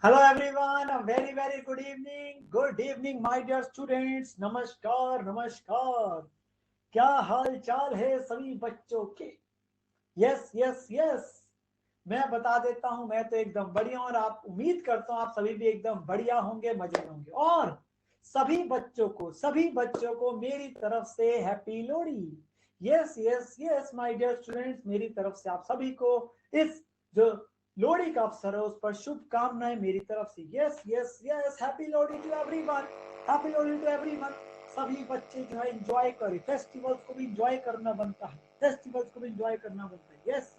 Hello everyone, a very good evening. Good evening my dear students. नमस्कार नमस्कार. क्या हाल चाल है सभी बच्चों के? यस. मैं बता देता हूं, मैं तो एकदम बढ़िया और आप उम्मीद करता हूं आप सभी भी एकदम बढ़िया होंगे, मजे में होंगे। और सभी बच्चों को मेरी तरफ से happy Lohri. Yes my dear students, मेरी तरफ से आप सभी को इस जो लोहड़ी का अवसर है उस पर शुभकामनाएं मेरी तरफ से। Yes happy Lohri to everyone, happy Lohri to everyone. सभी बच्चे जो है एंजॉय करें, फेस्टिवल्स को भी एंजॉय करना बनता है, फेस्टिवल्स को भी एंजॉय करना बनता है। Yes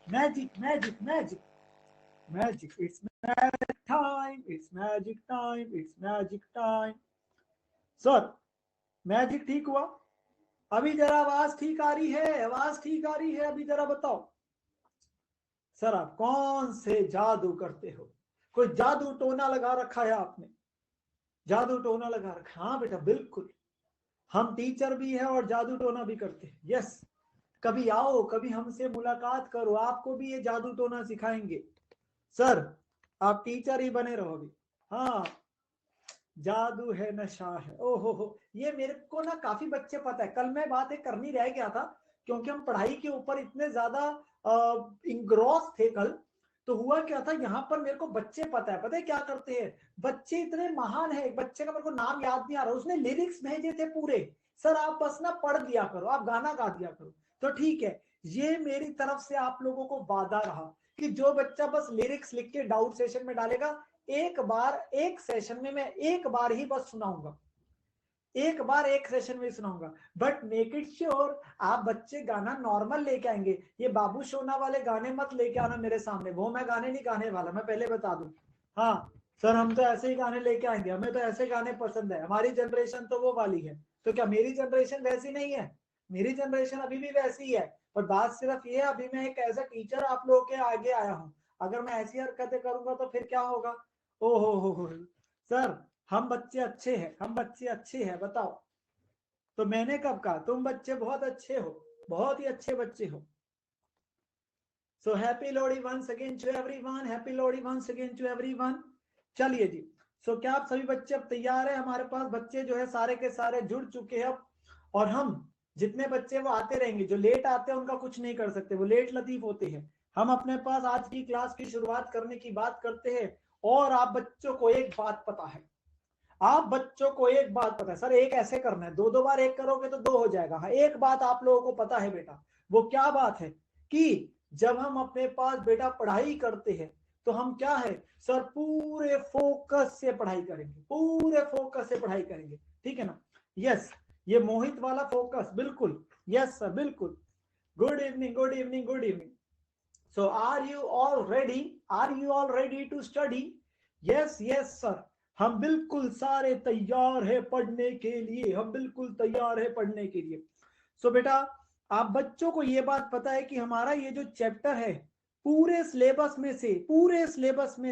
magic, it's magic time, it's magic time. Sir, magic ठीक हुआ? अभी जरा आवाज ठीक आ रही है? आवाज ठीक आ रही है? अभी जरा बताओ सर, आप कौन से जादू करते हो? कोई जादू टोना लगा रखा है आपने? जादू टोना लगा रखा? हाँ बेटा बिल्कुल, हम टीचर भी है और जादू टोना भी करते हैं। यस, कभी आओ, कभी हमसे मुलाकात करो, आपको भी ये जादू टोना सिखाएंगे। सर, आप टीचर ही बने रहोगे। हाँ, जादू है नशा है। ओहो हो, ये मेरे को ना काफी बच्चे पता है। कल मैं बात एक करनी रह गया था, क्योंकि हम पढ़ाई के ऊपर इतने ज्यादा इंग्रॉस थे कल। तो हुआ क्या था, यहाँ पर मेरे को बच्चे पता है क्या करते हैं। बच्चे इतने महान है, एक बच्चे का मेरे को नाम याद नहीं आ रहा, उसने लिरिक्स भेजे थे पूरे। सर आप बस ना पढ़ दिया करो, आप गाना गा दिया करो। तो ठीक है, ये मेरी तरफ से आप लोगों को वादा रहा कि जो बच्चा बस लिरिक्स लिख के डाउट सेशन में डालेगा, एक बार एक सेशन में मैं एक बार ही बस सुनाऊंगा, एक बार एक सेशन में सुनाऊंगा। बट मेक इट श्योर आप बच्चे गाना नॉर्मल लेके आएंगे, ये बाबू सोना वाले गाने मत लेके आना मेरे सामने, वो मैं गाने नहीं गाने वाला, मैं पहले बता दूं। हाँ सर, हम तो ऐसे ही गाने लेके आएंगे, हमें तो ऐसे गाने पसंद है, हमारी जनरेशन तो वो वाली है। तो क्या मेरी जनरेशन वैसी नहीं है? मेरी जनरेशन अभी भी वैसी ही है। पर बात सिर्फ ये, अभी मैं एक एज अ टीचर आप लोगों के आगे आया हूँ। अगर मैं ऐसी हरकतें करूंगा तो फिर क्या होगा? ओ हो सर, हम बच्चे अच्छे हैं, हम बच्चे अच्छे हैं, बताओ। तो मैंने कब कहा? तुम बच्चे बहुत अच्छे हो, बहुत ही अच्छे बच्चे हो। So happy Lohri once again to everyone, happy Lohri once again to everyone. चलिए जी, सो क्या आप सभी बच्चे अब तैयार है? हमारे पास बच्चे जो है सारे के सारे जुड़ चुके हैं अब। और हम जितने बच्चे वो आते रहेंगे, जो लेट आते हैं उनका कुछ नहीं कर सकते, वो लेट लतीफ होते हैं। हम अपने पास आज की क्लास की शुरुआत करने की बात करते हैं। और आप बच्चों को एक बात पता है, आप बच्चों को एक बात पता है सर, एक ऐसे करना है, दो दो बार एक करोगे तो दो हो जाएगा। हाँ, एक बात आप लोगों को पता है बेटा, वो क्या बात है कि जब हम अपने पास बेटा पढ़ाई करते हैं तो हम क्या है सर, पूरे फोकस से पढ़ाई करेंगे, पूरे फोकस से पढ़ाई करेंगे, ठीक है ना? यस, ये मोहित वाला फोकस, बिल्कुल। यस सर, बिल्कुल। Good evening, good evening, good evening. So are you all ready to study? Yes sir, हम बिल्कुल सारे तैयार है पढ़ने के लिए, हम बिल्कुल तैयार है पढ़ने के लिए। सो बेटा, आप बच्चों को ये बात पता है कि हमारा ये जो चैप्टर है, पूरे सिलेबस में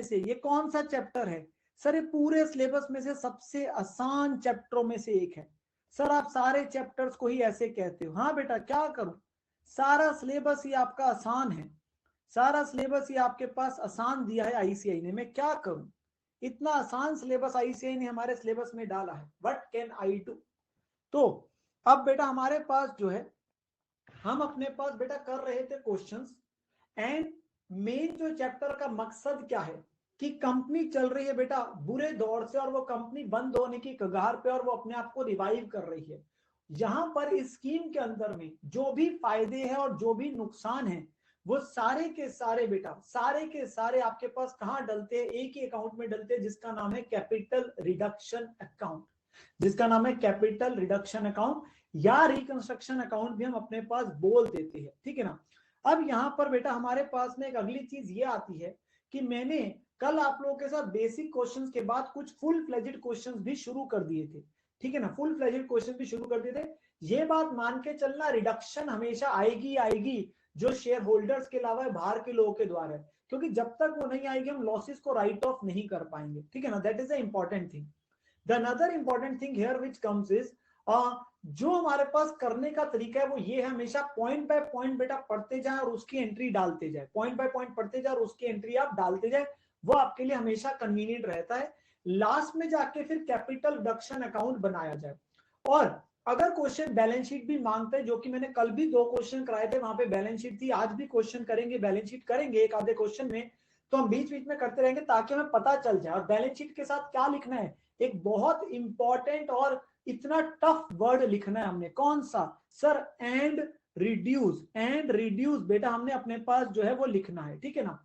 से ये कौन सा चैप्टर है? सर ये पूरे सिलेबस में से सबसे आसान चैप्टरों में से एक है। सर आप सारे चैप्टर्स को ही ऐसे कहते हो? हाँ बेटा, क्या करूं, सारा सिलेबस ही आपका आसान है, सारा सिलेबस ही आपके पास आसान दिया है आईसीआई ने, मैं क्या करूं? इतना आसान सिलेबस आईसीआई ने हमारे सिलेबस में डाला है, व्हाट कैन आई डू? तो अब बेटा हमारे पास जो है, हम अपने पास बेटा कर रहे थे क्वेश्चंस। एंड मेन जो चैप्टर का मकसद क्या है कि कंपनी चल रही है बेटा बुरे दौर से, और वो कंपनी बंद होने की कगार पे, और वो अपने आप को रिवाइव कर रही है। यहां पर इस स्कीम के अंदर में जो भी फायदे हैं और जो भी नुकसान है, वो सारे के सारे बेटा, सारे के सारे आपके पास कहां डलते हैं? एक ही अकाउंट में डलते हैं, जिसका नाम है कैपिटल रिडक्शन अकाउंट, जिसका नाम है कैपिटल रिडक्शन अकाउंट, या रिकंस्ट्रक्शन अकाउंट भी हम अपने पास बोल देते हैं, ठीक है ना? अब यहां पर बेटा हमारे पास में एक अगली चीज ये आती है कि मैंने कल आप लोगों के साथ बेसिक क्वेश्चंस के बाद कुछ फुल फ्लेजेड क्वेश्चंस भी शुरू कर दिए थे, ठीक है ना? फुल फ्लेजेड क्वेश्चन भी शुरू कर दिए थे। ये बात मान के चलना, रिडक्शन हमेशा आएगी जो शेयर होल्डर्स के अलावा बाहर के लोगों के द्वारा है, क्योंकि जब तक वो नहीं आएगी हम लॉसेस को राइट ऑफ नहीं कर पाएंगे, ठीक है ना? That is the important thing. The another important thing here which comes is जो हमारे पास करने का तरीका है वो ये है, हमेशा पॉइंट बाय पॉइंट बेटा पढ़ते जाए और उसकी एंट्री डालते जाए, पॉइंट बाय पॉइंट पढ़ते जाए और उसकी एंट्री आप डालते जाए। वो आपके लिए हमेशा कन्वीनियंट रहता है। लास्ट में जाके फिर कैपिटल रिडक्शन अकाउंट बनाया जाए। और अगर क्वेश्चन बैलेंस शीट भी मांगते हैं, जो कि मैंने कल भी 2 क्वेश्चन कराए थे, वहां पे बैलेंस शीट थी, आज भी क्वेश्चन करेंगे, बैलेंस शीट करेंगे एक आधे क्वेश्चन में, तो हम बीच बीच में करते रहेंगे ताकि हमें पता चल जाए। और बैलेंस शीट के साथ क्या लिखना है, एक बहुत इंपॉर्टेंट और इतना टफ वर्ड लिखना है हमने, कौन सा सर, एंड रिड्यूस बेटा हमने अपने पास जो है वो लिखना है, ठीक है ना।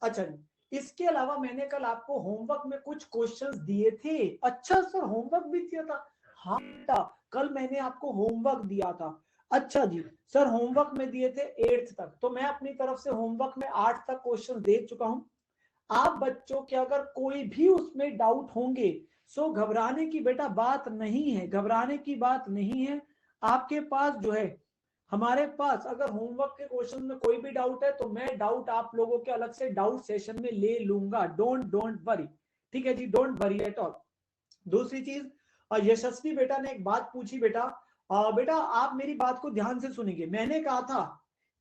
अच्छा जी, इसके अलावा मैंने कल आपको होमवर्क में कुछ क्वेश्चंस दिए थे। अच्छा सर होमवर्क भी दिया था, हाँ बेटा कल मैंने आपको होमवर्क दिया था। अच्छा जी सर, होमवर्क में दिए थे 8th तक, तो मैं अपनी तरफ से होमवर्क में 8 तक क्वेश्चन दे चुका हूं। आप बच्चों के अगर कोई भी उसमें डाउट होंगे, सो घबराने की बेटा बात नहीं है, घबराने की बात नहीं है। आपके पास जो है, हमारे पास अगर होमवर्क के क्वेश्चन में कोई भी डाउट है, तो मैं डाउट आप लोगों के अलग से डाउट सेशन में ले लूंगा, डोंट वरी, ठीक है जी, डोंट वरी एट ऑल। दूसरी चीज, यशस्वी बेटा ने एक बात पूछी बेटा, बेटा आप मेरी बात को ध्यान से सुनेंगे। मैंने कहा था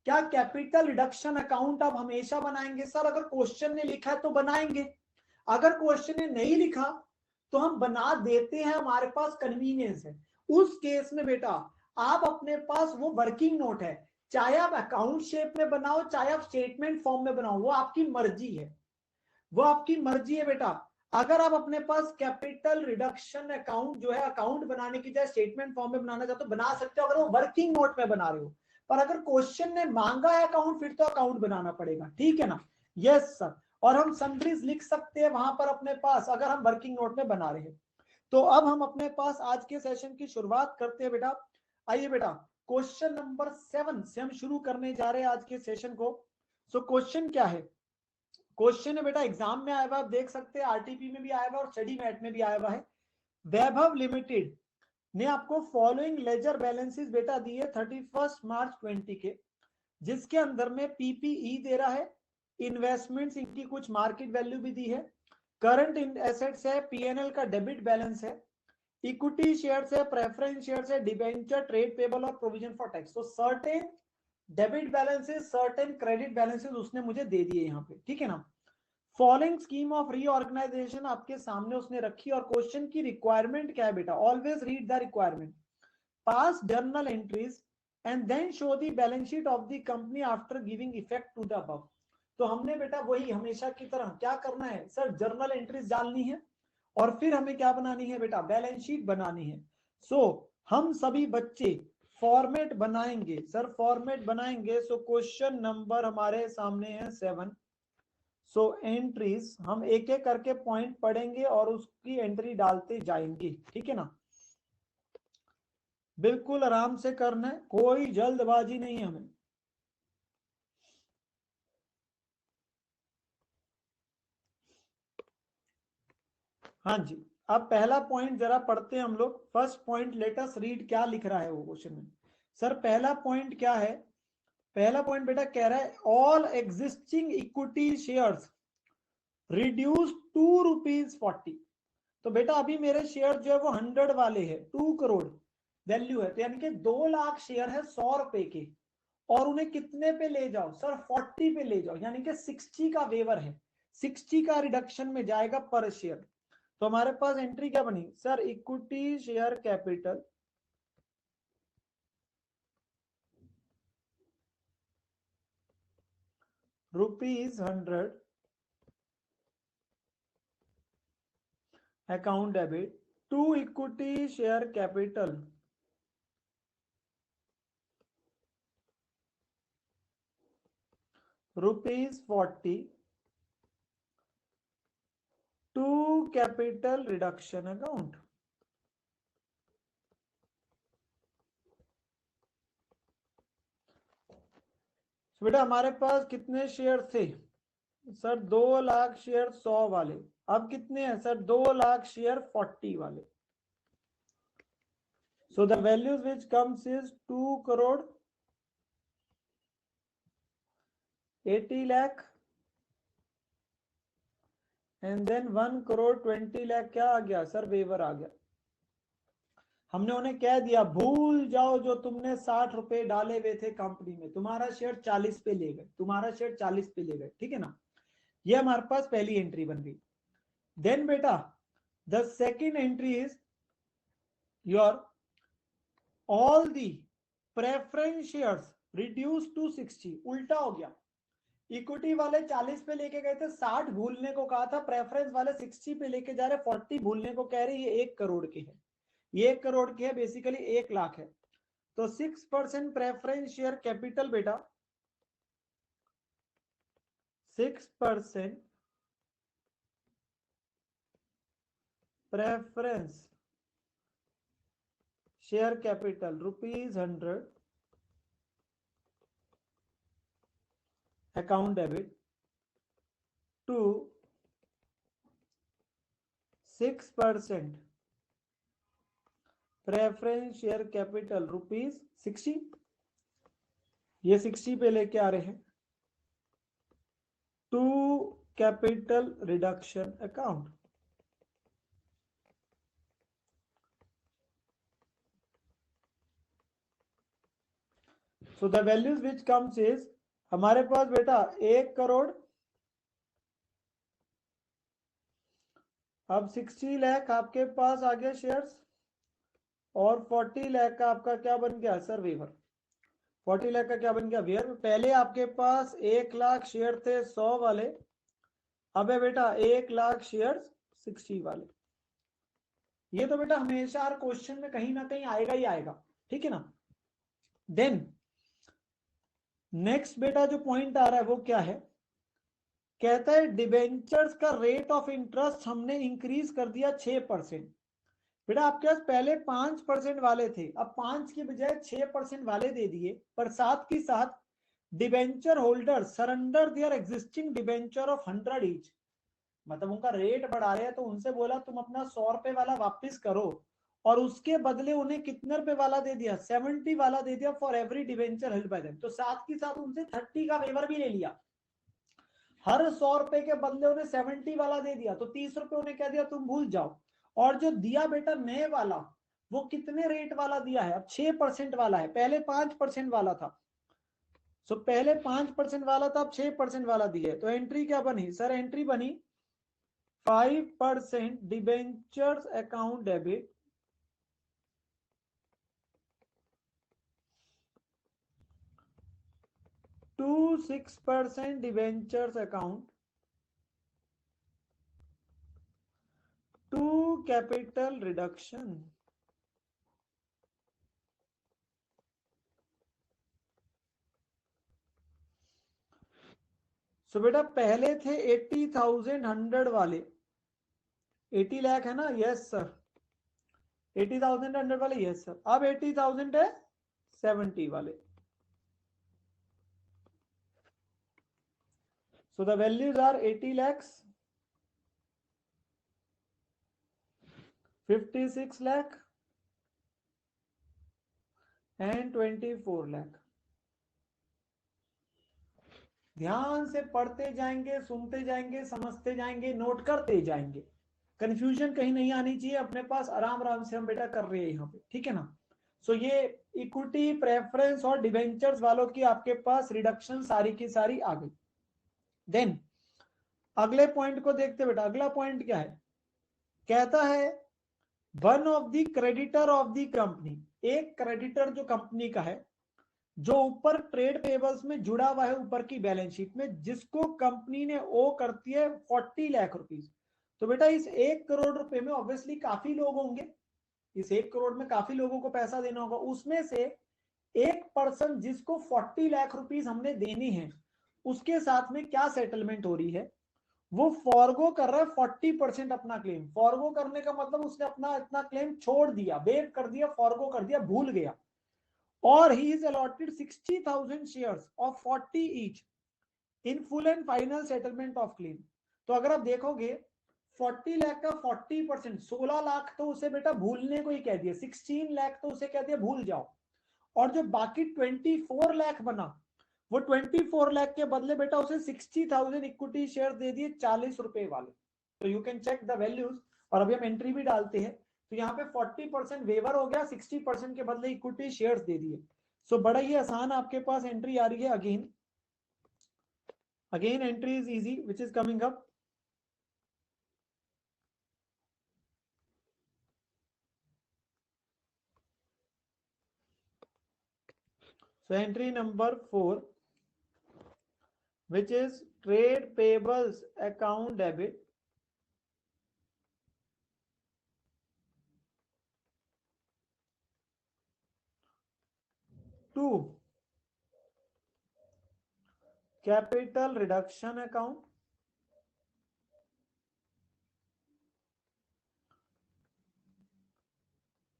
क्या कैपिटल रिडक्शन अकाउंट आप हमेशा बनाएंगे? सर अगर क्वेश्चन ने लिखा है तो बनाएंगे, अगर क्वेश्चन ने नहीं लिखा तो हम बना देते हैं, हमारे पास कन्वीनियंस है। उस केस में बेटा आप अपने पास वो वर्किंग नोट है, चाहे आप अकाउंट शेप में बनाओ चाहे आप स्टेटमेंट फॉर्म में बनाओ, वो आपकी मर्जी है, वो आपकी मर्जी है बेटा। अगर आप अपने पास कैपिटल रिडक्शन अकाउंट जो है अकाउंट बनाने की जाए स्टेटमेंट फॉर्म में बनाना चाहते हो बना सकते हो, अगर वो वर्किंग नोट में बना रहे हो। पर अगर क्वेश्चन ने मांगा है अकाउंट, फिर तो अकाउंट बनाना पड़ेगा, ठीक है ना। यस सर, और हम सन्ड्रीज लिख सकते हैं वहां पर अपने पास, अगर हम वर्किंग नोट में बना रहे हैं। तो अब हम अपने पास आज के सेशन की शुरुआत करते हैं बेटा। आइए बेटा, क्वेश्चन नंबर 7 से हम शुरू करने जा रहे हैं आज के सेशन को। सो क्वेश्चन क्या है, क्वेश्चन है बेटा एग्जाम में आया हुआ, आप देख सकते हैं आरटीपी में भी आया हुआ और स्टडी मैट में भी आया हुआ है। वैभव लिमिटेड ने आपको फॉलोइंग लेजर बैलेंसेस बेटा दिए 31 मार्च 20 के, जिसके अंदर में पीपीई दे रहा है, इन्वेस्टमेंट्स इनकी कुछ मार्केट वैल्यू भी दी है, करंट एसेट्स है, पीएनएल का डेबिट बैलेंस है, इक्विटी शेयर्स है, प्रेफरेंस शेयर्स है, डिबेंचर, ट्रेड पेबल और प्रोविजन फॉर टैक्स। तो certain debit balances, certain credit balances उसने मुझे दे दिए यहाँ पे, ठीक है ना। फॉलोइंग स्कीम ऑफ रीऑर्गेनाइजेशन आपके सामने उसने रखी, और क्वेश्चन की रिक्वायरमेंट क्या है बेटा, always read the requirement, pass journal entries and then show the balance sheet of the company after giving effect to the above. तो हमने बेटा वही हमेशा की तरह क्या करना है सर, जर्नल एंट्रीज डालनी है और फिर हमें क्या बनानी है बेटा, बैलेंस शीट बनानी है। सो हम सभी बच्चे फॉर्मेट बनाएंगे सर, फॉर्मेट बनाएंगे। सो क्वेश्चन नंबर हमारे सामने है 7। सो एंट्रीज हम एक एक करके पॉइंट पढ़ेंगे और उसकी एंट्री डालते जाएंगे, ठीक है ना। बिल्कुल आराम से करना है, कोई जल्दबाजी नहीं है हमें। हाँ जी, अब पहला पॉइंट जरा पढ़ते हैं हम लोग। First point let us read, क्या लिख रहा है वो क्वेश्चन में। सर पहला पॉइंट क्या है, पहला पॉइंट बेटा कह रहा है all existing equity shares reduce ₹2.40। तो बेटा अभी मेरे शेयर जो है वो 100 वाले हैं, 2 करोड़ वैल्यू है, तो यानी कि 2 लाख शेयर है 100 रुपए के, और उन्हें कितने पे ले जाओ सर, 40 पे ले जाओ, यानी कि 60 का वेवर है, 60 का रिडक्शन में जाएगा पर शेयर। तो हमारे पास एंट्री क्या बनी sir, equity share capital ₹100 account debit to equity share capital ₹40 to capital reduction account. बेटा हमारे पास कितने शेयर थे सर, 2 लाख शेयर 100 वाले, अब कितने हैं सर, 2 लाख शेयर 40 वाले। So the values which comes is 2 crore 80 lakh and then 1 crore 20 lakh, क्या आ गया सर, वेवर आ गया। हमने उन्हें कह दिया भूल जाओ जो तुमने 60 रुपए डाले हुए थे कंपनी में, तुम्हारा शेयर 40 पे ले गए, तुम्हारा शेयर 40 पे ले गए, ठीक है ना। ये हमारे पास पहली एंट्री बन गई। देन बेटा the second entry is your all the preference shares reduce to 60। उल्टा हो गया, इक्विटी वाले 40 पे लेके गए थे, 60 भूलने को कहा था, प्रेफरेंस वाले 60 पे लेके जा रहे, 40 भूलने को कह रहे। ये 1 करोड़ की है, ये 1 करोड़ की है, बेसिकली 1 लाख है। तो 6% प्रेफरेंस शेयर कैपिटल बेटा, 6% preference share capital ₹100 account debit to 6% preference share capital ₹60। ये 60 पे लेके आ रहे हैं to capital reduction account. So the values which comes is, हमारे पास बेटा 1 करोड़, अब 60 लाख आपके पास आ गया शेयर्स, और 40 लाख का आपका क्या बन गया सर, वेवर। 40 लाख का क्या बन गया, वेयर। पहले आपके पास 1 लाख शेयर थे 100 वाले, अब है बेटा 1 लाख शेयर्स 60 वाले। ये तो बेटा हमेशा हर क्वेश्चन में कहीं ना कहीं आएगा ही आएगा, ठीक है ना। देन नेक्स्ट बेटा जो पॉइंट आ रहा है वो क्या है, कहता है डिबेंचर्स का रेट ऑफ इंटरेस्ट हमने इंक्रीज कर दिया 6%। बेटा आपके पास पहले 5% वाले थे, अब 5 की बजाय 6% वाले दे दिए, पर साथ ही साथ debenture holder surrender their existing debenture of 100 each. मतलब उनका रेट बढ़ा रहे हैं, तो उनसे बोला तुम अपना 100 रुपए वाला वापस करो, और उसके बदले उन्हें कितने रुपए वाला दे दिया, 70 वाला दे दिया for every debenture held by them. तो साथ ही साथ उनसे 30 का वेवर भी ले लिया, हर 100 रुपए के बदले उन्हें 70 वाला दे दिया, तो 30 रुपए उन्हें कह दिया तुम भूल जाओ। और जो दिया बेटा नए वाला, वो कितने रेट वाला दिया है, अब 6% वाला है, पहले 5% वाला था। सो पहले 5% वाला था, अब 6% वाला दिया है। तो एंट्री क्या बनी सर, एंट्री बनी 5% debentures account debit to 6% debentures account to capital reduction. So बेटा पहले थे 80,000 100 वाले, 80 लाख है ना, यस सर, 80,000 100 वाले, यस सर। अब 80,000 है 70 वाले। So the values are 80 lakhs, 56 lakh and 24 lakh. ध्यान से पढ़ते जाएंगे, सुनते जाएंगे, समझते जाएंगे, नोट करते जाएंगे, कंफ्यूजन कहीं नहीं आनी चाहिए अपने पास। आराम आराम से हम बेटा कर रहे हैं यहाँ पे, ठीक है ना। सो ये इक्विटी, प्रेफरेंस और डिवेंचर्स वालों की आपके पास रिडक्शन सारी की सारी आ गई। देन अगले पॉइंट को देखते बेटा, अगला पॉइंट क्या है, कहता है one of the creditor of the company, एक क्रेडिटर जो कंपनी का है, जो ऊपर ट्रेड पेबल्स में जुड़ा हुआ है ऊपर की बैलेंस शीट में, जिसको कंपनी ने ओ करती है 40 लाख रुपीज। तो बेटा इस 1 करोड़ रुपए में ऑब्वियसली काफी लोग होंगे, इस 1 करोड़ में काफी लोगों को पैसा देना होगा, उसमें से एक पर्सन जिसको 40 लाख रुपीज हमने देने हैं, उसके साथ में क्या सेटलमेंट हो रही है, वो फॉरगो कर रहा है 40% अपना क्लेम। फॉरगो करने का मतलब उसने अपना इतना क्लेम छोड़ दिया, वेव कर दिया, फॉरगो कर दिया, भूल गया। और he is allotted 60,000 shares of 40 each in full and final settlement of claim. तो अगर आप देखोगे 40 लाख का 40%, 16 लाख तो उसे बेटा भूलने को ही कह दिया, 16 लाख तो उसे कह दिया भूल जाओ, और जो बाकी 24 लाख बना, वो 24 लाख के बदले बेटा उसे 60,000 इक्विटी शेयर दे दिए 40 रुपए वाले। तो you can check the values, और अभी हम एंट्री भी डालते हैं। तो यहाँ पे 40% वेवर हो गया, 60% के बदले इक्विटी शेयर्स दे दिए। सो बड़ा ही आसान आपके पास एंट्री आ रही है again, Again, entry is easy, which is coming up. So entry number 4, which is trade payables account debit to capital reduction account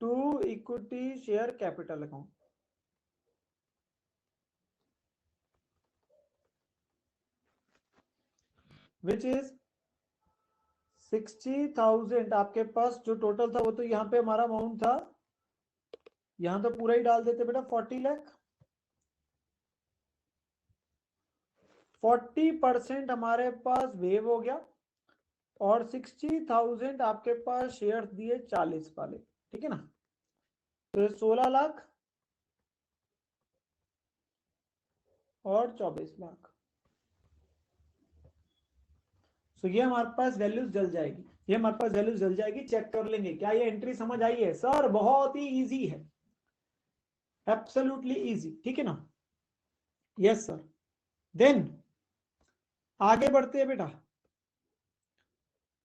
to equity share capital account. Which is 60,000 आपके पास जो total था वो तो यहाँ पे हमारा अमाउंट था, यहाँ तो पूरा ही डाल देते बेटा 40 लाख। 40% हमारे पास वेव हो गया और 60,000 आपके पास शेयर दिए 40 वाले, ठीक है ना। तो 16 लाख और 24 लाख। तो ये हमारे पास वैल्यूज जल जाएगी, ये हमारे पास वैल्यूज जल जाएगी। चेक कर लेंगे क्या ये एंट्री समझ आई है? सर बहुत ही इजी है, एब्सोल्युटली इजी, ठीक है ना। Yes sir. देन आगे बढ़ते हैं बेटा,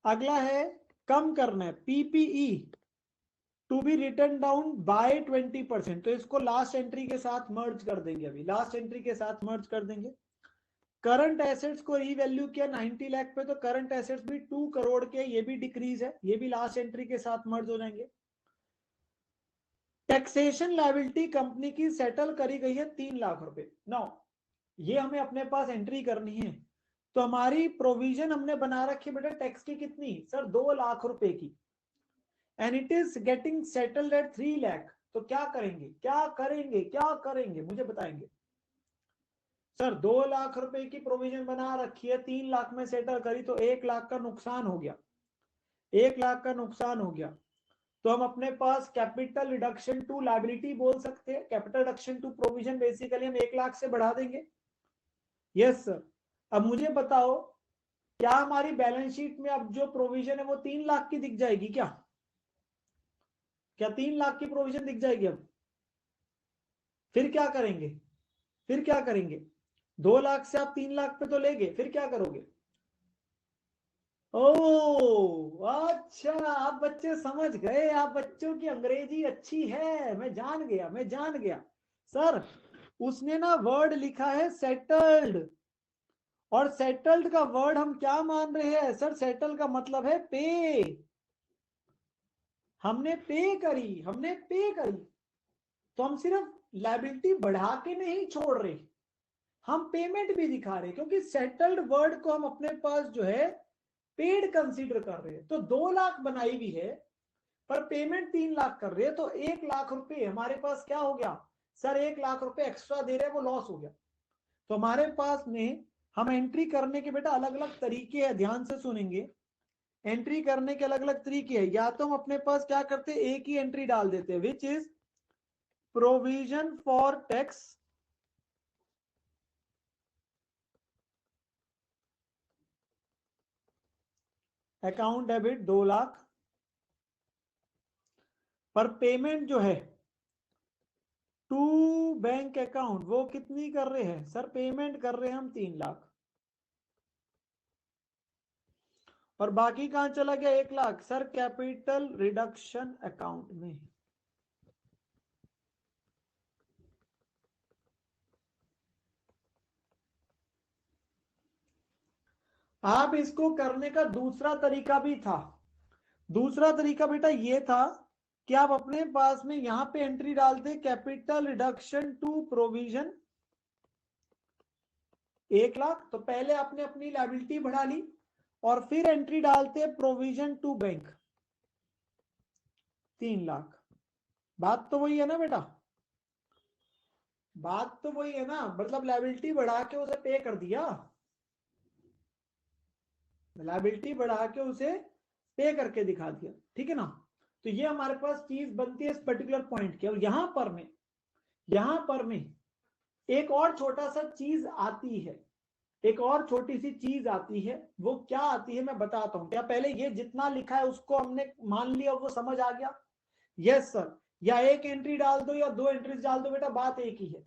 अगला है कम करना है PPE to be written down by 20%। तो इसको लास्ट एंट्री के साथ मर्ज कर देंगे, अभी लास्ट एंट्री के साथ मर्ज कर देंगे। करंट एसेट्स को रीवैल्यू किया 90 लाख पे, तो करंट एसेट्स भी 2 करोड़ के, ये भी डिक्रीज है, ये भी लास्ट एंट्री के साथ मर्ज हो जाएंगे। टैक्सेशन लायबिलिटी कंपनी की सेटल करी गई है 3 लाख रुपए। नाउ ये हमें अपने पास एंट्री करनी है, तो हमारी प्रोविजन हमने बना रखी है बेटा टैक्स की कितनी सर? 2 लाख रुपए की, and it is getting settled at 3 lakh. तो क्या करेंगे, क्या करेंगे, क्या करेंगे, मुझे बताएंगे सर। 2 लाख रुपए की प्रोविजन बना रखी है, 3 लाख में सेटल करी, तो 1 लाख का नुकसान हो गया, 1 लाख का नुकसान हो गया। तो हम अपने पास कैपिटल रिडक्शन टू लायबिलिटी बोल सकते हैं। Capital reduction to provision basically हम 1 लाख से बढ़ा देंगे। Yes sir. अब मुझे बताओ क्या हमारी बैलेंस शीट में अब जो प्रोविजन है वो 3 लाख की दिख जाएगी क्या? क्या 3 लाख की प्रोविजन दिख जाएगी? अब फिर क्या करेंगे, फिर क्या करेंगे? 2 लाख से आप 3 लाख पे तो ले गए, फिर क्या करोगे? ओ अच्छा, आप बच्चे समझ गए, आप बच्चों की अंग्रेजी अच्छी है, मैं जान गया, मैं जान गया। सर उसने ना वर्ड लिखा है सेटल्ड, और सेटल्ड का वर्ड हम क्या मान रहे हैं सर? सेटल का मतलब है पे। हमने पे करी, हमने पे करी, तो हम सिर्फ लायबिलिटी बढ़ा के नहीं छोड़ रहे, हम पेमेंट भी दिखा रहे, क्योंकि सेटल्ड वर्ड को हम अपने पास जो है पेड कंसीडर कर रहे हैं। तो 2 लाख बनाई हुई है पर पेमेंट 3 लाख कर रहे हैं, तो 1 लाख रुपए हमारे पास क्या हो गया सर? 1 लाख रुपए एक्स्ट्रा दे रहे हैं, वो लॉस हो गया। तो हमारे पास में हम एंट्री करने के बेटा अलग अलग तरीके हैं, ध्यान से सुनेंगे। एंट्री करने के अलग अलग तरीके हैं। या तो हम अपने पास क्या करते हैं, एक ही एंट्री डाल देते हैं, which is provision for tax account debit 2 lakh, पर पेमेंट जो है टू बैंक अकाउंट वो कितनी कर रहे हैं सर? पेमेंट कर रहे हैं हम 3 लाख, और बाकी कहां चला गया 1 lakh sir? Capital reduction account में। आप इसको करने का दूसरा तरीका भी था। दूसरा तरीका बेटा ये था कि आप अपने पास में यहां पे एंट्री डालते capital reduction to provision 1 lakh, तो पहले आपने अपनी लायबिलिटी बढ़ा ली, और फिर एंट्री डालते प्रोविजन टू बैंक 3 लाख। बात तो वही है ना बेटा, बात तो वही है ना, मतलब लायबिलिटी बढ़ा के उसे पे कर दिया, लायबिलिटी बढ़ा के उसे पे करके दिखा दिया, ठीक है ना। तो ये हमारे पास चीज बनती है इस पर्टिकुलर पॉइंट की। और यहां पर में एक और छोटा सा चीज आती है, एक और छोटी सी चीज आती है, वो क्या आती है मैं बताता हूं। क्या पहले ये जितना लिखा है उसको हमने मान लिया, वो समझ आ गया? Yes sir. या एक एंट्री डाल दो या दो एंट्रीज डाल दो, बेटा बात एक ही है।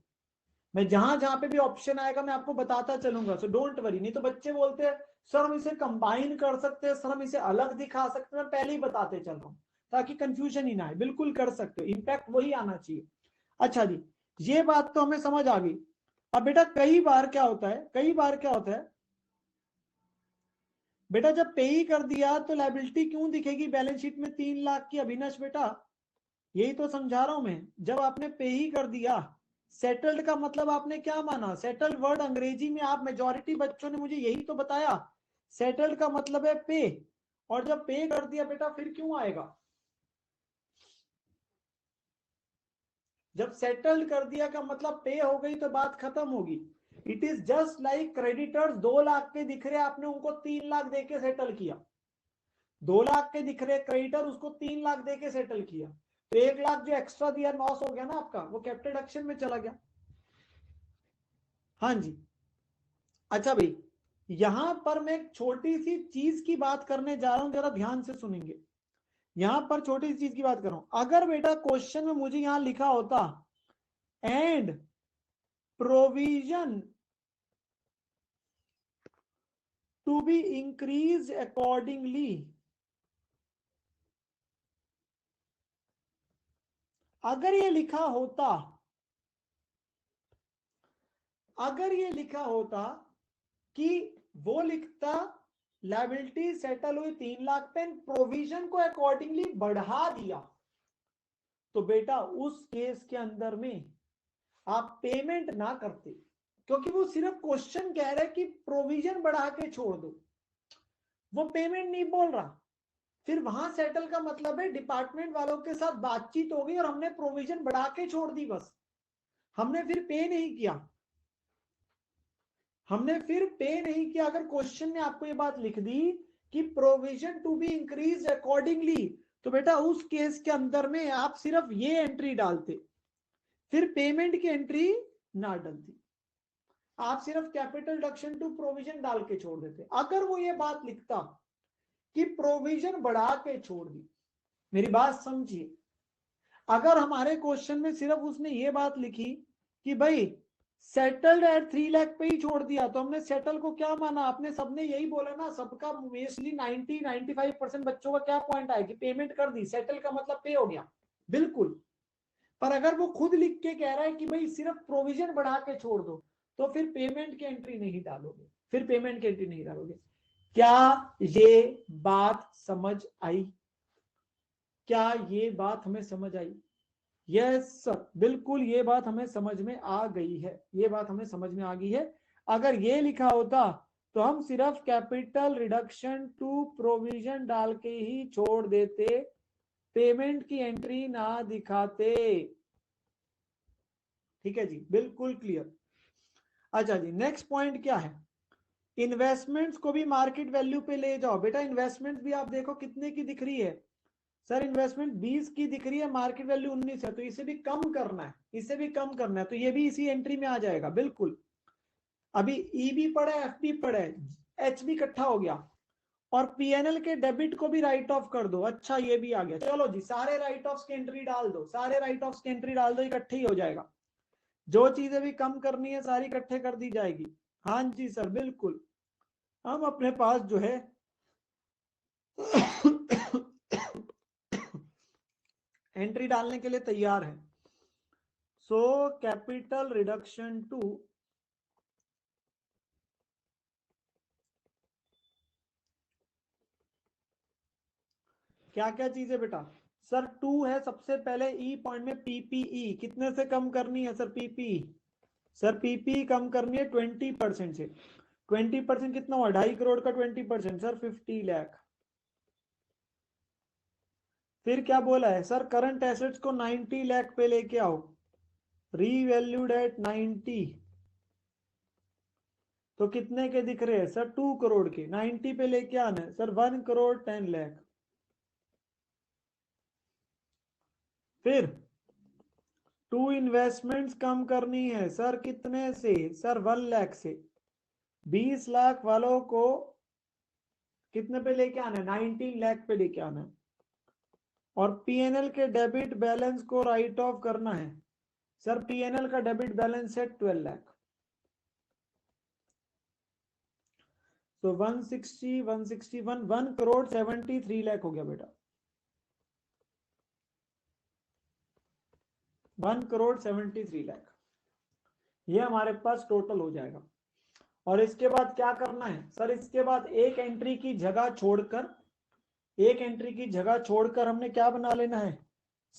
मैं जहां जहां पे भी ऑप्शन आएगा मैं आपको बताता चलूंगा, सो डोंट वरी। नहीं तो बच्चे बोलते हैं सर हम इसे कंबाइन कर सकते हैं, सर हम इसे अलग दिखा सकते हैं। मैं पहले ही बताते चल रहा हूं ताकि कंफ्यूजन ही ना आए। बिल्कुल कर सकते हो, इम्पैक्ट वही आना चाहिए। अच्छा जी, ये बात तो हमें समझ आ गई। अब बेटा कई बार क्या होता है, कई बार क्या होता है बेटा, जब पे ही कर दिया तो लायबिलिटी क्यों दिखेगी बैलेंस शीट में 3 लाख की? अविनाश बेटा यही तो समझा रहा हूं मैं। जब आपने पे ही कर दिया, सेटल्ड का मतलब आपने क्या माना? सेटल्ड वर्ड अंग्रेजी में आप मेजॉरिटी बच्चों ने मुझे यही तो बताया, सेटल्ड का मतलब है पे। और जब पे कर दिया बेटा फिर क्यों आएगा? जब सेटल्ड कर दिया का मतलब पे हो गई तो बात खत्म होगी। It is just like creditors 2 lakh के दिख रहे, आपने उनको 3 लाख देके सेटल किया। 2 लाख के दिख रहे क्रेडिटर, उसको 3 लाख देके सेटल किया, तो 1 लाख जो एक्स्ट्रा दिया लॉस हो गया ना आपका, वो कैपिटल डिडक्शन में चला गया। हाँ जी। अच्छा भाई, यहां पर मैं एक छोटी सी चीज की बात करने जा रहा हूं, जरा ध्यान से सुनेंगे। यहां पर छोटी सी चीज की बात कर रहा हूं। अगर बेटा क्वेश्चन में मुझे यहां लिखा होता and provision to be increase accordingly, अगर ये लिखा होता, अगर ये लिखा होता कि वो लिखता लायबिलिटी सेटल हुई 3 लाख पे, प्रोविजन को अकॉर्डिंगली बढ़ा दिया, तो बेटा उस केस के अंदर में आप पेमेंट ना करते, क्योंकि वो सिर्फ क्वेश्चन कह रहा है कि प्रोविजन बढ़ा के छोड़ दो, वो पेमेंट नहीं बोल रहा। फिर वहां सेटल का मतलब है डिपार्टमेंट वालों के साथ बातचीत हो गई और हमने प्रोविजन बढ़ा के छोड़ दी, बस हमने फिर पे नहीं किया, हमने फिर पे नहीं किया। अगर क्वेश्चन ने आपको ये बात लिख दी कि provision to be increase accordingly, तो बेटा उस केस के अंदर में आप सिर्फ ये एंट्री डालते, फिर पेमेंट की एंट्री ना डालती, आप सिर्फ कैपिटल डिडक्शन टू प्रोविजन डाल के छोड़ देते। अगर वो ये बात लिखता कि प्रोविजन बढ़ा के छोड़ दी, मेरी बात समझिए, अगर हमारे क्वेश्चन में सिर्फ उसने ये बात लिखी कि भाई सेटल्ड एट 3 लाख पे ही छोड़ दिया, तो हमने सेटल को क्या माना? आपने सबने यही बोला ना, सबका मोस्टली 90-95% बच्चों का क्या पॉइंट आया कि पेमेंट कर दी, सेटल का मतलब पे हो गया। बिल्कुल। पर अगर वो खुद लिख के कह रहा है कि भाई सिर्फ प्रोविजन बढ़ा के छोड़ दो, तो फिर पेमेंट की एंट्री नहीं डालोगे, फिर पेमेंट की एंट्री नहीं डालोगे। क्या ये बात समझ आई? क्या ये बात हमें समझ आई? यस सर, बिल्कुल ये बात हमें समझ में आ गई है, ये बात हमें समझ में आ गई है। अगर ये लिखा होता तो हम सिर्फ कैपिटल रिडक्शन टू प्रोविजन डाल के ही छोड़ देते, पेमेंट की एंट्री ना दिखाते। ठीक है जी, बिल्कुल क्लियर। अच्छा जी, नेक्स्ट पॉइंट क्या है? इन्वेस्टमेंट्स को भी मार्केट वैल्यू पे ले जाओ। बेटा इन्वेस्टमेंट भी आप देखो कितने की दिख रही है? सर इन्वेस्टमेंट 20 की दिख रही है, मार्केट वैल्यू 19 है, तो इसे भी कम करना है, इसे भी कम करना है, तो ये भी इसी एंट्री में आ जाएगा। बिल्कुल। अभी ई भी पड़ा है, एफ भी पड़ा है, एच भी इकट्ठा हो गया, और पीएनएल के डेबिट को भी राइट ऑफ कर दो। अच्छा ये भी आ गया, चलो जी सारे राइट ऑफ की एंट्री डाल दो, सारे राइट ऑफ की एंट्री डाल दो, इकट्ठे ही हो जाएगा। जो चीजें भी कम करनी है सारी इकट्ठे कर दी जाएगी। हाँ जी सर बिल्कुल। हम अपने पास जो है एंट्री डालने के लिए तैयार है। सो कैपिटल रिडक्शन टू क्या क्या चीज है बेटा? सर 2 है सबसे पहले, ई पॉइंट में पीपीई कितने से कम करनी है सर? पीपीई, सर पीपीई कम करनी है 20% से। 20% कितना हुआ? 2.5 करोड़ का 20% सर 50 लाख। फिर क्या बोला है सर? करंट एसेट्स को 90 लाख पे लेके आओ, रीवैल्यूड एट 90, तो कितने के दिख रहे हैं सर? 2 करोड़ के। 90 पे लेके आना है सर 1 करोड़ 10 लाख। फिर टू इन्वेस्टमेंट्स कम करनी है सर कितने से? सर 1 लाख से। 20 लाख वालों को कितने पे लेके आना है? 19 लाख पे लेके आना है। और पीएनएल के डेबिट बैलेंस को राइट ऑफ करना है। सर पीएनएल का डेबिट बैलेंस है 12 लाख। तो 160 161 1 करोड़ 73 लाख हो गया बेटा। 1 करोड़ 73 लाख ये हमारे पास टोटल हो जाएगा। और इसके बाद क्या करना है सर? इसके बाद एक एंट्री की जगह छोड़कर हमने क्या बना लेना है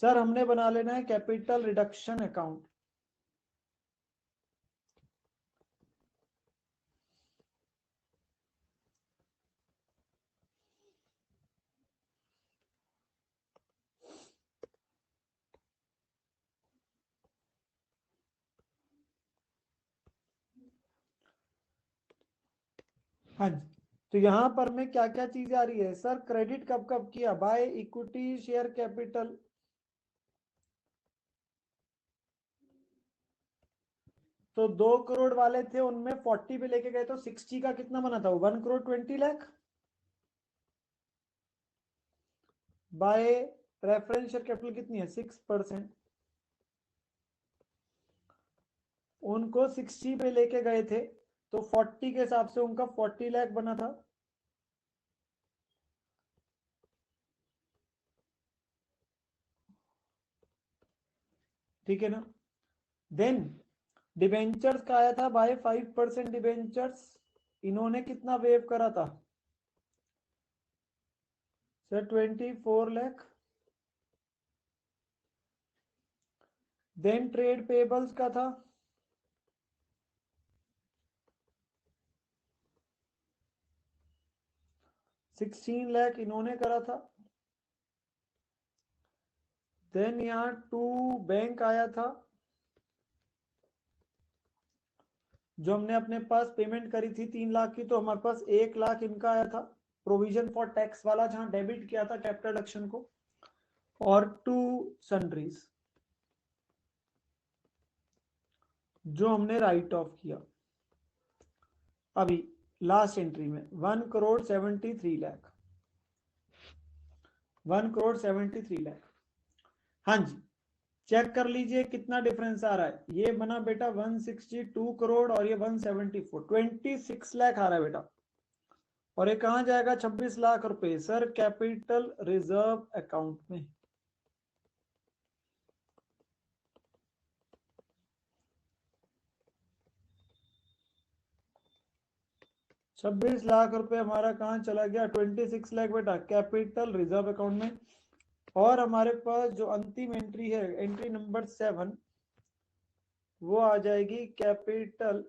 सर? हमने बना लेना है कैपिटल रिडक्शन अकाउंट। हाँ जी। तो यहां पर में क्या क्या चीजें आ रही है सर? क्रेडिट कब कब किया? By equity share capital. तो 2 करोड़ वाले थे उनमें 40 पे लेके गए तो 60 का कितना बना था? 1 crore 20 lakh. By reference share capital कितनी है? 6%। उनको 60 पे लेके गए थे तो 40 के हिसाब से उनका 40 लाख बना था। ठीक है ना? देन डिबेंचर्स का आया था बाय 5% डिबेंचर्स। इन्होंने कितना वेव करा था sir? 24 lakh. Then trade payables का था 16 लाख इन्होंने करा था। देन यहाँ टू बैंक आया था जो हमने अपने पास पेमेंट करी थी 3 लाख की, तो हमारे पास 1 लाख इनका आया था प्रोविजन फॉर टैक्स वाला, जहां डेबिट किया था कैपिटल रिडक्शन को। और टू सन्ड्रीज जो हमने राइट ऑफ किया। अभी लास्ट एंट्री में 1 करोड़ 73 लाख 1 करोड़ 73 लाख। हाँ जी, चेक कर लीजिए कितना डिफरेंस आ रहा है। ये बना बेटा 162 करोड़ और ये 174, 26 लाख आ रहा है बेटा। और ये कहां जाएगा? 26 लाख रुपए सर कैपिटल रिजर्व अकाउंट में। 26 लाख रुपए हमारा कहां चला गया? 26 लाख बेटा कैपिटल रिजर्व अकाउंट में। और हमारे पास जो अंतिम एंट्री है, एंट्री नंबर 7, वो आ जाएगी capital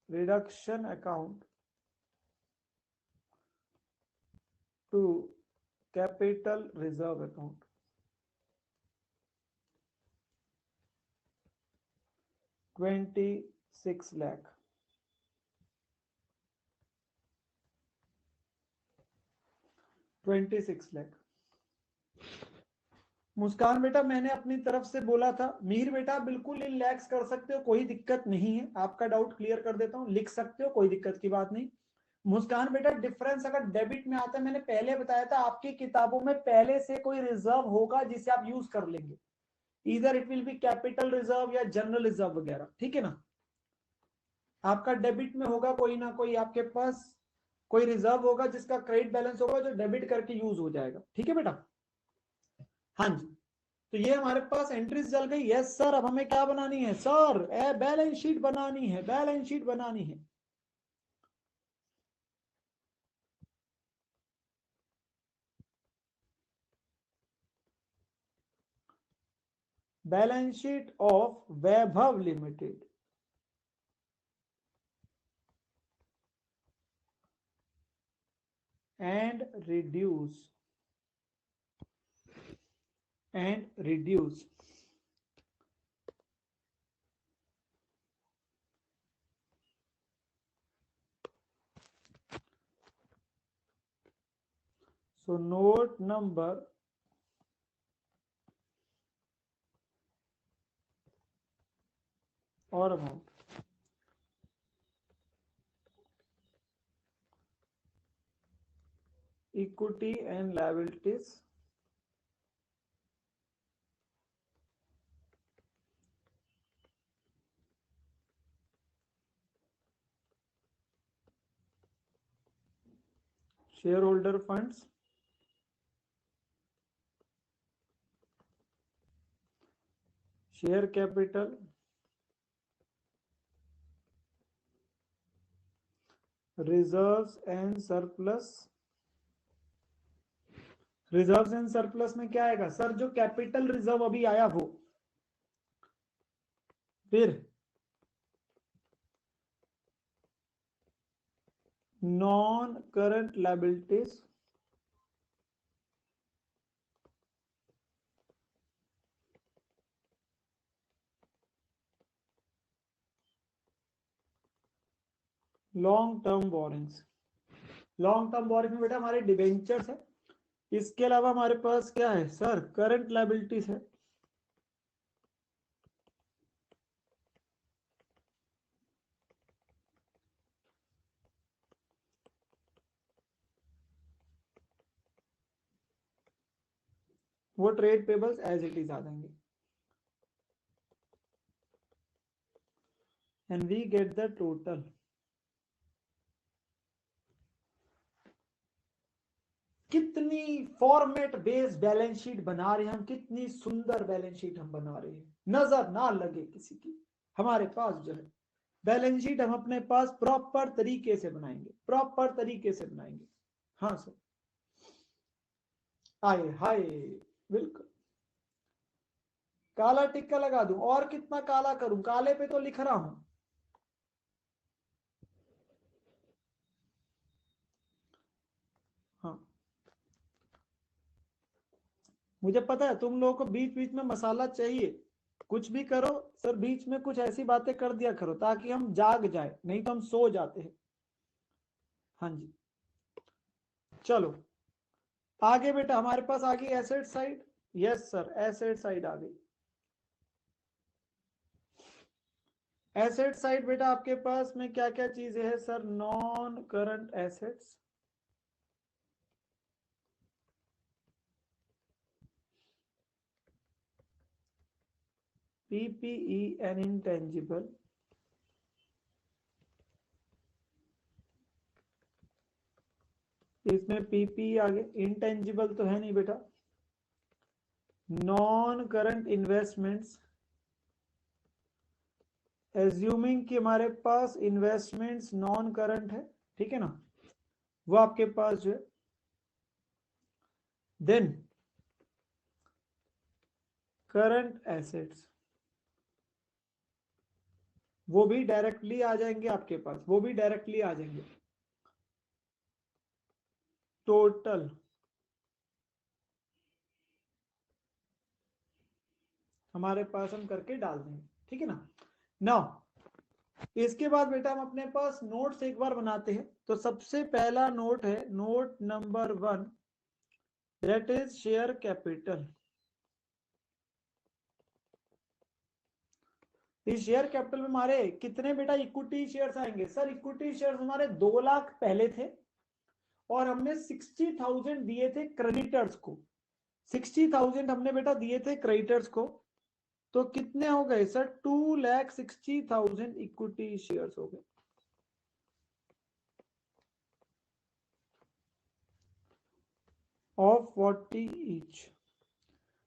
reduction account to capital reserve account. 26 lakh. Muskan बेटा मैंने अपनी तरफ से बोला था। मीर बेटा बिल्कुल इन लैक्स कर सकते हो, कोई दिक्कत नहीं है। आपका डाउट क्लियर कर देता हूं, लिख सकते हो, कोई दिक्कत की बात नहीं। मुस्कान बेटा डिफरेंस अगर डेबिट में आता है, मैंने पहले बताया था आपकी किताबों में पहले से कोई रिजर्व होगा जिसे आप यूज कर लेंगे। इधर it will be capital reserve या जनरल रिजर्व वगैरह, ठीक है ना? आपका डेबिट में होगा कोई ना कोई, आपके पास कोई रिजर्व होगा जिसका क्रेडिट बैलेंस होगा जो डेबिट करके यूज हो जाएगा। ठीक है बेटा? हाँ जी। तो ये हमारे पास एंट्रीज चल गई। यस सर, अब हमें क्या बनानी है सर? बैलेंस शीट बनानी है, बैलेंस शीट बनानी है। Balance sheet of Vaibhav limited. and reduce and reduce so note number or amount equity and liabilities, share holder funds, share capital, reserves and surplus. Reserves and surplus में क्या आएगा sir? जो capital reserve अभी आया वो, फिर non current liabilities, long term borrowings. Long term borrowing में बेटा हमारे डिबेंचर्स है, इसके अलावा हमारे पास क्या है सर? करंट लायबिलिटीज है। वो trade payables as it is आ जाएंगे, and we get the total. कितनी फॉर्मेट बेस्ड बैलेंस शीट बना रहे हैं हम, कितनी सुंदर बैलेंस शीट हम बना रहे हैं, नजर ना लगे किसी की। हमारे पास जो है बैलेंस शीट हम अपने पास प्रॉपर तरीके से बनाएंगे, प्रॉपर तरीके से बनाएंगे। हाँ सर, आए हाय, बिल्कुल। काला टिक्का लगा दूं, और कितना काला करूं? काले पे तो लिख रहा हूं। हाँ, मुझे पता है तुम लोगों को बीच बीच में मसाला चाहिए, कुछ भी करो सर, बीच में कुछ ऐसी बातें कर दिया करो ताकि हम जाग जाए, नहीं तो हम सो जाते हैं। हाँ जी, चलो आगे बेटा हमारे पास आ गई asset side. Yes sir, asset side आ गई। एसेट साइड बेटा आपके पास में क्या क्या चीजें है sir? Non current assets, PPE and intangible, इसमें पीपीई आ गए, इंटेंजिबल तो है नहीं बेटा। नॉन करंट इन्वेस्टमेंट्स, एज्यूमिंग कि हमारे पास इन्वेस्टमेंट्स नॉन करंट है, ठीक है ना, वो आपके पास जो है। देन करंट एसेट्स, वो भी डायरेक्टली आ जाएंगे आपके पास, वो भी डायरेक्टली आ जाएंगे। टोटल हमारे पास हम करके डाल देंगे, ठीक है ना। नाउ इसके बाद बेटा हम अपने पास नोट्स एक बार बनाते हैं। तो सबसे पहला नोट है note number 1, that is share capital. इस शेयर कैपिटल में हमारे कितने बेटा इक्विटी शेयर्स आएंगे सर? इक्विटी शेयर्स हमारे 2 लाख पहले थे, और हमने 60,000 दिए थे क्रेडिटर्स को। 60,000 हमने बेटा दिए थे क्रेडिटर्स को, तो कितने हो गए सर? 2,60,000 इक्विटी शेयर्स हो गए। Of 40 each.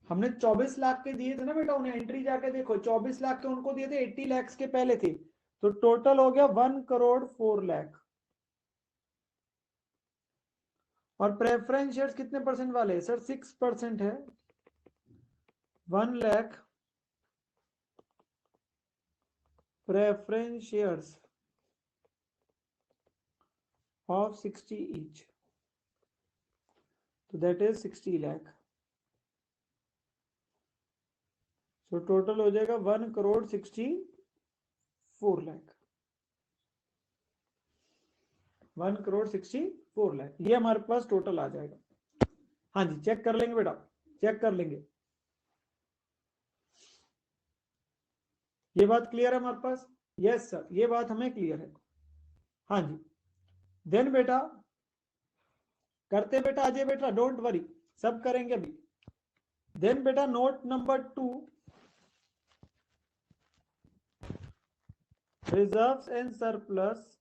हमने 24 लाख के दिए थे ना बेटा उन्हें, एंट्री जाके देखो, 24 लाख के उनको दिए थे, 80 लाख के पहले थे, तो टोटल हो गया 1 करोड़ 4 लाख। और प्रेफरेंस शेयर्स कितने परसेंट वाले सर? 6% है, 1 lakh preference shares of 60 each, तो दैट इज 60 लाख। तो टोटल हो जाएगा 1 करोड़ 64 लाख, 1 करोड़ 64 लाख, ये हमारे पास टोटल आ जाएगा। हाँ जी, चेक कर लेंगे बेटा, चेक कर लेंगे। ये बात क्लियर है हमारे पास? यस सर, ये बात हमें क्लियर है। हाँ जी, देन बेटा करते बेटा अजय बेटा, डोंट वरी, सब करेंगे अभी। देन बेटा note number 2, reserves and surplus.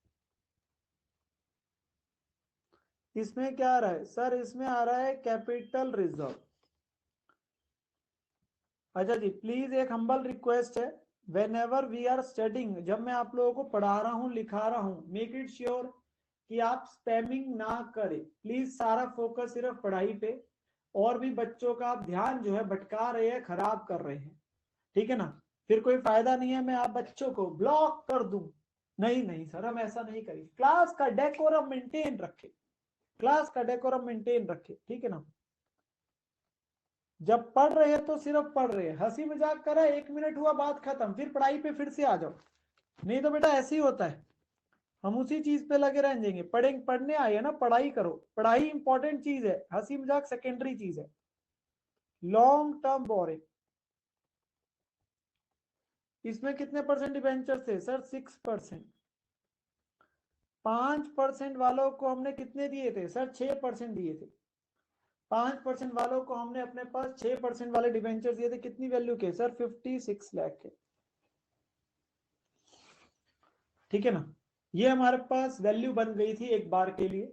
इसमें क्या आ रहा है सर? इसमें आ रहा है कैपिटल रिजर्व। अच्छा जी, प्लीज एक हम्बल रिक्वेस्ट है, whenever we are studying, जब मैं आप लोगों को पढ़ा रहा हूं लिखा रहा हूं, मेक इट श्योर कि आप स्पैमिंग ना करें प्लीज। सारा फोकस सिर्फ पढ़ाई पे, और भी बच्चों का आप ध्यान जो है भटका रहे हैं, खराब कर रहे हैं, ठीक है ना? फिर कोई फायदा नहीं है मैं आप बच्चों को ब्लॉक कर दूं। नहीं नहीं सर, हम ऐसा नहीं करेंगे। क्लास का डेकोरम मेंटेन रखे, क्लास का डेकोरम मेंटेन रखे, ठीक है ना? जब पढ़ रहे हैं तो सिर्फ पढ़ रहे हैं, हंसी मजाक करा, 1 मिनट हुआ बात खत्म, फिर पढ़ाई पे फिर से आ जाओ। नहीं तो बेटा ऐसे ही होता है, हम उसी चीज पे लगे रह जाएंगे। पढ़ने आए ना, पढ़ाई करो, पढ़ाई इंपॉर्टेंट चीज है, हंसी मजाक सेकेंडरी चीज है। लॉन्ग टर्म बोरिंग, इसमें कितने परसेंट डिबेंचर थे सर? 6%। 5% वालों को हमने कितने दिए थे सर? 6% दिए थे। 5% वालों को हमने अपने पास 6% वाले डिबेंचर दिए थे, कितनी वैल्यू के सर? 56 लाख के, ठीक है ना? ये हमारे पास वैल्यू बन गई थी एक बार के लिए,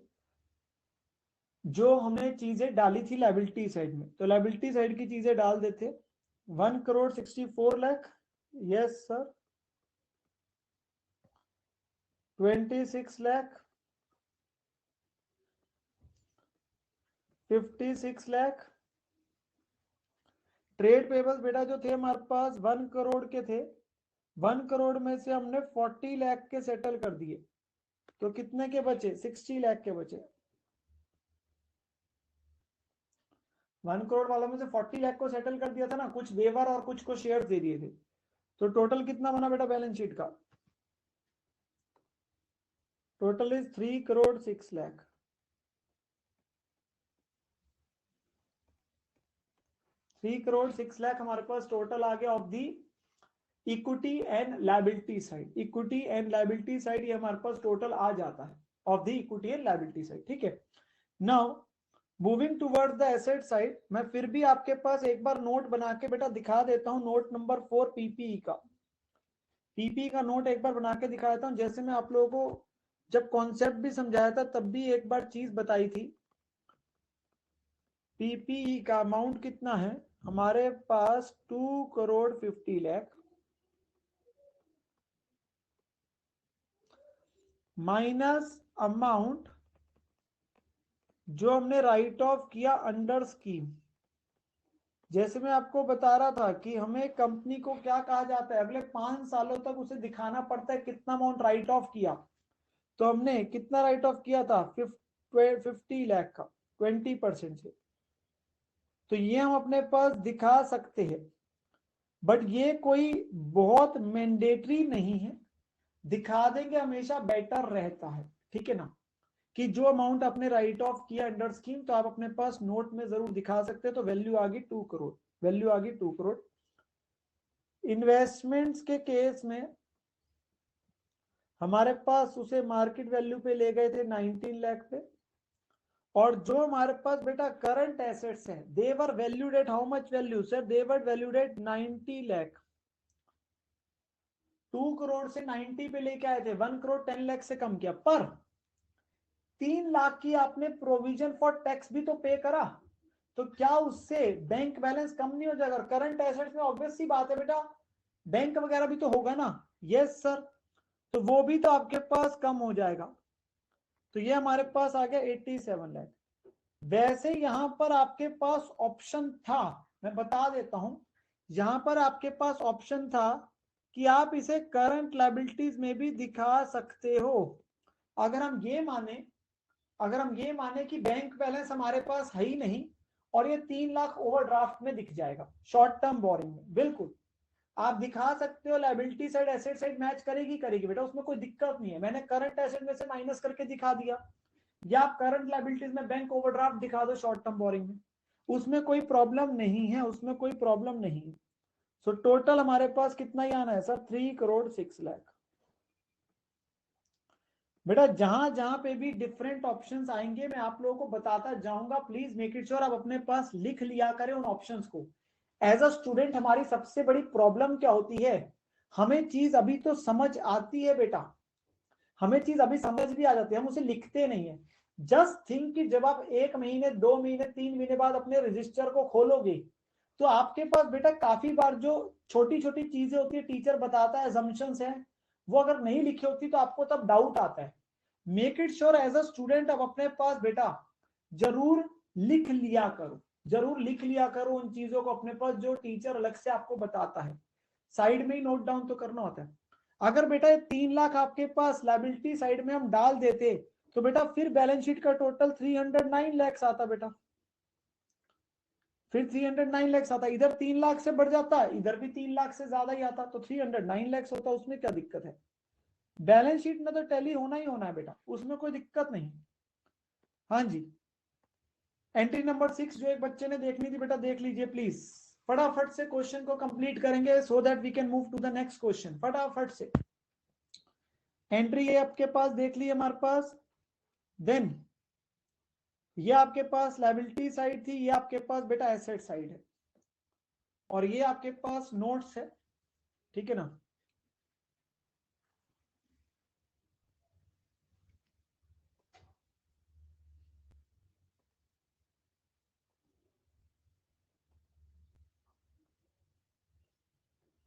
जो हमने चीजें डाली थी लाइबिलिटी साइड में। तो लाइबिलिटी साइड की चीजें डाल देते। 1,64,00,000, yes sir. 26 lakh, 56 lakh. Trade payables बेटा जो थे हमारे पास 1 करोड़ के थे, 1 करोड़ में से हमने 40 लाख के सेटल कर दिए, तो कितने के बचे? 60 लाख के बचे। 1 करोड़ वालों में से 40 लाख को सेटल कर दिया था ना, कुछ वेवर और कुछ को शेयर दे दिए थे। तो टोटल कितना बना बेटा बैलेंस शीट का? Total is 3,06,00,000। 3,06,00,000 हमारे पास टोटल आ गया of the equity and liability side. Equity and liability side ये हमारे पास टोटल आ जाता है of the equity and liability side, ठीक है। Now moving towards the asset side, मैं फिर भी आपके पास एक बार नोट बना के बेटा दिखा देता हूं, नोट नंबर 4 पीपीई का। पीपीई का नोट एक बार बना के दिखा देता हूं। जैसे मैं आप लोगों को जब कॉन्सेप्ट भी समझाया था तब भी एक बार चीज बताई थी। पीपीई का अमाउंट कितना है हमारे पास? 2,50,00,000 माइनस अमाउंट जो हमने राइट ऑफ किया अंडर स्कीम। जैसे मैं आपको बता रहा था कि हमें कंपनी को क्या कहा जाता है, अगले 5 सालों तक उसे दिखाना पड़ता है कितना अमाउंट राइट ऑफ किया। तो हमने कितना राइट ऑफ किया था? 50 लाख का, 20% से। तो ये हम अपने पास दिखा सकते हैं, बट ये कोई बहुत मैंडेटरी नहीं है, दिखा देंगे हमेशा बेटर रहता है, ठीक है ना? कि जो अमाउंट आपने राइट ऑफ किया अंडर स्कीम, तो आप अपने पास नोट में जरूर दिखा सकते हैं। तो वैल्यू आ गई 2 करोड़, वैल्यू आ गई 2 करोड़। इन्वेस्टमेंट्स के केस में हमारे पास उसे मार्केट वैल्यू पे ले गए थे 19 लाख पे, और जो हमारे पास बेटा करंट एसेट्स है, they're valued at how much value sir? They're valued at 90 lakh. 2 crore से 90 पे लेके आए थे, 1 करोड़ 10 लाख से कम किया, पर 3 लाख की आपने प्रोविजन फॉर टैक्स भी तो पे करा। तो क्या उससे बैंक बैलेंस कम नहीं हो जाएगा? करंट एसेट्स में ऑब्वियस सी बात है बेटा, बैंक वगैरह भी तो होगा ना। यस सर, तो वो भी तो आपके पास कम हो जाएगा। तो ये हमारे पास आ गया 87 लाख। वैसे यहां पर आपके पास ऑप्शन था, मैं बता देता हूं, यहां पर आपके पास ऑप्शन था कि आप इसे करंट लायबिलिटीज में भी दिखा सकते हो। अगर हम ये माने, अगर हम ये माने कि बैंक बैलेंस हमारे पास है ही नहीं, और ये 3 लाख ओवरड्राफ्ट में दिख जाएगा शॉर्ट टर्म बोरिंग में, बिल्कुल आप दिखा सकते हो। Liability side asset side match करेगी, करेगी बेटा, उसमें कोई दिक्कत नहीं है। मैंने करंट एसेट में से माइनस करके दिखा दिया, या आप करंट लायबिलिटीज में बैंक ओवरड्राफ्ट दिखा दो शॉर्ट टर्म बोरिंग में, उसमें कोई प्रॉब्लम नहीं है, उसमें कोई प्रॉब्लम नहीं है। सो टोटल हमारे पास कितना ही आना है सर? 3,06,00,000। बेटा जहां जहां पे भी डिफरेंट ऑप्शंस आएंगे मैं आप लोगों को बताता जाऊंगा, प्लीज मेक इट श्योर आप अपने पास लिख लिया करें उन ऑप्शंस को। एज अ स्टूडेंट हमारी सबसे बड़ी प्रॉब्लम क्या होती है, हमें चीज अभी तो समझ आती है बेटा, हमें चीज अभी समझ भी आ जाती है, हम उसे लिखते नहीं है। जस्ट थिंक कि जब आप 1 महीने 2 महीने 3 महीने बाद अपने रजिस्टर को खोलोगे तो आपके पास बेटा काफी बार जो छोटी छोटी चीजें होती है टीचर बताता है, assumptions है, वो अगर नहीं लिखी होती तो आपको तब डाउट आता है। Make it sure as a student आप अपने पास बेटा जरूर लिख लिया करो, जरूर लिख लिया करो उन चीजों को अपने पास जो टीचर अलग से आपको बताता है, साइड में ही नोट डाउन तो करना होता है। अगर बेटा ये 3 लाख आपके पास लाइबिलिटी साइड में हम डाल देते तो बेटा फिर बैलेंस शीट का टोटल 309 लैक्स आता बेटा, फिर 309 लैक्स आता, इधर 3 लाख से बढ़ जाता, इधर भी 3 लाख से ज्यादा ही आता, तो 309 लैक्स होता, उसमें क्या दिक्कत है। बैलेंस शीट में तो टैली होना ही होना है बेटा, उसमें कोई दिक्कत नहीं। हाँ जी, एंट्री नंबर 6 जो एक बच्चे ने देखनी थी बेटा देख लीजिए प्लीज, फटाफट से क्वेश्चन को कंप्लीट करेंगे so that we can move to the next question, फटाफट से। एंट्री ये आपके पास देख ली हमारे पास, देन ये आपके पास लायबिलिटी साइड थी, ये आपके पास बेटा एसेट साइड है, और ये आपके पास नोट्स है, ठीक है ना।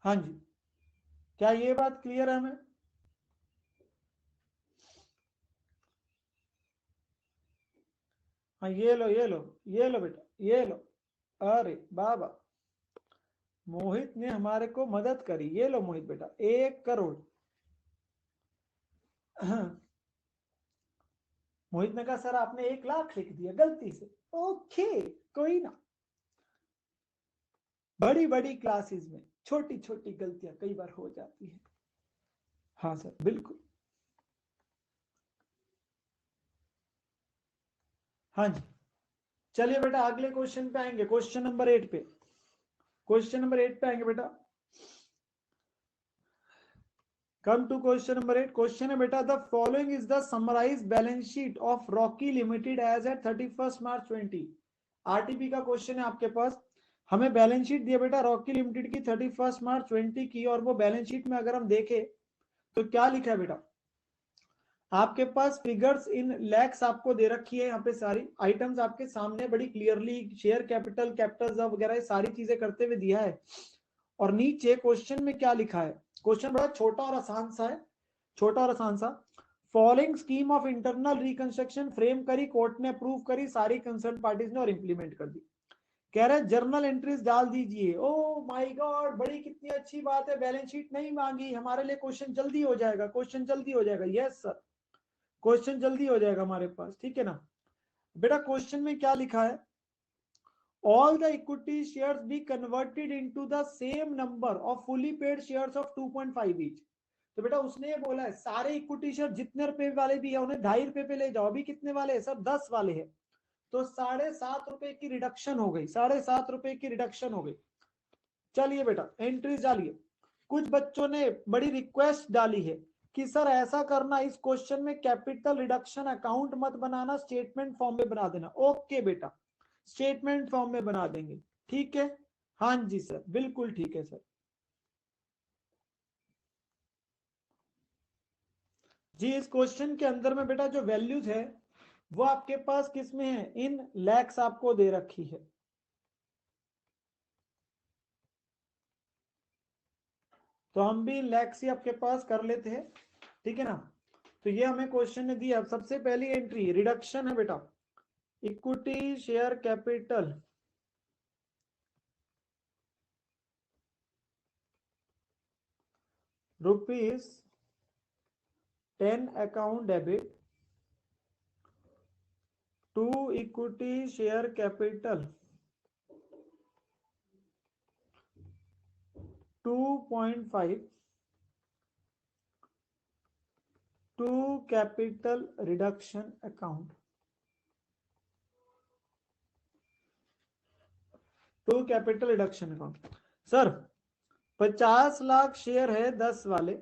हाँ जी, क्या ये बात क्लियर है हमें। हाँ ये लो ये लो, ये लो बेटा ये लो, अरे बाबा मोहित ने हमारे को मदद करी, ये लो मोहित बेटा 1 करोड़। मोहित ने कहा सर आपने 1 लाख लिख दिया गलती से, ओके कोई ना, बड़ी बड़ी क्लासेस में छोटी छोटी गलतियां कई बार हो जाती है। हाँ सर बिल्कुल। हाँ जी, चलिए बेटा अगले क्वेश्चन पे आएंगे, क्वेश्चन नंबर 8 पे, क्वेश्चन नंबर 8 पे आएंगे बेटा। Come to question number 8, question है बेटा the following is the summarise balance sheet of Rocky Limited as at 31 March 20। RTP का क्वेश्चन है आपके पास, हमें बैलेंस शीट दिया बेटा रॉकी लिमिटेड की 31 मार्च 20 की, और वो बैलेंस शीट में अगर हम देखें तो क्या लिखा है बेटा, आपके पास फिगर्स इन लैक्स आपको दे रखी है, यहाँ पे सारी आइटम्स आपके सामने बड़ी क्लियरली शेयर कैपिटल कैपिटल वगैरह सारी चीजें करते हुए दिया है। और नीचे क्वेश्चन में क्या लिखा है, क्वेश्चन बड़ा छोटा और आसान सा है, छोटा और आसान सा। Following scheme of internal reconstruction frame करी, कोर्ट ने अप्रूव करी, सारी कंसर्न पार्टीज ने और इंप्लीमेंट कर दी। कह रहे जर्नल एंट्रीज डाल दीजिए, ओ माय गॉड बड़ी कितनी अच्छी बात है, बैलेंस शीट नहीं मांगी, हमारे लिए क्वेश्चन जल्दी हो जाएगा, क्वेश्चन जल्दी हो जाएगा, यस सर क्वेश्चन जल्दी हो जाएगा हमारे पास, ठीक है ना। बेटा क्वेश्चन में क्या लिखा है, all the equity shares be converted into the same number of fully paid shares of 2.5 each। तो बेटा उसने ये बोला है सारे इक्विटी शेयर जितने रुपए वाले भी है उन्हें 2.5 रुपए पे ले जाओ, अभी कितने वाले हैं सब 10 वाले हैं, तो 7.5 रुपए की रिडक्शन हो गई, 7.5 रुपए की रिडक्शन हो गई। चलिए बेटा एंट्रीज डालिए, कुछ बच्चों ने बड़ी रिक्वेस्ट डाली है कि सर ऐसा करना इस क्वेश्चन में कैपिटल रिडक्शन अकाउंट मत बनाना, स्टेटमेंट फॉर्म में बना देना। ओके बेटा स्टेटमेंट फॉर्म में बना देंगे, ठीक है। हाँ जी सर बिल्कुल ठीक है सर। जी इस क्वेश्चन के अंदर में बेटा जो वैल्यूज है वो आपके पास किस में है, इन लैक्स आपको दे रखी है, तो हम भी लैक्स ही आपके पास कर लेते हैं, ठीक है ना। तो ये हमें क्वेश्चन ने दिया, सबसे पहली एंट्री रिडक्शन है बेटा, equity share capital ₹10 account debit to equity share capital 2.5 to capital reduction account, to capital reduction account. Sir 50 lakh share है 10 वाले,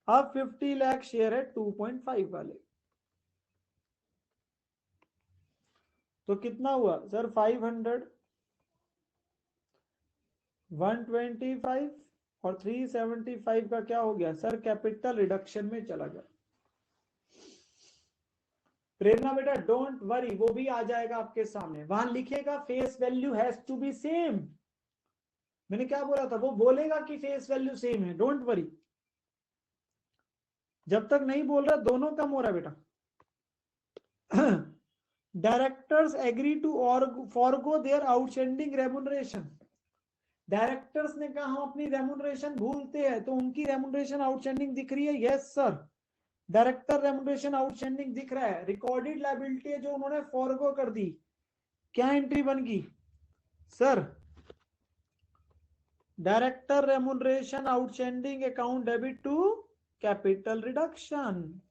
अब 50 लाख शेयर है 2.5 वाले, तो कितना हुआ सर 500, 125 और 375 का क्या हो गया सर, कैपिटल रिडक्शन में चला गया। प्रेरणा बेटा डोंट वरी, वो भी आ जाएगा आपके सामने, वहां लिखेगा face value has to be same. मैंने क्या बोला था, वो बोलेगा कि फेस वैल्यू सेम है, डोंट वरी। जब तक नहीं बोल रहा दोनों कम हो रहा है बेटा। डायरेक्टर्स एग्री टू और forgo their outstanding remuneration. Directors ने कहा हम अपनी रेमुनरेशन भूलते हैं, तो उनकी रेमुनरेशन आउटस्टैंडिंग दिख रही है, yes sir director remuneration outstanding दिख रहा है। रिकॉर्डेड लायबिलिटी है जो उन्होंने फॉरगो कर दी, क्या एंट्री बन गई sir, director remuneration outstanding account debit to capital reduction.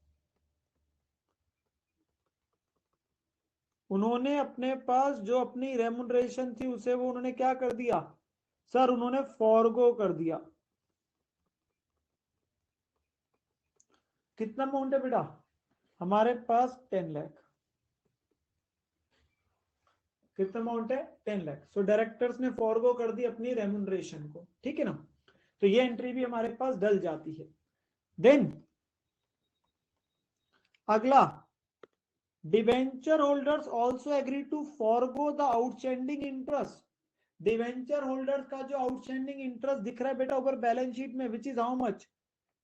उन्होंने अपने पास जो अपनी रेमुनरेशन थी उसे वो उन्होंने क्या कर दिया सर, उन्होंने फॉरगो कर दिया। कितना अमाउंट है बेटा हमारे पास 10 लाख, कितना अमाउंट है 10 लाख। सो डायरेक्टर्स ने फॉरगो कर दी अपनी रेमुनरेशन को, ठीक है ना, तो ये एंट्री भी हमारे पास डल जाती है। देन अगला, debenture holders also agree to forgo the outstanding interest. Debenture holders का जो आउटस्टैंडिंग इंटरेस्ट दिख रहा है बेटा ऊपर बैलेंस शीट में, विच इज हाउ मच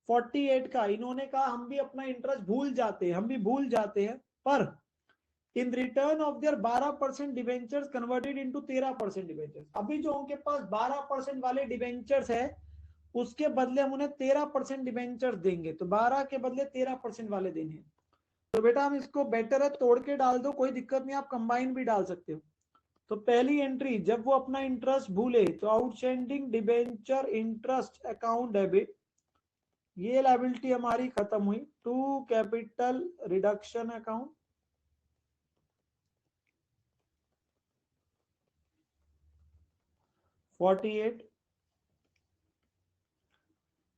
48 का, इन्होंने कहा हम भी अपना इंटरेस्ट भूल जाते हैं, हम भी भूल जाते हैं, पर in return of their 12% debentures converted into 13% debentures. अभी जो उनके पास 12% वाले डिवेंचर्स है उसके बदले हम उन्हें 13% डिवेंचर्स देंगे, तो 12 के बदले 13% वाले देने। तो बेटा हम इसको बेटर है तोड़ के डाल दो, कोई दिक्कत नहीं, आप कंबाइन भी डाल सकते हो। तो पहली एंट्री जब वो अपना इंटरेस्ट भूले तो outstanding debenture interest account debit, ये लायबिलिटी हमारी खत्म हुई, टू कैपिटल रिडक्शन अकाउंट, $48।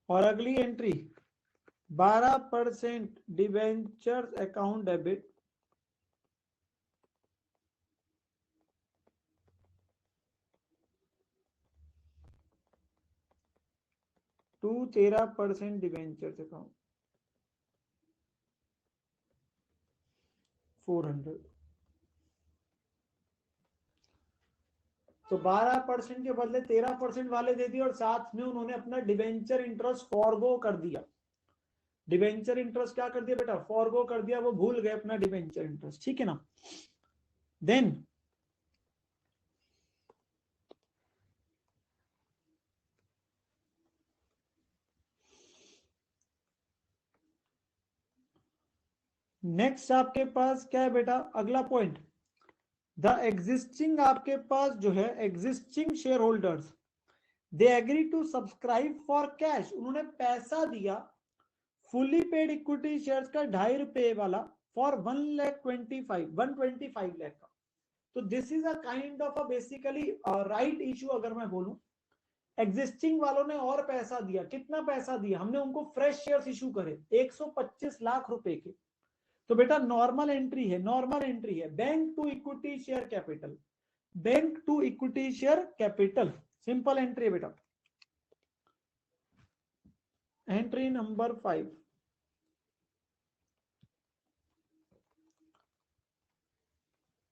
और अगली entry 12% debenture account debit, to 13% debenture account 400। तो 12% के बदले 13% वाले दे दिए और साथ में उन्होंने अपना डिवेंचर इंटरेस्ट फॉरगो कर दिया। डिवेंचर इंटरेस्ट क्या कर दिया बेटा, फॉरगो कर दिया, वो भूल गए अपना डिवेंचर इंटरेस्ट, ठीक है ना। देन नेक्स्ट आपके पास क्या है बेटा, अगला पॉइंट, द एग्जिस्टिंग आपके पास जो है existing shareholders they agree to subscribe for cash, उन्होंने पैसा दिया फुली पेड इक्विटी शेयर्स का ₹2.5 वाला फॉर 125 लाख का। तो this is a kind of a basically right issue. अगर मैं बोलूं एग्जिस्टिंग वालों ने और पैसा दिया, कितना पैसा दिया, हमने उनको फ्रेश शेयर्स इशू करे 125 लाख रुपए के। तो बेटा नॉर्मल एंट्री है, नॉर्मल एंट्री है bank to equity share capital, bank to equity share capital, simple entry है बेटा। Entry number 5,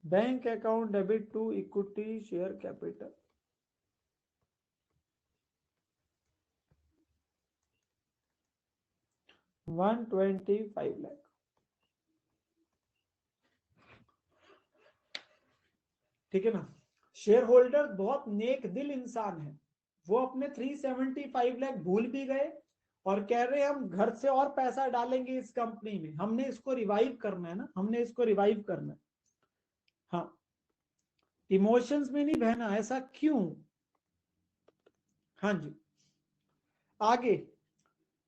bank account debit to equity share capital, $125 lakh. ठीक है ना, शेयर होल्डर बहुत नेक दिल इंसान है, वो अपने 375 लाख भूल भी गए और कह रहे हैं हम घर से और पैसा डालेंगे इस कंपनी में, हमने इसको रिवाइव करना है ना, हमने इसको रिवाइव करना है। हाँ, इमोशंस में नहीं बहना, ऐसा क्यों। हाँ जी, आगे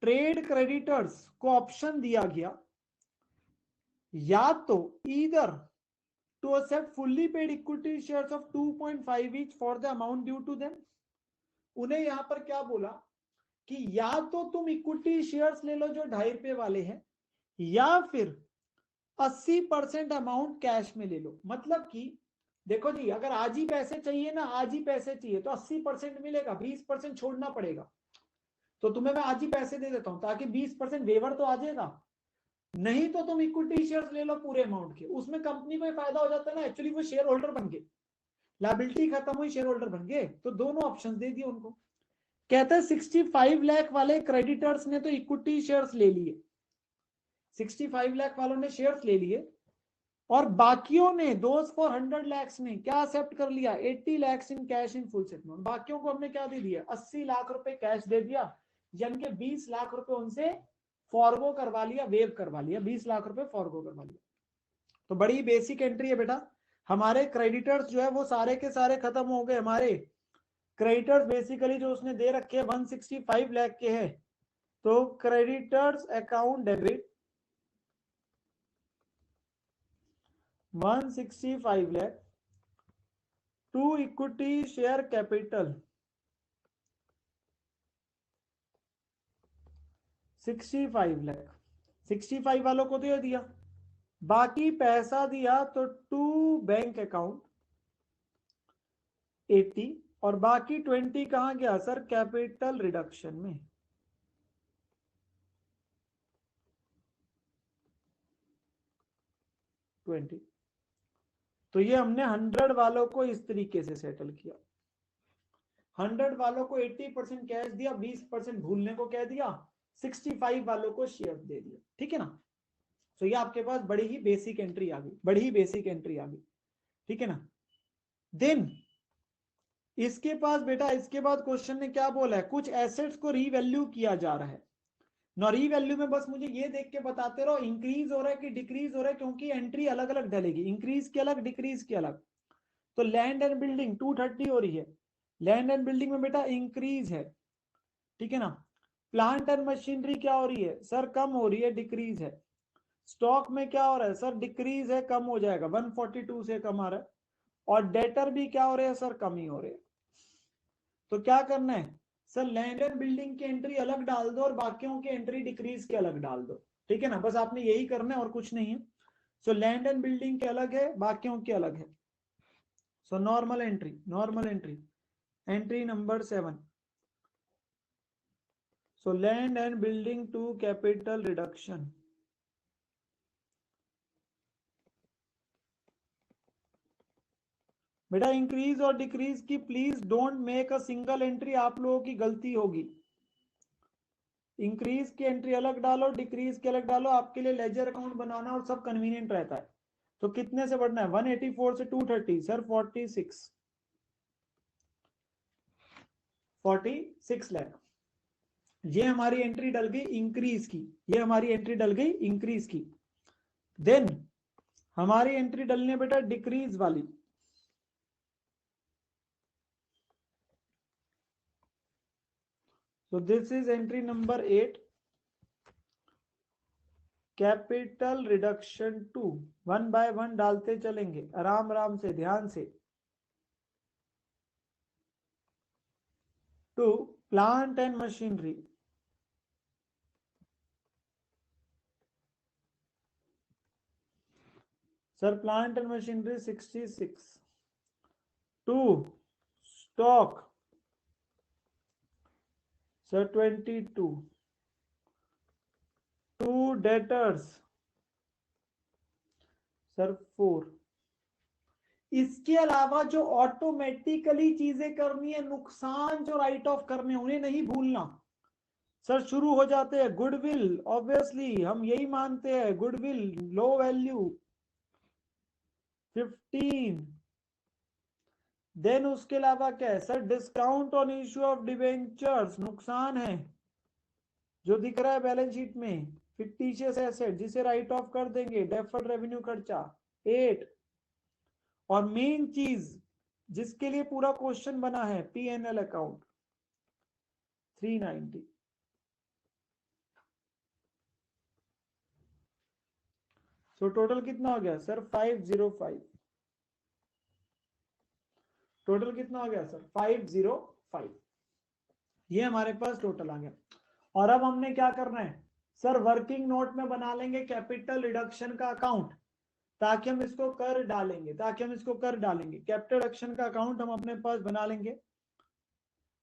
ट्रेड क्रेडिटर्स को ऑप्शन दिया गया या तो either to accept fully paid equity shares of 2.5 each for the amount due to them. उन्हें यहां पर क्या बोला कि या तो तुम इक्विटी शेयर्स ले लो जो ₹2.5 वाले हैं, या फिर 80% अमाउंट कैश में ले लो। मतलब कि देखो जी, अगर आज ही पैसे चाहिए ना, आज ही पैसे चाहिए तो 80% मिलेगा, 20% छोड़ना पड़ेगा। तो तुम्हें मैं आज ही पैसे दे देता हूं ताकि 20% वेवर तो आ जाएगा। नहीं तो तुम इक्विटी शेयर्स ले लो पूरे अमाउंट के, उसमें कंपनी को फायदा हो जाता है ना, एक्चुअली वो शेयर होल्डर बन गए, लायबिलिटी खत्म हुई, शेयर होल्डर बन गए। तो दोनों ऑप्शन दे दिए उनको। कहते हैं 65 लाख वाले क्रेडिटर्स ने तो इक्विटी शेयर्स ले लिए, 65 लाख वालों ने शेयर्स ले लिए, और बाकियों ने, दोज फॉर 100 lakhs ने क्या एक्सेप्ट कर लिया, 80 lakhs in cash in full settlement. बाकियों को हमने क्या दे दिया, 80 लाख रुपए कैश दे दिया, यानी कि 20 लाख रुपए उनसे फॉरगो करवा लिया, वेव करवा लिया, 20 लाख रुपए फॉरगो करवा लिया। तो बड़ी बेसिक एंट्री है बेटा। हमारे क्रेडिटर्स जो है वो सारे के सारे खत्म हो गए। हमारे क्रेडिटर्स बेसिकली जो उसने दे रखे हैं 165 लाख के हैं। तो creditors account debit 165 lakh to equity share capital 65 lakh, 65 वालों को दे दिया, बाकी पैसा दिया तो टू बैंक अकाउंट 80, और बाकी 20 कहां गया सर, कैपिटल रिडक्शन में। तो ये हमने 100 वालों को इस तरीके से सेटल किया। 100 वालों को 80% कैश दिया, 20% भूलने को कह दिया, 65 वालों को शेयर दे दिया। ठीक है ना। तो ये आपके पास बड़ी ही बेसिक एंट्री आ गई, बड़ी ही बेसिक एंट्री आ गई। ठीक है ना। देन इसके पास बेटा, इसके बाद क्वेश्चन ने क्या बोला है, कुछ एसेट्स को रीवैल्यू किया जा रहा है ना। रीवैल्यू में बस मुझे ये देख के बताते रहो इंक्रीज हो रहा है कि डिक्रीज हो रहा है, क्योंकि एंट्री अलग अलग डलेगी, इंक्रीज की अलग, डिक्रीज की अलग। तो लैंड एंड बिल्डिंग 230 हो रही है, लैंड एंड बिल्डिंग में बेटा इंक्रीज है। ठीक है ना। प्लांट एंड मशीनरी क्या हो रही है सर, कम हो रही है, डिक्रीज है। स्टॉक में क्या हो रहा है सर, डिक्रीज है, कम हो जाएगा, 142 से कम आ रहा है। और डेटर भी क्या हो रहे हैं सर, कम ही हो रहे हैं। तो क्या करना है सर, लैंड एंड बिल्डिंग की एंट्री अलग डाल दो और बाकियों की एंट्री डिक्रीज के अलग डाल दो। ठीक है ना, बस आपने यही करना है और कुछ नहीं है। सो लैंड एंड बिल्डिंग के अलग है, बाकियों के अलग है। So normal entry, normal entry, entry number 7। So land and building to capital reduction. बेटा इंक्रीज और डिक्रीज की please don't make a single entry, आप लोगों की गलती होगी। इंक्रीज की एंट्री अलग डालो, डिक्रीज की अलग डालो, आपके लिए लेजर अकाउंट बनाना और सब कन्वीनियंट रहता है। तो कितने से बढ़ना है, 184 से 230 सर, 46 लाख। ये हमारी एंट्री डल गई इंक्रीज की, ये हमारी एंट्री डल गई इंक्रीज की। देन हमारी एंट्री डलने बेटा डिक्रीज वाली। So this is entry number 8, capital reduction 2। 1 by 1 डालते चलेंगे आराम आराम से, ध्यान से। To plant and machinery, sir plant and machinery 66। To stock sir 22। To debtors sir 4। इसके अलावा जो ऑटोमेटिकली चीजें करनी है, नुकसान जो राइट ऑफ करने, उन्हें नहीं भूलना। सर शुरू हो जाते हैं गुडविल, ऑब्वियसली हम यही मानते हैं, गुडविल लो वैल्यू 15। देन उसके अलावा क्या है sir, discount on issue of debentures, नुकसान है जो दिख रहा है बैलेंस शीट में। फिक्टिशियस एसेट जिसे राइट ऑफ कर देंगे, डेफर्ड रेवेन्यू खर्चा 8। और मेन चीज जिसके लिए पूरा क्वेश्चन बना है, P&L अकाउंट 390। सो टोटल कितना हो गया सर, 505। टोटल कितना हो गया सर, 505। ये हमारे पास टोटल आ गया। और अब हमने क्या करना है सर, वर्किंग नोट में बना लेंगे कैपिटल रिडक्शन का अकाउंट, ताकि हम इसको कर डालेंगे, कैपिटल रिडक्शन का अकाउंट हम अपने पास बना लेंगे।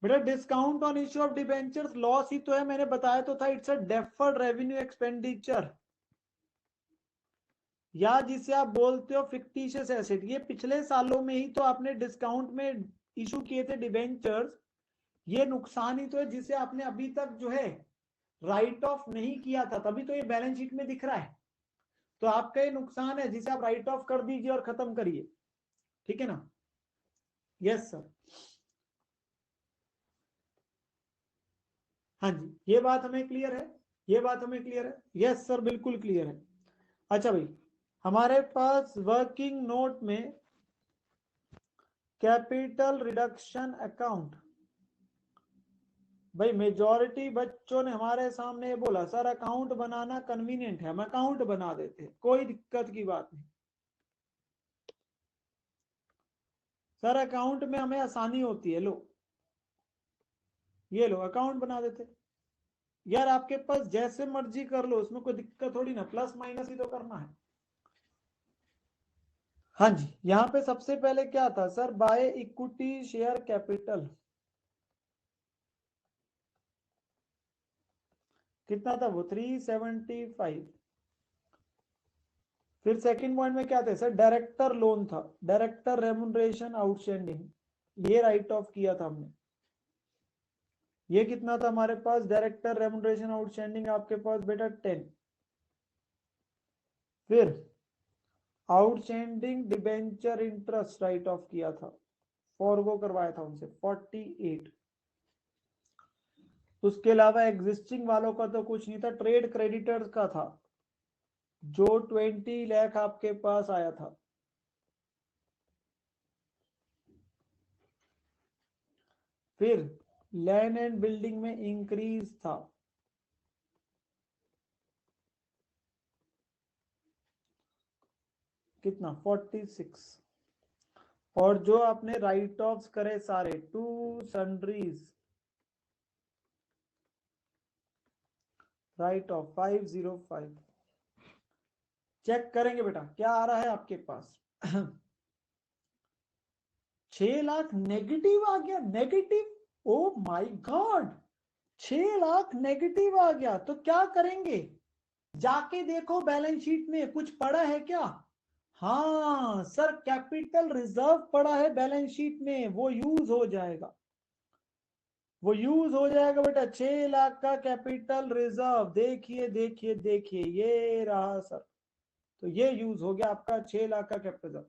बेटा discount on issue of debentures loss ही तो है, मैंने बताया तो था, it's a deferred revenue expenditure, या जिसे आप बोलते हो फिक्टिशियस एसेट। ये पिछले सालों में ही तो आपने डिस्काउंट में इशू किए थे डिबेंचर्स, ये नुकसान ही तो है जिसे आपने अभी तक जो है राइट ऑफ नहीं किया था, तभी तो ये बैलेंस शीट में दिख रहा है। तो आपका ये नुकसान है जिसे आप राइट ऑफ कर दीजिए और खत्म करिए, ठीक है ना। यस सर, हाँ जी, ये बात हमें क्लियर है, यस सर बिल्कुल क्लियर है। अच्छा भाई, हमारे पास वर्किंग नोट में कैपिटल रिडक्शन अकाउंट, भाई मेजॉरिटी बच्चों ने हमारे सामने बोला सर अकाउंट बनाना कन्वीनियंट है, हम अकाउंट बना देते हैं, कोई दिक्कत की बात नहीं सर, अकाउंट में हमें आसानी होती है, लो ये लो अकाउंट बना देते। यार आपके पास जैसे मर्जी कर लो, उसमें कोई दिक्कत थोड़ी ना, प्लस माइनस ही तो करना है। हाँ जी, यहाँ पे सबसे पहले क्या था sir, by equity share capital, कितना था वो 375। फिर सेकंड पॉइंट में क्या था सर, डायरेक्टर लोन था, डायरेक्टर रेमुनरेशन आउटस्टैंडिंग, ये राइट ऑफ किया था हमने। ये कितना था हमारे पास, डायरेक्टर रेमुनरेशन आउटस्टैंडिंग आपके पास बेटा 10। फिर outstanding debenture interest right of किया था, फॉरगो करवाया था उनसे 48। उसके अलावा एग्जिस्टिंग वालों का तो कुछ नहीं था, ट्रेड क्रेडिटर्स का था जो 20 लाख आपके पास आया था। फिर लैंड एंड बिल्डिंग में इंक्रीज था, कितना 46। और जो आपने राइट ऑफ करे सारे to sundries, write off 505। Check करेंगे बेटा क्या आ रहा है आपके पास 6 लाख नेगेटिव आ गया, negative, oh my God, 6 lakh negative आ गया। तो क्या करेंगे, जाके देखो बैलेंस शीट में कुछ पड़ा है क्या। हाँ सर, कैपिटल रिजर्व पड़ा है बैलेंस शीट में, वो यूज हो जाएगा, बेटा। 6 लाख का कैपिटल रिजर्व, देखिए देखिए देखिए, ये रहा सर। तो ये यूज हो गया आपका 6 लाख का कैपिटल रिजर्व।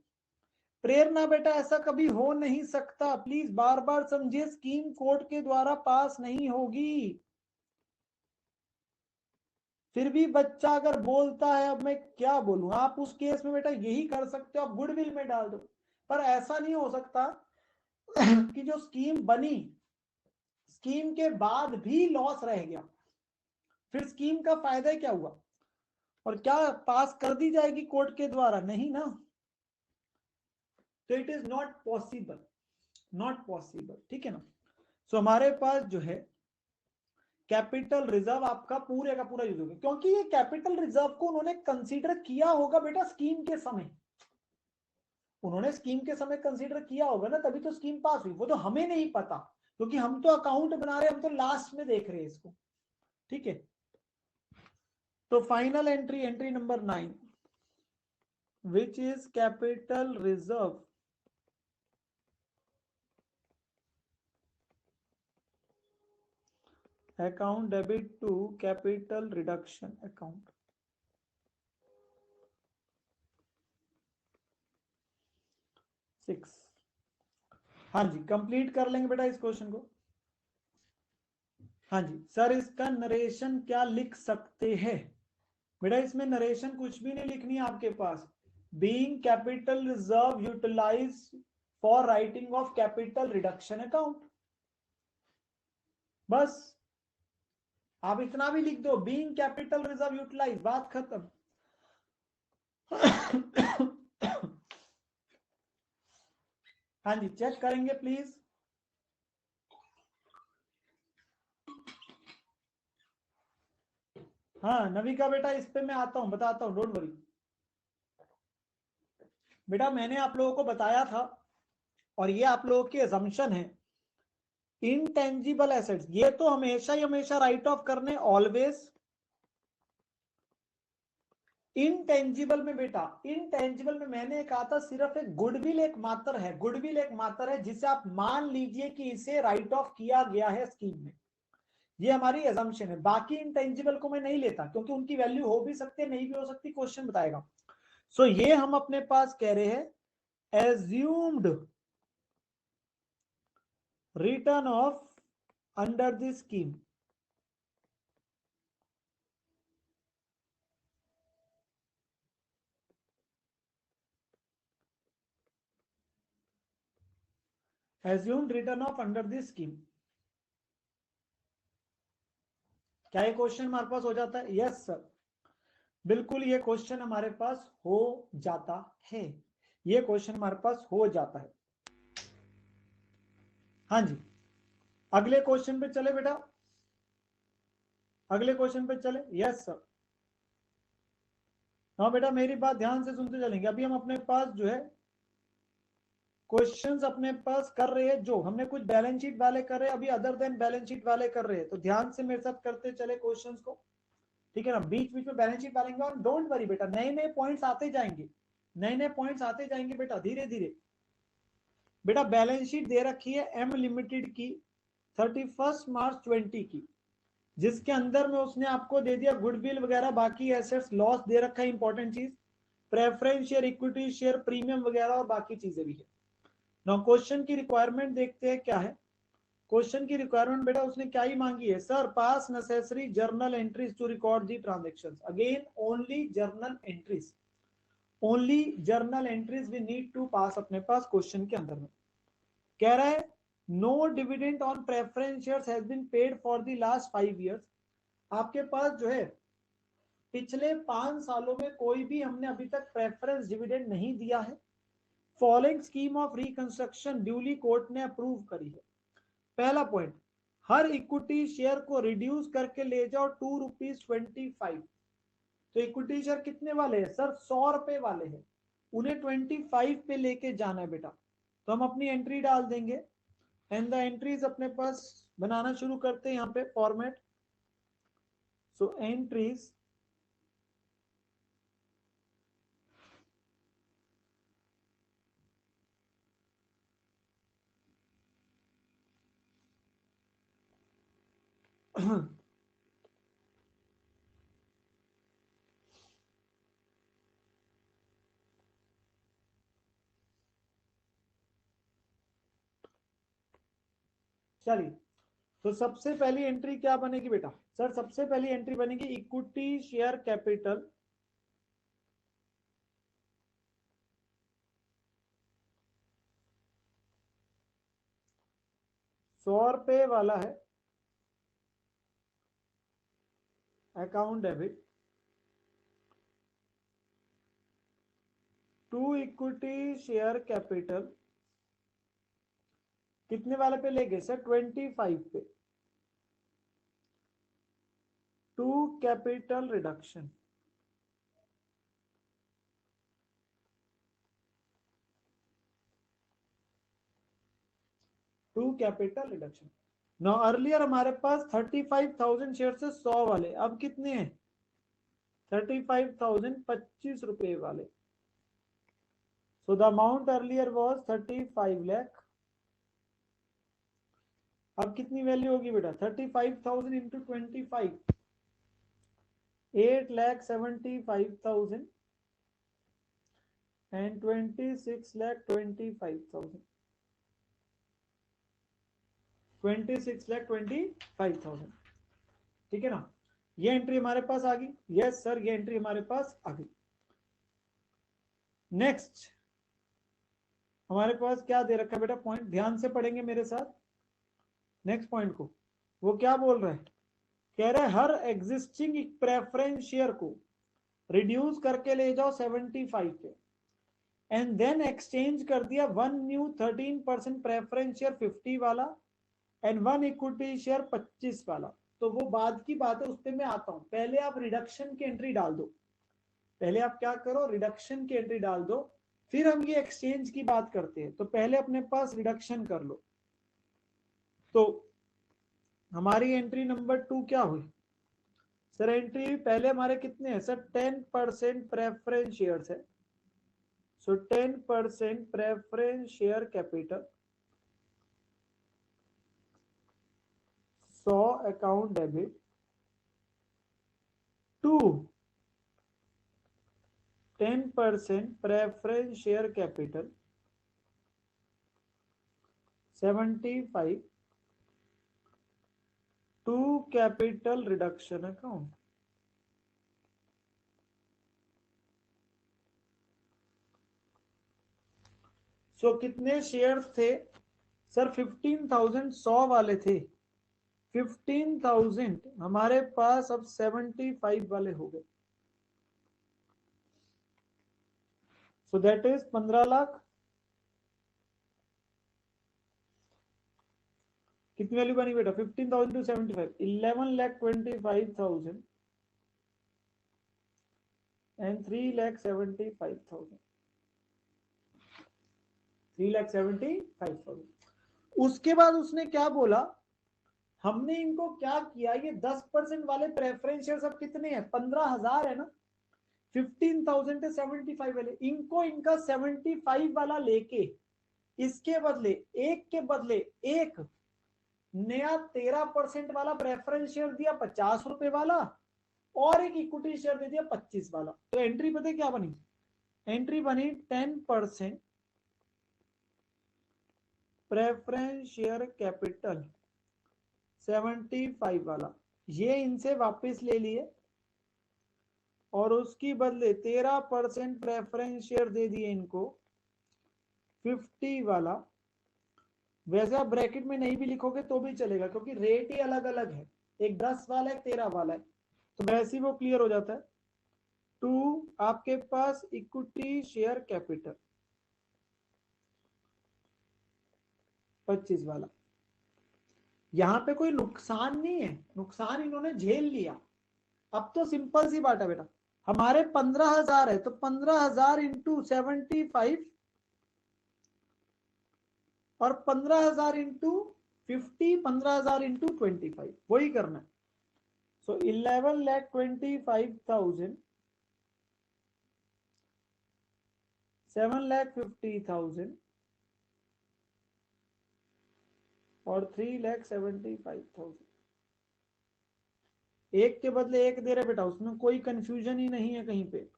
प्रेरणा बेटा ऐसा कभी हो नहीं सकता, प्लीज बार बार समझिए, स्कीम कोर्ट के द्वारा पास नहीं होगी। फिर भी बच्चा अगर बोलता है, अब मैं क्या बोलूं, आप उस केस में बेटा यही कर सकते हो, आप गुडविल में डाल दो। पर ऐसा नहीं हो सकता कि जो स्कीम बनी, स्कीम के बाद भी लॉस रह गया, फिर स्कीम का फायदा क्या हुआ, और क्या पास कर दी जाएगी कोर्ट के द्वारा, नहीं ना। तो इट इज नॉट पॉसिबल, ठीक है ना। सो हमारे पास जो है कैपिटल रिजर्व आपका पूरे का पूरा यूज होगा, क्योंकि ये कैपिटल रिजर्व को उन्होंने कंसीडर किया होगा बेटा स्कीम के समय, कंसीडर किया होगा ना, तभी तो स्कीम पास हुई। वो तो हमें नहीं पता, क्योंकि हम तो अकाउंट बना रहे हैं, हम तो लास्ट में देख रहे हैं इसको, ठीक है। तो final entry, entry number 9, which is capital reserve, account debit to capital reduction account. Six, हाँ जी कंप्लीट कर लेंगे बेटा इस क्वेश्चन को। हाँ जी सर, इसका नरेशन क्या लिख सकते हैं बेटा, इसमें नरेशन कुछ भी नहीं लिखनी है आपके पास। Being capital reserve utilise for writing off capital reduction account, बस आप इतना भी लिख दो, बीइंग कैपिटल रिजर्व यूटिलाइज, बात खत्म। हाँ जी चेक करेंगे प्लीज। हाँ नविका बेटा, इस पे मैं आता हूं, बताता हूं, डोंट वरी बेटा। मैंने आप लोगों को बताया था, और ये आप लोगों की असम्पशन है, इनटेंजिबल एसेट्स ये तो हमेशा ही हमेशा राइट ऑफ करने, ऑलवेज। इनटेंजिबल में बेटा, इनटेंजिबल में मैंने कहा था सिर्फ एक गुडविल एक मात्र है, गुडविल एक मात्र है जिसे आप मान लीजिए कि इसे राइट ऑफ किया गया है स्कीम में, ये हमारी एजम्पशन है। बाकी इंटेंजिबल को मैं नहीं लेता, क्योंकि उनकी वैल्यू हो भी सकती है, नहीं भी हो सकती, क्वेश्चन बताएगा। सो ये हम अपने पास कह रहे हैं assumed return of under the scheme. Assumed return of under the scheme, क्या ये क्वेश्चन हमारे पास हो जाता है? यस सर, बिल्कुल ये क्वेश्चन हमारे पास हो जाता है, ये क्वेश्चन हमारे पास हो जाता है। हाँ जी, अगले क्वेश्चन पे चले बेटा, अगले क्वेश्चन पे चले। यस सर, हाँ बेटा मेरी बात ध्यान से सुनते चलेंगे। अभी हम अपने पास जो है क्वेश्चंस अपने पास कर रहे हैं, जो हमने कुछ बैलेंस शीट वाले कर रहे हैं, अभी अदर देन बैलेंस शीट वाले कर रहे हैं, तो ध्यान से मेरे साथ करते चले क्वेश्चंस को, ठीक है ना। बीच बीच में बैलेंस शीट डालेंगे, और डोंट वरी बेटा, नए नए पॉइंट्स आते जाएंगे, नए नए पॉइंट्स आते जाएंगे बेटा, धीरे धीरे। बेटा बैलेंस शीट दे रखी है एम लिमिटेड की 31 मार्च 20 की, जिसके अंदर में उसने आपको दे दिया गुडविल वगैरह, बाकी एसेट्स, लॉस दे रखा है, इंपॉर्टेंट चीज, preference share, equity share, premium वगैरह और बाकी चीजें भी है। नाउ क्वेश्चन की रिक्वायरमेंट देखते हैं क्या है। क्वेश्चन की रिक्वायरमेंट बेटा उसने क्या ही मांगी है, sir pass necessary journal entries to record the transactions. Again only journal entries, only journal entries we need to pass अपने पास क्वेश्चन के अंदर में। कह रहा है no dividend on preference shares has been paid for the last 5 years। आपके पास जो है पिछले 5 सालों में कोई भी हमने अभी तक प्रेफरेंस डिविडेंड नहीं दिया है। Following scheme of reconstruction duly court ने अप्रूव करी है। पहला पॉइंट, हर इक्विटी शेयर को रिड्यूस करके ले जाओ ₹2.25। तो इक्विटी शेयर कितने वाले हैं सर? 100 रुपए वाले हैं, उन्हें 25 पे लेके जाना है बेटा। तो हम अपनी एंट्री डाल देंगे, एंड द एंट्रीज अपने पास बनाना शुरू करते हैं यहाँ पे फॉर्मेट। सो एंट्रीज चलिए, तो सबसे पहली एंट्री क्या बनेगी बेटा? सर सबसे पहली एंट्री बनेगी इक्विटी शेयर कैपिटल, ₹100 वाला है, account debit to equity share capital, कितने वाले पे ले गए सर? 25 पे, to capital reduction. To capital reduction. Now earlier हमारे पास 35,000 शेयर से 100 वाले, अब कितने हैं? 35,000 ₹25 वाले। So the amount earlier was 35 lakh. अब कितनी वैल्यू होगी बेटा? 35,000 इंटू 25, 8,75,000 एंड 26,25,000, 26,25,000, ठीक है ना। ये एंट्री हमारे पास आ गई। यस सर, ये एंट्री हमारे पास आ गई। नेक्स्ट हमारे पास क्या दे रखा है बेटा? पॉइंट ध्यान से पढ़ेंगे मेरे साथ नेक्स्ट पॉइंट को। वो क्या बोल रहा है? कह रहा है हर एग्जिस्टिंग प्रेफरेंस शेयर को रिड्यूस करके ले जाओ 75 पे, एंड देन एक्सचेंज कर दिया वन न्यू 13% प्रेफरेंस शेयर 50 वाला एंड वन इक्विटी शेयर 25 वाला। तो वो बाद की बात है, उस पर मैं आता हूं। पहले आप रिडक्शन की एंट्री डाल दो, पहले आप क्या करो, रिडक्शन की एंट्री डाल दो, फिर हम ये एक्सचेंज की बात करते हैं। तो पहले अपने पास रिडक्शन कर लो। तो हमारी एंट्री नंबर 2 क्या हुई सर? एंट्री पहले हमारे कितने हैं सर? 10% प्रेफरेंस शेयर्स है। So 10% preference share capital, 100 account debit to 10% preference share capital 75 to capital reduction account. So कितने शेयर्स थे सर? 15,000 100 वाले थे, 15,000 हमारे पास अब 75 वाले हो गए। So that is 15 lakh. कितनी वैल्यू बनी बेटा? 15,000 टू 75, 11,25,000 एंड 3,75,000, 3,75,000। उसके बाद उसने क्या बोला, हमने इनको क्या किया, ये 10% वाले प्रेफरेंस शेयर सब कितने हैं? 15,000 है ना। 15,000 से 75 वाले, इनको इनका 75 वाला लेके इसके बदले एक के बदले एक नया 13% वाला प्रेफरेंस शेयर दिया 50 रुपए वाला, और एक इक्विटी शेयर दे दिया 25 वाला। तो एंट्री पता क्या बनी? एंट्री बनी 10% प्रेफरेंस शेयर कैपिटल 75 वाला, ये इनसे वापस ले लिए, और उसकी बदले 13% प्रेफरेंस शेयर दे दिए इनको 50 वाला। वैसे आप ब्रैकेट में नहीं भी लिखोगे तो भी चलेगा, क्योंकि रेट ही अलग अलग है, एक 10 वाला है, 13 वाला है, तो वैसे ही वो क्लियर हो जाता है। टू आपके पास इक्विटी शेयर कैपिटल 25 वाला। यहां पे कोई नुकसान नहीं है, नुकसान इन्होंने झेल लिया। अब तो सिंपल सी बात है बेटा, हमारे 15,000 है, तो 15,000 इंटू 75 और 15,000 इंटू 50, 15,000 इंटू 25, वही करना है। सो 11,25,000, 7,50,000 और 3,75,000। एक के बदले एक दे रहे बेटा, उसमें कोई कंफ्यूजन ही नहीं है कहीं पे।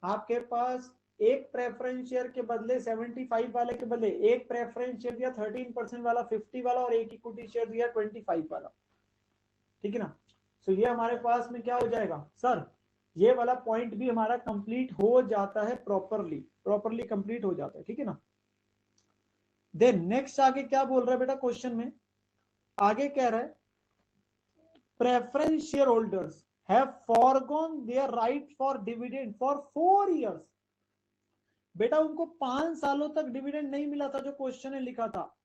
आपके पास एक प्रेफरेंस शेयर के बदले 75 वाले के बदले एक प्रेफरेंस शेयर दिया 13% वाला 50 वाला, और एक इक्विटी शेयर दिया 25 वाला, ठीक है ना। सो ये हमारे पास में क्या हो जाएगा सर? ये वाला पॉइंट भी हमारा कंप्लीट हो जाता है, प्रॉपरली कंप्लीट हो जाता है, ठीक है ना। देन नेक्स्ट आगे क्या बोल रहा है बेटा क्वेश्चन में? आगे कह रहा है preference share holders have forgone their right for dividend for 4 years। बेटा उनको 5 सालों तक डिविडेंड नहीं मिला था जो क्वेश्चन ने लिखा था,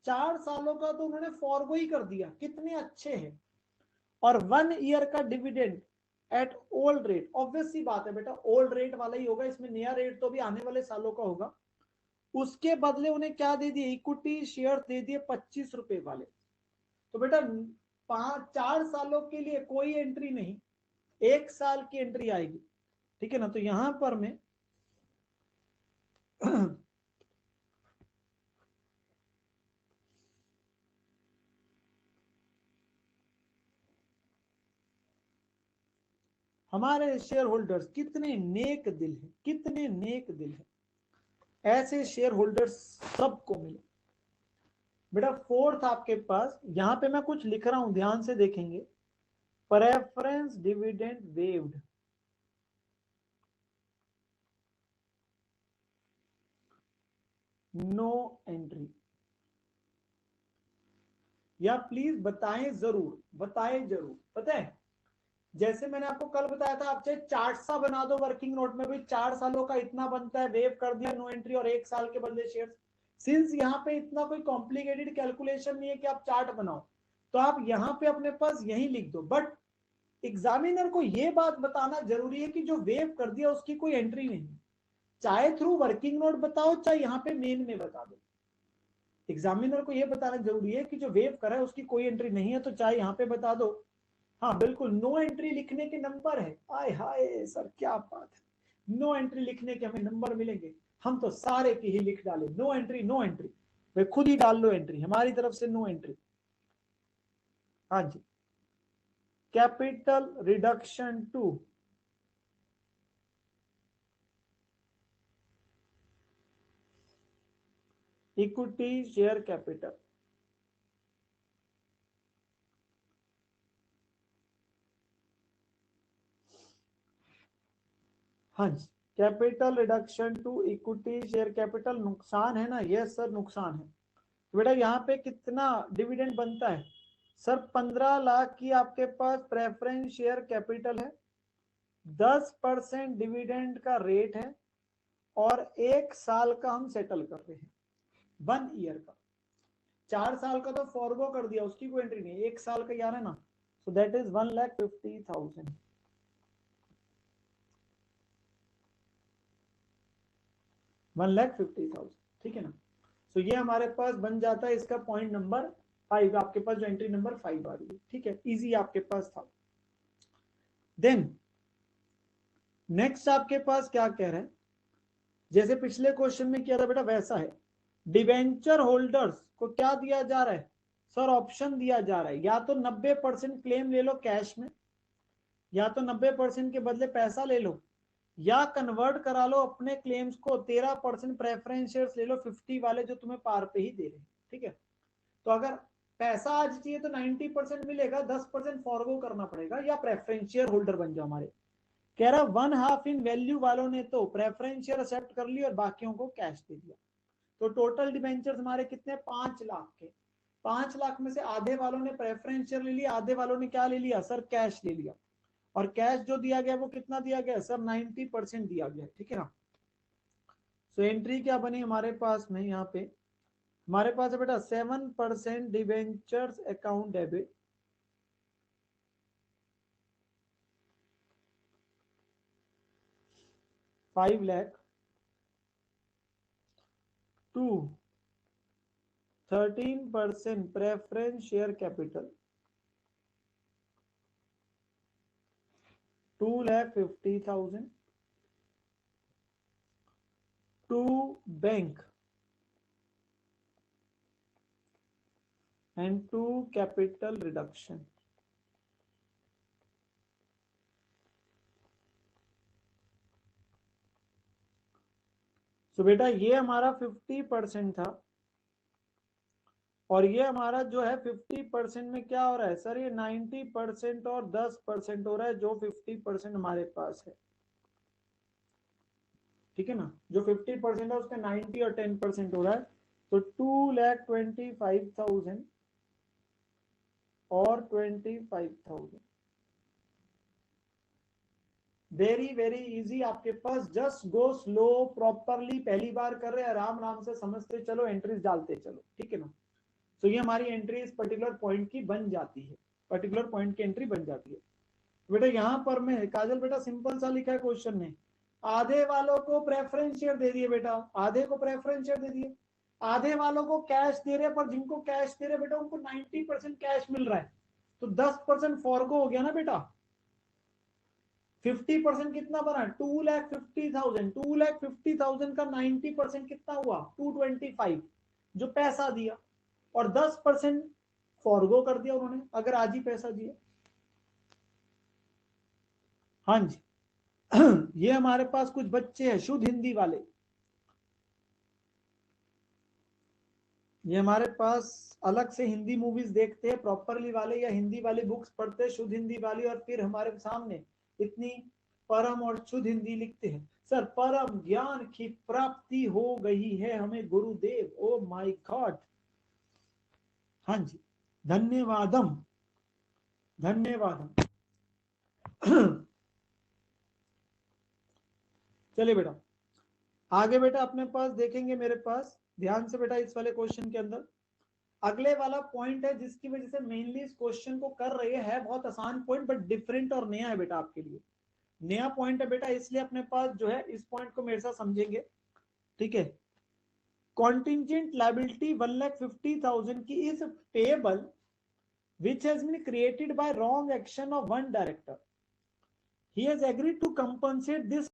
4 सालों का तो उन्होंने फॉरगो ही कर दिया। कितने अच्छे हैं। और 1 year का dividend at old rate, obvious सी बात है बेटा, ओल्ड रेट वाला ही होगा, इसमें नया रेट तो भी आने वाले सालों का होगा। उसके बदले उन्हें क्या दे दिए? इक्विटी शेयर दे दिए 25 रुपए वाले। तो बेटा 4 सालों के लिए कोई एंट्री नहीं, 1 साल की एंट्री आएगी, ठीक है ना। तो यहां पर मैं हमारे शेयर होल्डर्स कितने नेक दिल हैं, कितने नेक दिल हैं, ऐसे शेयर होल्डर्स सबको मिले। बेटा फोर्थ आपके पास, यहां पे मैं कुछ लिख रहा हूं, ध्यान से देखेंगे। Preference dividend waived, no entry. या प्लीज बताएं जरूर, बताएं जरूर, पता है जैसे मैंने आपको कल बताया था, आप चाहे चार्ट सा बना दो वर्किंग नोट में, भाई 4 सालों का इतना बनता है, वेव कर दिया नो एंट्री, और 1 साल के बदले शेयर। सिंस यहाँ पे इतना कोई कॉम्प्लिकेटेड कैलकुलेशन नहीं है कि आप चार्ट बनाओ, तो आप यहाँ पे अपने पास यही लिख दो। बट एग्जामिनर को यह बात बताना जरूरी है कि जो वेव कर दिया उसकी कोई एंट्री नहीं, चाहे थ्रू वर्किंग नोट बताओ चाहे यहाँ पे मेन में बता दो। एग्जामिनर को यह बताना जरूरी है कि जो वेव करा है उसकी कोई एंट्री नहीं है, तो चाहे यहाँ पे बता दो। हाँ बिल्कुल, नो एंट्री लिखने के नंबर है। आय हाय सर क्या बात है, नो एंट्री लिखने के हमें नंबर मिलेंगे। हम तो सारे की ही लिख डाले, नो एंट्री नो एंट्री, वे खुद ही डाल लो एंट्री, हमारी तरफ से नो एंट्री। हाँ जी, capital reduction to equity share capital. हाँ जी, capital reduction to equity share capital नुकसान है ना? यस सर नुकसान है। तो बेटा यहाँ पे कितना डिविडेंड बनता है सर? 15 लाख की आपके पास प्रेफरेंस शेयर कैपिटल है, 10% डिविडेंड का रेट है, और 1 साल का हम सेटल कर रहे हैं, 1 ईयर का। 4 साल का तो फॉरगो कर दिया, उसकी कोई एंट्री नहीं, 1 साल का यार है ना। सो दैट इज 1,50,000, 1,50,000, ठीक है ना। तो ये हमारे पास बन जाता है इसका पॉइंट नंबर 5, आपके पास जो एंट्री नंबर 5 आ रही है, ठीक है, इजी आपके पास था। देन नेक्स्ट आपके पास क्या कह रहे हैं, जैसे पिछले क्वेश्चन में किया था बेटा वैसा है। डिवेंचर होल्डर्स को क्या दिया जा रहा है सर? ऑप्शन दिया जा रहा है, या तो 90% क्लेम ले लो कैश में, या तो 90% के बदले पैसा ले लो, या कन्वर्ट करा लो अपने क्लेम्स को, 13% प्रेफरेंस शेयर्स ले लो 50 वाले जो तुम्हें पार पे ही दे रहे हैं, ठीक है। तो अगर पैसा आज चाहिए तो 90% मिलेगा, 10% फॉरगो करना पड़ेगा, या प्रेफरेंस शेयर होल्डर बन जाओ हमारे। कह रहा 1/2 इन वैल्यू वालों ने तो प्रेफरेंस शेयर एक्सेप्ट कर ली और बाकियों को कैश दे दिया। तो टोटल डिबेंचर्स हमारे कितने? 5 लाख के। 5 लाख में से आधे वालों ने प्रेफरेंस शेयर ले लिया, आधे वालों ने क्या ले लिया सर? कैश ले लिया। और कैश जो दिया गया वो कितना दिया गया सर? 90% दिया गया, ठीक है ना। सो एंट्री क्या बनी हमारे पास में यहाँ पे? हमारे पास है बेटा 7% debentures account debit, 5 lakh to 13% preference share capital, 2,50,000 to bank and to capital reduction। तो बेटा ये हमारा 50% था, और ये हमारा जो है 50% में क्या हो रहा है सर? ये 90% और 10% हो रहा है, जो 50% हमारे पास है, ठीक है ना। जो 50% है उसका 90 और 10% हो रहा है, तो 2,25,000 और 25,000। वेरी वेरी इजी आपके पास, जस्ट गो स्लो प्रॉपरली, पहली बार कर रहे हैं, आराम आराम से समझते चलो, एंट्रीज डालते चलो, ठीक है ना। तो ये हमारी एंट्री इस पर्टिकुलर पॉइंट की बन जाती है, पर्टिकुलर पॉइंट की एंट्री बन जाती है। बेटा यहाँ पर मैं काजल बेटा सिंपल सा लिखा है क्वेश्चन ने, आधे वालों को प्रेफरेंस शेयर दे दिए बेटा, आधे को प्रेफरेंस शेयर दे दिए, आधे वालों को कैश दे रहे, पर जिनको कैश दे रहे बेटा उनको 90% कैश मिल रहा है, तो 10% फॉरगो हो गया ना बेटा। 50% कितना बना? 2,50,000, 2,50,000 का 90% कितना हुआ? 225 जो पैसा दिया, और 10% फॉरगो कर दिया उन्होंने, अगर आज ही पैसा दिया। हाँ जी ये हमारे पास कुछ बच्चे हैं शुद्ध हिंदी वाले, ये हमारे पास अलग से हिंदी मूवीज देखते हैं प्रॉपरली वाले, या हिंदी वाली बुक्स पढ़ते हैं शुद्ध हिंदी वाली, और फिर हमारे सामने इतनी परम और शुद्ध हिंदी लिखते हैं, सर परम ज्ञान की प्राप्ति हो गई है हमें गुरुदेव, ओ माय गॉड। हाँ जी, धन्यवादम, धन्यवादम। चलिए बेटा आगे बेटा अपने पास देखेंगे, मेरे पास ध्यान से बेटा इस वाले क्वेश्चन के अंदर अगले वाला पॉइंट है जिसकी वजह से मेनली इस क्वेश्चन को कर रहे हैं। बहुत आसान पॉइंट बट डिफरेंट और नया है बेटा आपके लिए, नया पॉइंट है बेटा, इसलिए अपने पास जो है इस पॉइंट को मेरे साथ समझेंगे, ठीक है। कॉन्टिंजेंट लायबिलिटी 1,50,000 की is payable which has been created by wrong action of one director. He has agreed to compensate this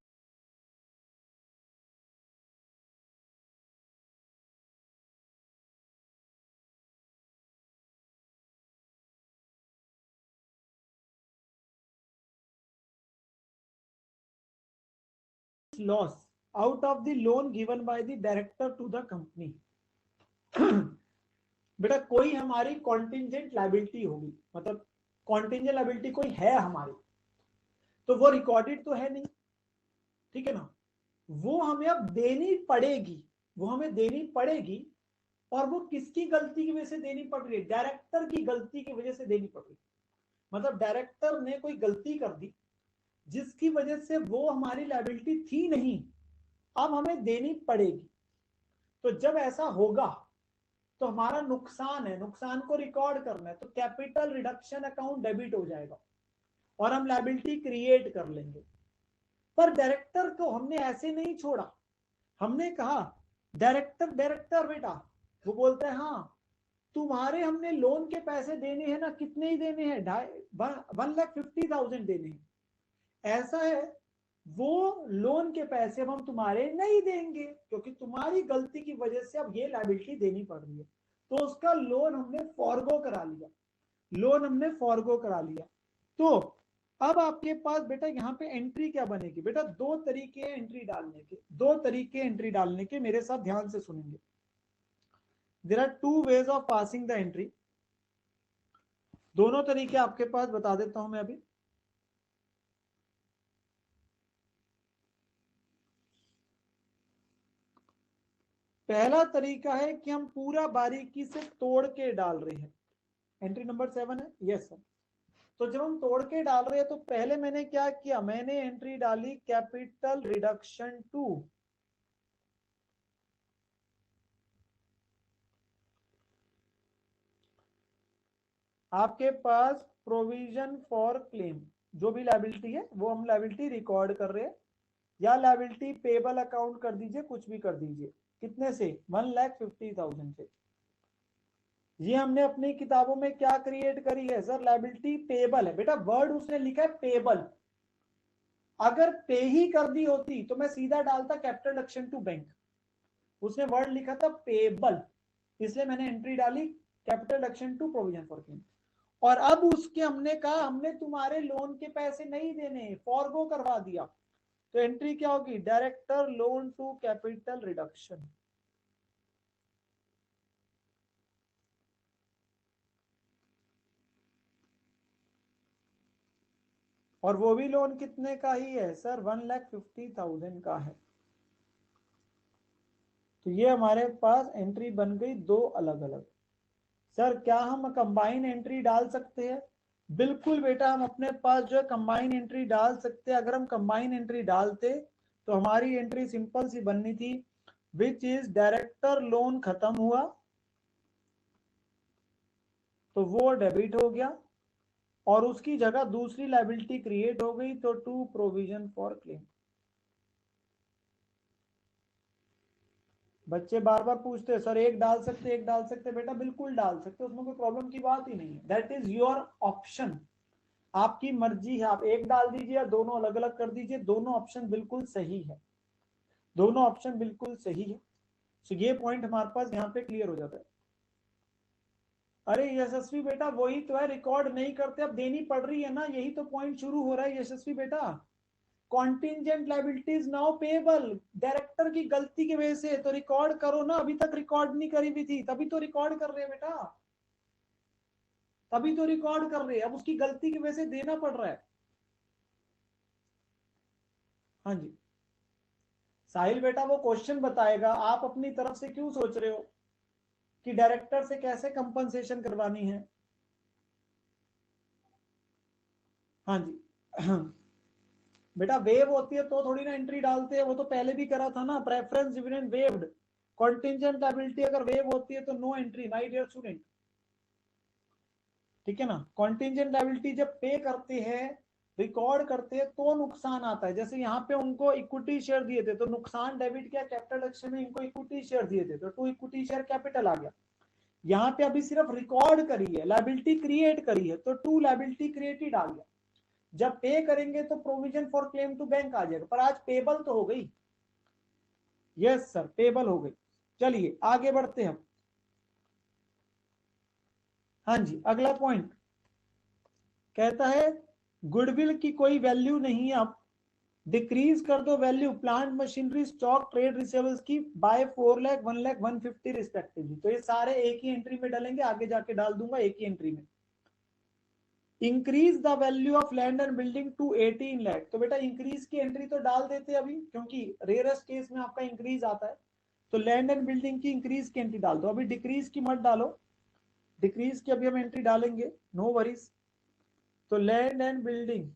loss out of the loan given by the director to the company. बेटा कोई हमारी contingent liability होगी, मतलब contingent liability कोई है हमारी, तो वो रिकॉर्डेड तो है नहीं, ठीक है ना, वो हमें अब देनी पड़ेगी, वो हमें देनी पड़ेगी। और वो किसकी गलती की वजह से देनी पड़ रही है? डायरेक्टर की गलती की वजह से देनी पड़ रही है। मतलब डायरेक्टर ने कोई गलती कर दी जिसकी वजह से वो हमारी लायबिलिटी थी नहीं, अब हमें देनी पड़ेगी। तो जब ऐसा होगा तो हमारा नुकसान है, नुकसान को रिकॉर्ड करना है, तो कैपिटल रिडक्शन अकाउंट डेबिट हो जाएगा और हम लायबिलिटी क्रिएट कर लेंगे। पर डायरेक्टर को हमने ऐसे नहीं छोड़ा, हमने कहा डायरेक्टर डायरेक्टर बेटा, वो बोलता है हाँ तुम्हारे हमने लोन के पैसे देने हैं ना, कितने ही देने हैं, 1,50,000 देने हैं। ऐसा है वो लोन के पैसे अब हम तुम्हारे नहीं देंगे क्योंकि तुम्हारी गलती की वजह से अब ये लायबिलिटी देनी पड़ रही है, तो उसका लोन हमने फॉरगो करा लिया, लोन हमने फॉरगो करा लिया। तो अब आपके पास बेटा यहाँ पे एंट्री क्या बनेगी? बेटा दो तरीके एंट्री डालने के, दो तरीके एंट्री डालने के, मेरे साथ ध्यान से सुनेंगे। There are two ways of passing the entry, दोनों तरीके आपके पास बता देता हूं मैं अभी। पहला तरीका है कि हम पूरा बारीकी से तोड़ के डाल रहे हैं, एंट्री नंबर 7 है, यस सर। तो जब हम तोड़ के डाल रहे हैं तो पहले मैंने क्या किया, मैंने एंट्री डाली कैपिटल रिडक्शन 2, आपके पास प्रोविजन फॉर क्लेम, जो भी लायबिलिटी है वो हम लायबिलिटी रिकॉर्ड कर रहे हैं, या लायबिलिटी पेबल अकाउंट कर दीजिए, कुछ भी कर दीजिए। कितने से? 1,50,000 से। ये हमने अपनी किताबों में क्या क्रिएट करी है सर? लायबिलिटी पेबल है बेटा, वर्ड उसने लिखा है पेबल, अगर पे ही कर दी होती तो मैं सीधा डालता कैपिटल रिडक्शन टू बैंक, उसने वर्ड लिखा था पेबल, इसलिए मैंने एंट्री डाली capital reduction to provision for claim. और अब उसके हमने कहा हमने तुम्हारे लोन के पैसे नहीं देने, फॉरगो करवा दिया, तो एंट्री क्या होगी? Director loan to capital reduction. और वो भी लोन कितने का ही है सर? 1,50,000 का है। तो ये हमारे पास एंट्री बन गई दो अलग अलग। सर क्या हम कंबाइन एंट्री डाल सकते हैं? बिल्कुल बेटा, हम अपने पास जो है कंबाइन एंट्री डाल सकते हैं। अगर हम कंबाइन एंट्री डालते तो हमारी एंट्री सिंपल सी बननी थी, विच इज डायरेक्टर लोन खत्म हुआ तो वो डेबिट हो गया और उसकी जगह दूसरी लायबिलिटी क्रिएट हो गई, तो टू प्रोविजन फॉर क्लेम। बच्चे बार बार पूछते हैं सर एक डाल सकते, एक डाल सकते, बेटा बिल्कुल डाल सकते, उसमें कोई प्रॉब्लम की बात ही नहीं है, दैट इज योर ऑप्शन, आपकी मर्जी है, आप एक डाल दीजिए या दोनों अलग अलग कर दीजिए, दोनों ऑप्शन बिल्कुल सही है, दोनों ऑप्शन बिल्कुल सही है। तो ये पॉइंट हमारे पास यहाँ पे क्लियर हो जाता है। अरे यशस्वी बेटा वही तो है, रिकॉर्ड नहीं करते, अब देनी पड़ रही है ना, यही तो पॉइंट शुरू हो रहा है यशस्वी बेटा। Contingent liabilities now payable, director की गलती की वजह से, तो रिकॉर्ड करो ना, अभी तक रिकॉर्ड नहीं करी हुई थी, तभी तो रिकॉर्ड कर रहे हैं बेटा, तभी तो रिकॉर्ड कर रहे हैं, अब उसकी गलती की वजह से देना पड़ रहा है। हाँ जी साहिल बेटा, वो क्वेश्चन बताएगा, आप अपनी तरफ से क्यों सोच रहे हो कि डायरेक्टर से कैसे कंपनसेशन करवानी है। हाँ जी बेटा वेव होती है तो थोड़ी ना एंट्री डालते हैं, वो तो पहले भी करा था ना, preference dividend waived, contingent liability अगर वेव होती है तो no entry, my dear student, ठीक है ना। कॉन्टिंजेंट लायबिलिटी जब पे करते हैं, रिकॉर्ड करते हैं तो नुकसान आता है। जैसे यहाँ पे उनको इक्विटी शेयर दिए थे तो नुकसान डेबिट किया कैपिटल एक्शन में, इनको इक्विटी शेयर दिए थे तो टू इक्विटी शेयर कैपिटल आ गया। यहाँ पे अभी सिर्फ रिकॉर्ड करी है, लायबिलिटी क्रिएट करी है तो टू लायबिलिटी क्रिएटेड आ गया। जब पे करेंगे तो provision for claim to bank आ जाएगा, पर आज पेबल तो हो गई। यस सर, पेबल हो गई। चलिए आगे बढ़ते हैं। हाँ जी, अगला पॉइंट कहता है गुडविल की कोई वैल्यू नहीं है, अब डिक्रीज कर दो value plant machinery stock trade receivables की बाय 4 लाख 1 लाख 150 रिस्पेक्टिवली। तो ये सारे एक ही एंट्री में डालेंगे, आगे जाके डाल दूंगा एक ही एंट्री में। Increase the value of land and building to 18 lakh, तो बेटा इंक्रीज की एंट्री तो डाल देते अभी, क्योंकि रेयरेस्ट केस में आपका इंक्रीज आता है। तो लैंड एंड बिल्डिंग की इंक्रीज की एंट्री डाल दो, अभी डिक्रीज की मत डालो, डिक्रीज की अभी हम एंट्री डालेंगे, नो वरीज। तो land and building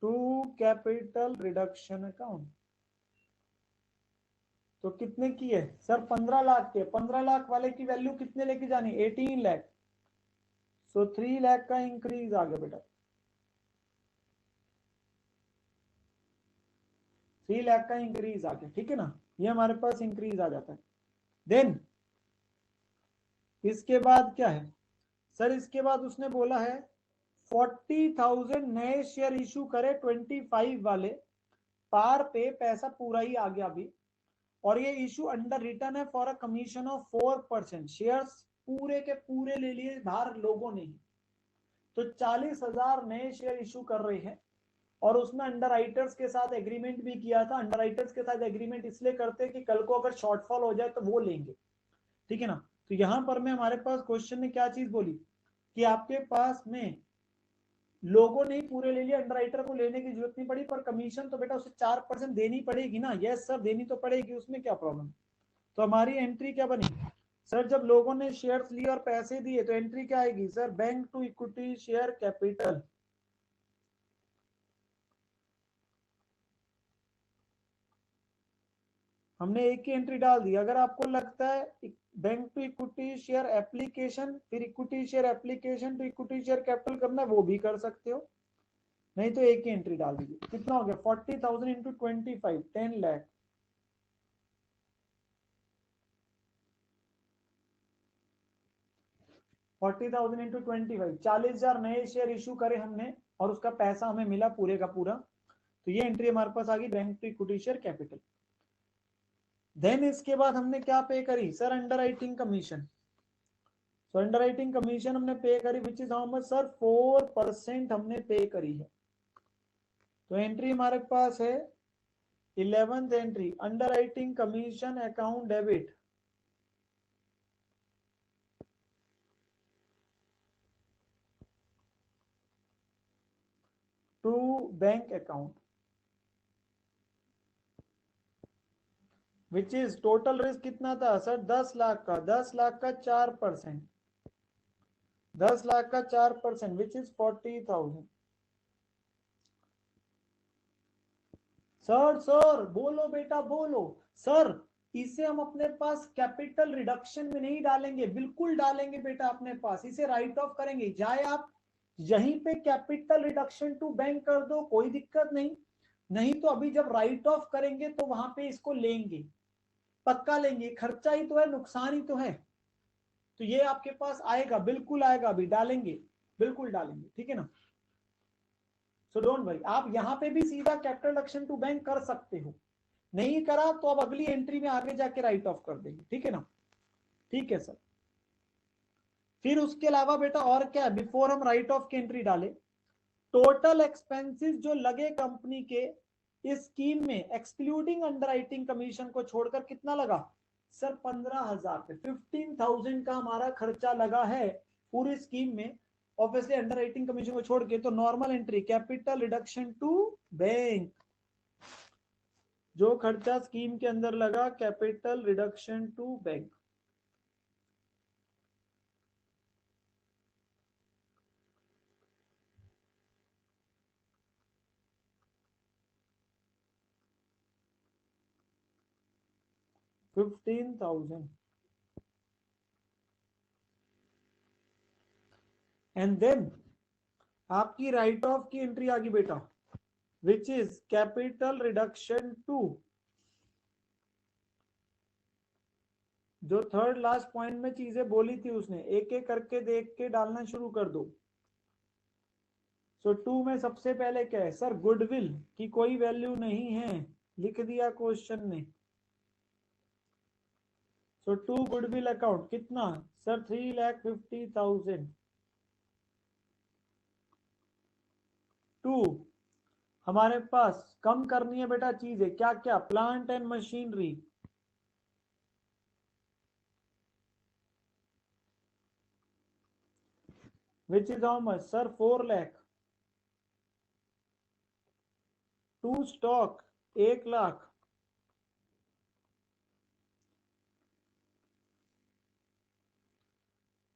to capital reduction account, तो कितने की है सर, 15 लाख के। 15 लाख वाले की वैल्यू कितने लेके जानी, 18 लाख। सो 3 लाख का इंक्रीज आ गया बेटा, 3 लाख का इंक्रीज आ गया, ठीक है ना। ये हमारे पास इंक्रीज आ जाता है। देन इसके बाद क्या है सर, इसके बाद उसने बोला है 40,000 नए शेयर इशू करे 25 वाले, पार पे पैसा पूरा ही आ गया अभी, और ये इशू अंडर रिटर्न है for a commission of 4%। Shares पूरे के पूरे ले लिए बाहर लोगों ने ही, तो 40,000 नए शेयर इशू कर रहे हैं, और उसमें अंडर राइटर्स के साथ एग्रीमेंट भी किया था। अंडर राइटर्स के साथ एग्रीमेंट इसलिए करते कि कल को अगर शॉर्टफॉल हो जाए तो वो लेंगे, ठीक है ना। तो यहां पर में हमारे पास क्वेश्चन ने क्या चीज बोली कि आपके पास में लोगों ने ही पूरे ले लिया, अंडर राइटर को लेने की जरूरत नहीं पड़ी, पर कमीशन तो बेटा उसे 4% देनी पड़ेगी ना। यस सर, देनी तो पड़ेगी, उसमें क्या प्रॉब्लम। तो हमारी एंट्री क्या बनी सर, जब लोगों ने शेयर्स लिए और पैसे दिए तो एंट्री क्या आएगी sir, bank to equity share capital. हमने एक ही एंट्री डाल दी। अगर आपको लगता है bank to equity share application, फिर equity share application to equity share capital करना, वो भी कर सकते हो, नहीं तो एक ही एंट्री डाल दीजिए। कितना हो गया 40,000 इंटू 25, 10 लाख। 40,000 इंटू 25, 40,000 नए शेयर इशू करे हमने, और उसका पैसा हमें मिला पूरे का पूरा। तो ये एंट्री हमारे पास आ गई bank to equity share capital. Then इसके बाद हमने क्या पे करी सर, अंडर राइटिंग कमीशन। तो अंडर राइटिंग कमीशन हमने पे करी, which is how much sir, 4% हमने पे करी है। तो एंट्री हमारे पास है 11th entry, underwriting commission account debit to bank account, which is total risk कितना था सर, 10 लाख का, 10 लाख का 4%, 10 लाख का 4%, विच इज 40,000। सर सर बोलो बेटा बोलो सर, इसे हम अपने पास कैपिटल रिडक्शन में नहीं डालेंगे, बिल्कुल डालेंगे बेटा अपने पास, इसे राइट ऑफ करेंगे। चाहे आप यहीं पे कैपिटल रिडक्शन टू बैंक कर दो, कोई दिक्कत नहीं, नहीं तो अभी जब राइट ऑफ करेंगे तो वहां पे इसको लेंगे, पक्का लेंगे, खर्चा ही तो है, नुकसान ही तो है। तो ये आपके पास आएगा, बिल्कुल आएगा, अभी डालेंगे, बिल्कुल डालेंगे, ठीक है ना। सो डोंट वरी, आप यहां पे भी सीधा कैपिटल रिडक्शन टू बैंक कर सकते हो, नहीं करा तो अब अगली एंट्री में आगे जाके राइट ऑफ कर देंगे, ठीक है ना। ठीक है सर। फिर उसके अलावा बेटा और क्या है, बिफोर हम राइट ऑफ की एंट्री डाले, टोटल एक्सपेंसेस जो लगे कंपनी के इस स्कीम में, एक्सक्लूडिंग अंडरराइटिंग कमीशन को छोड़कर, कितना लगा सर, 15,000 पे, 15,000 का हमारा खर्चा लगा है पूरी स्कीम में, ऑब्वियसली अंडरराइटिंग कमीशन को छोड़ के। तो normal entry capital reduction to bank, जो खर्चा स्कीम के अंदर लगा capital reduction to bank. $15,000 and then आपकी राइट ऑफ की एंट्री आ गई बेटा, which is capital reduction to, जो थर्ड लास्ट पॉइंट में चीजें बोली थी उसने, एक एक करके देख के डालना शुरू कर दो। सो टू में सबसे पहले क्या है सर, गुडविल की कोई वैल्यू नहीं है, लिख दिया क्वेश्चन ने। सो टू गुडविल अकाउंट कितना सर, 3,50,000। टू हमारे पास कम करनी है बेटा चीजें, क्या क्या, plant and machinery, which is how much sir, 4 lakh। To stock 1 lakh,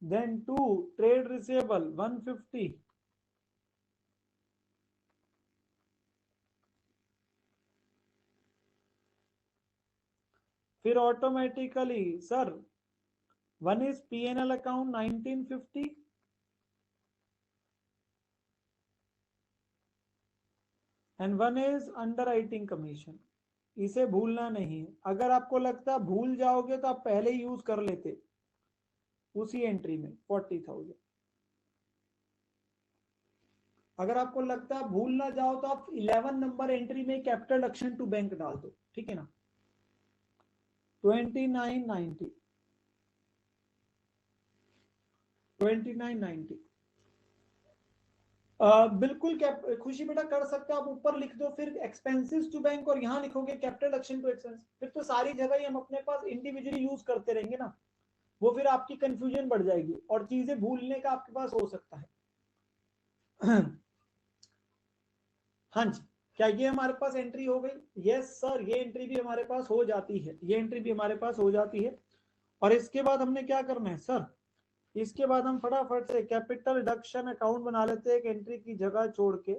then to trade receivable 150, फिर automatically sir one is P&L account 1950 and one is underwriting commission. इसे भूलना नहीं, अगर आपको लगता है भूल जाओगे तो आप पहले ही यूज कर लेते उसी एंट्री में 40,000। अगर आपको लगता है भूल ना जाओ तो आप 11 नंबर एंट्री में कैपिटल रिडक्शन टू बैंक डाल दो, ठीक है ना। 2990 बिल्कुल खुशी बेटा कर सकते हो आप, ऊपर लिख दो फिर एक्सपेंसेस टू बैंक और यहाँ लिखोगे कैपिटल रिडक्शन टू एक्सपेंस, फिर तो सारी जगह ही हम अपने पास इंडिविजुअली यूज करते रहेंगे ना, वो फिर आपकी कंफ्यूजन बढ़ जाएगी और चीजें भूलने का आपके पास हो सकता है। हाँ जी, क्या ये हमारे पास एंट्री हो गई? यस सर, ये एंट्री भी हमारे पास हो जाती है, ये एंट्री भी हमारे पास हो जाती है। और इसके बाद हमने क्या करना है सर, इसके बाद हम फटाफट से कैपिटल रिडक्शन अकाउंट बना लेते हैं एक एंट्री की जगह छोड़ के।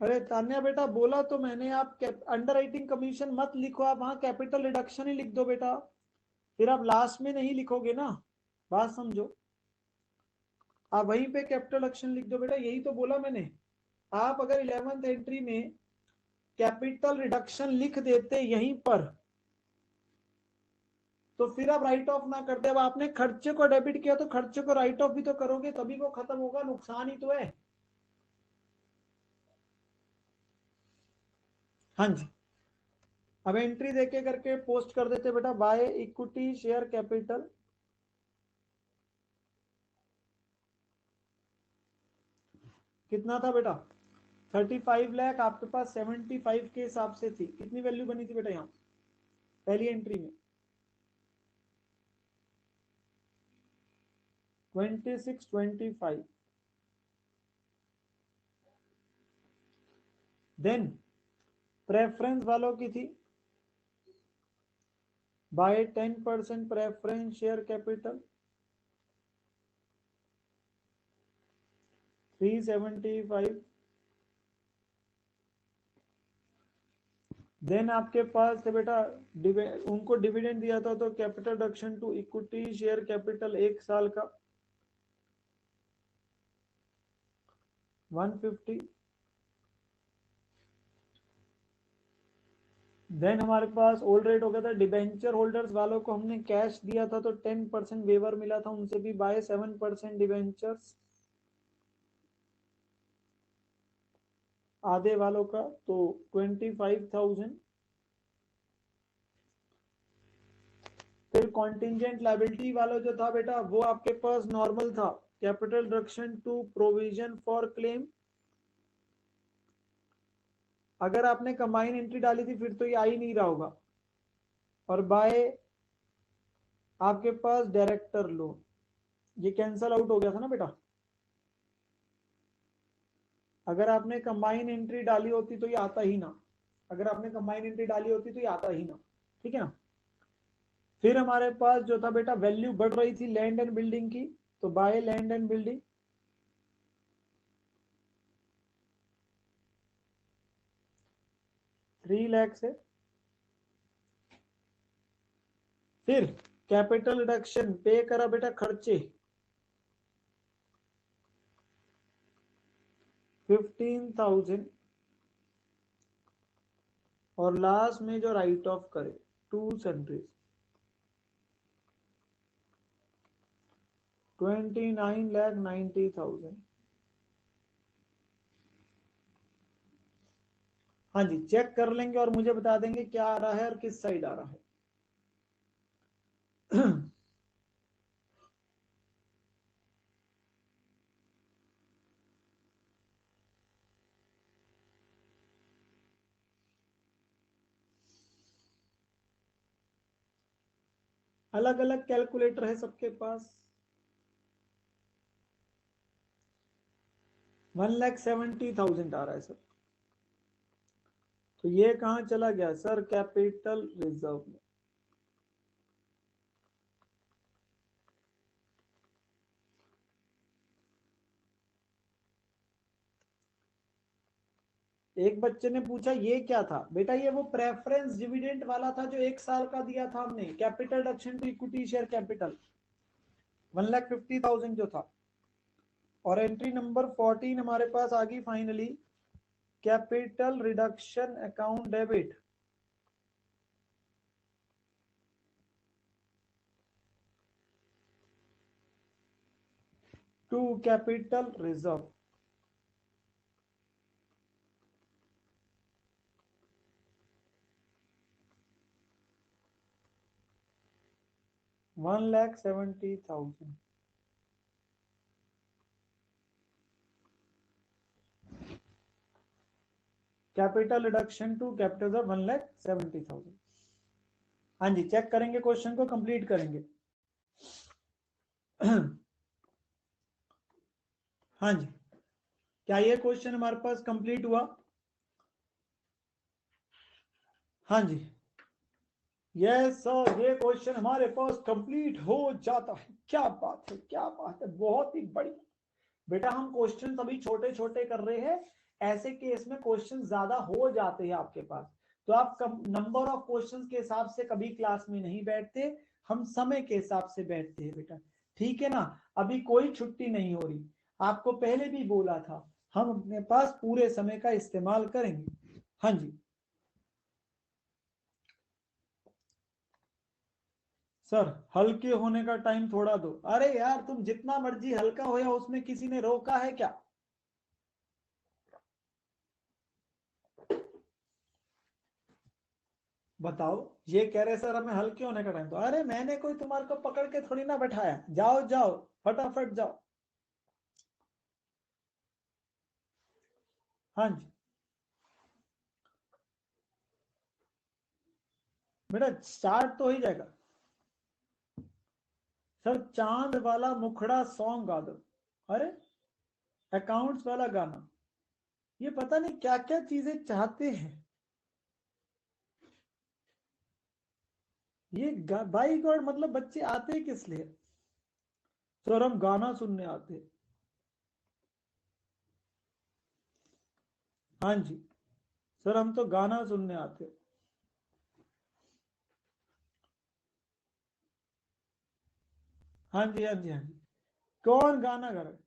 अरे तान्या बेटा बोला तो मैंने, आप अंडर राइटिंग कमीशन मत लिखो, आप वहां कैपिटल रिडक्शन ही लिख दो बेटा, फिर आप लास्ट में नहीं लिखोगे ना, बात समझो, आप वहीं पे कैपिटल रिडक्शन लिख दो बेटा, यही तो बोला मैंने। आप अगर 11th एंट्री में कैपिटल रिडक्शन लिख देते यहीं पर, तो फिर आप राइट ऑफ ना करते, अब आपने खर्चे को डेबिट किया तो खर्चे को राइट ऑफ भी तो करोगे, तभी वो खत्म होगा, नुकसान ही तो है। हाँ जी, अब एंट्री देके करके पोस्ट कर देते बेटा, बाय इक्विटी शेयर कैपिटल, कितना था बेटा 35 लाख, आपके पास 75 के हिसाब से थी, कितनी वैल्यू बनी थी बेटा यहाँ पहली एंट्री में? 2625। देन प्रेफरेंस वालों की थी by 10% preference share capital 375। Then आपके पास थे बेटा उनको डिविडेंड दिया था, तो capital reduction to equity share capital 1 साल का 150। देन हमारे पास ओल्ड रेट हो गया था, डिबेंचर होल्डर्स वालों को हमने कैश दिया था तो 10% वेवर मिला था उनसे भी, बाय 7% डिबेंचर्स आधे वालों का, तो 25,000। फिर कॉन्टिंजेंट लायबिलिटी वाला जो था बेटा, वो आपके पास नॉर्मल था, capital reduction to provision for claim, अगर आपने कंबाइन एंट्री डाली थी फिर तो ये आ ही नहीं रहा होगा, और बाय आपके पास डायरेक्टर लोन, ये कैंसल आउट हो गया था ना बेटा। अगर आपने कंबाइन एंट्री डाली होती तो ये आता ही ना, अगर आपने कंबाइन एंट्री डाली होती तो ये आता ही ना, ठीक है ना। फिर हमारे पास जो था बेटा वैल्यू बढ़ रही थी लैंड एंड बिल्डिंग की, तो by land and building 3 lakh से। फिर कैपिटल रिडक्शन पे करा बेटा खर्चे 15,000, और लास्ट में जो राइट ऑफ करे 2 सेंट्रीज 29,90,000। हाँ जी, चेक कर लेंगे और मुझे बता देंगे क्या आ रहा है और किस साइड आ रहा है। अलग अलग कैलकुलेटर है सबके पास। 1,70,000 आ रहा है सर, तो ये कहां चला गया सर, कैपिटल रिजर्व में। एक बच्चे ने पूछा ये क्या था बेटा, ये वो प्रेफरेंस डिविडेंड वाला था जो 1 साल का दिया था हमने, capital reduction to equity share capital 1,50,000 जो था। और एंट्री नंबर 14 हमारे पास आ गई finally, capital reduction account debit to capital reserve. $1,70,000। Capital reduction to capital reserve 1,70,000। हाँ जी, चेक करेंगे, क्वेश्चन को कंप्लीट करेंगे। हाँ जी, क्या ये क्वेश्चन हमारे पास कंप्लीट हुआ? हाँ जी, यस सर, ये क्वेश्चन हमारे पास कंप्लीट हो जाता है। क्या बात है, क्या बात है, बहुत ही बढ़िया बेटा। हम क्वेश्चन अभी छोटे छोटे कर रहे हैं, ऐसे केस में क्वेश्चन ज्यादा हो जाते हैं आपके पास, तो आप नंबर ऑफ क्वेश्चंस के हिसाब से कभी क्लास में नहीं बैठते, हम समय के हिसाब से बैठते हैं बेटा, ठीक है ना। अभी कोई छुट्टी नहीं हो रही, आपको पहले भी बोला था, हम अपने पास पूरे समय का इस्तेमाल करेंगे। हाँ जी सर, हल्के होने का टाइम थोड़ा दो। अरे यार, तुम जितना मर्जी हल्का हो, या उसमें किसी ने रोका है क्या? बताओ, ये कह रहे सर हमें हल्के होने का टाइम दो। अरे मैंने कोई तुम्हारे को पकड़ के थोड़ी ना बैठाया, जाओ जाओ फटाफट जाओ। हाँ जी बेटा, स्टार्ट तो हो ही जाएगा। सर चांद वाला मुखड़ा सॉन्ग गा दो। अरे अकाउंट्स वाला गाना, ये पता नहीं क्या क्या चीजें चाहते हैं ये। बाई गॉड, मतलब बच्चे आते हैं किस लिए? सर हम गाना सुनने आते हैं। हाँ जी सर, हम तो गाना सुनने आते हैं। हाँ जी हाँ जी हाँ जी, कौन गाना गा रहा है?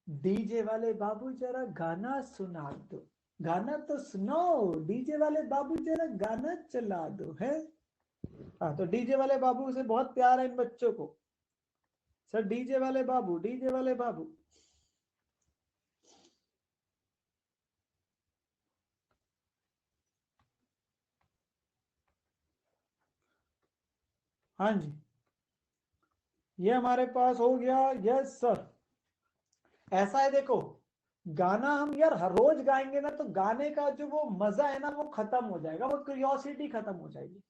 डीजे वाले बाबू जरा गाना सुना दो, गाना तो सुनो, डीजे वाले बाबू जरा गाना चला दो है। हाँ, तो डीजे वाले बाबू से बहुत प्यार है इन बच्चों को। सर डीजे वाले बाबू, डीजे वाले बाबू। हाँ जी, ये हमारे पास हो गया। यस सर, ऐसा है देखो, गाना हम यार हर रोज गाएंगे ना, तो गाने का जो वो मजा है ना वो खत्म हो जाएगा, वो क्यूरियोसिटी खत्म हो जाएगी।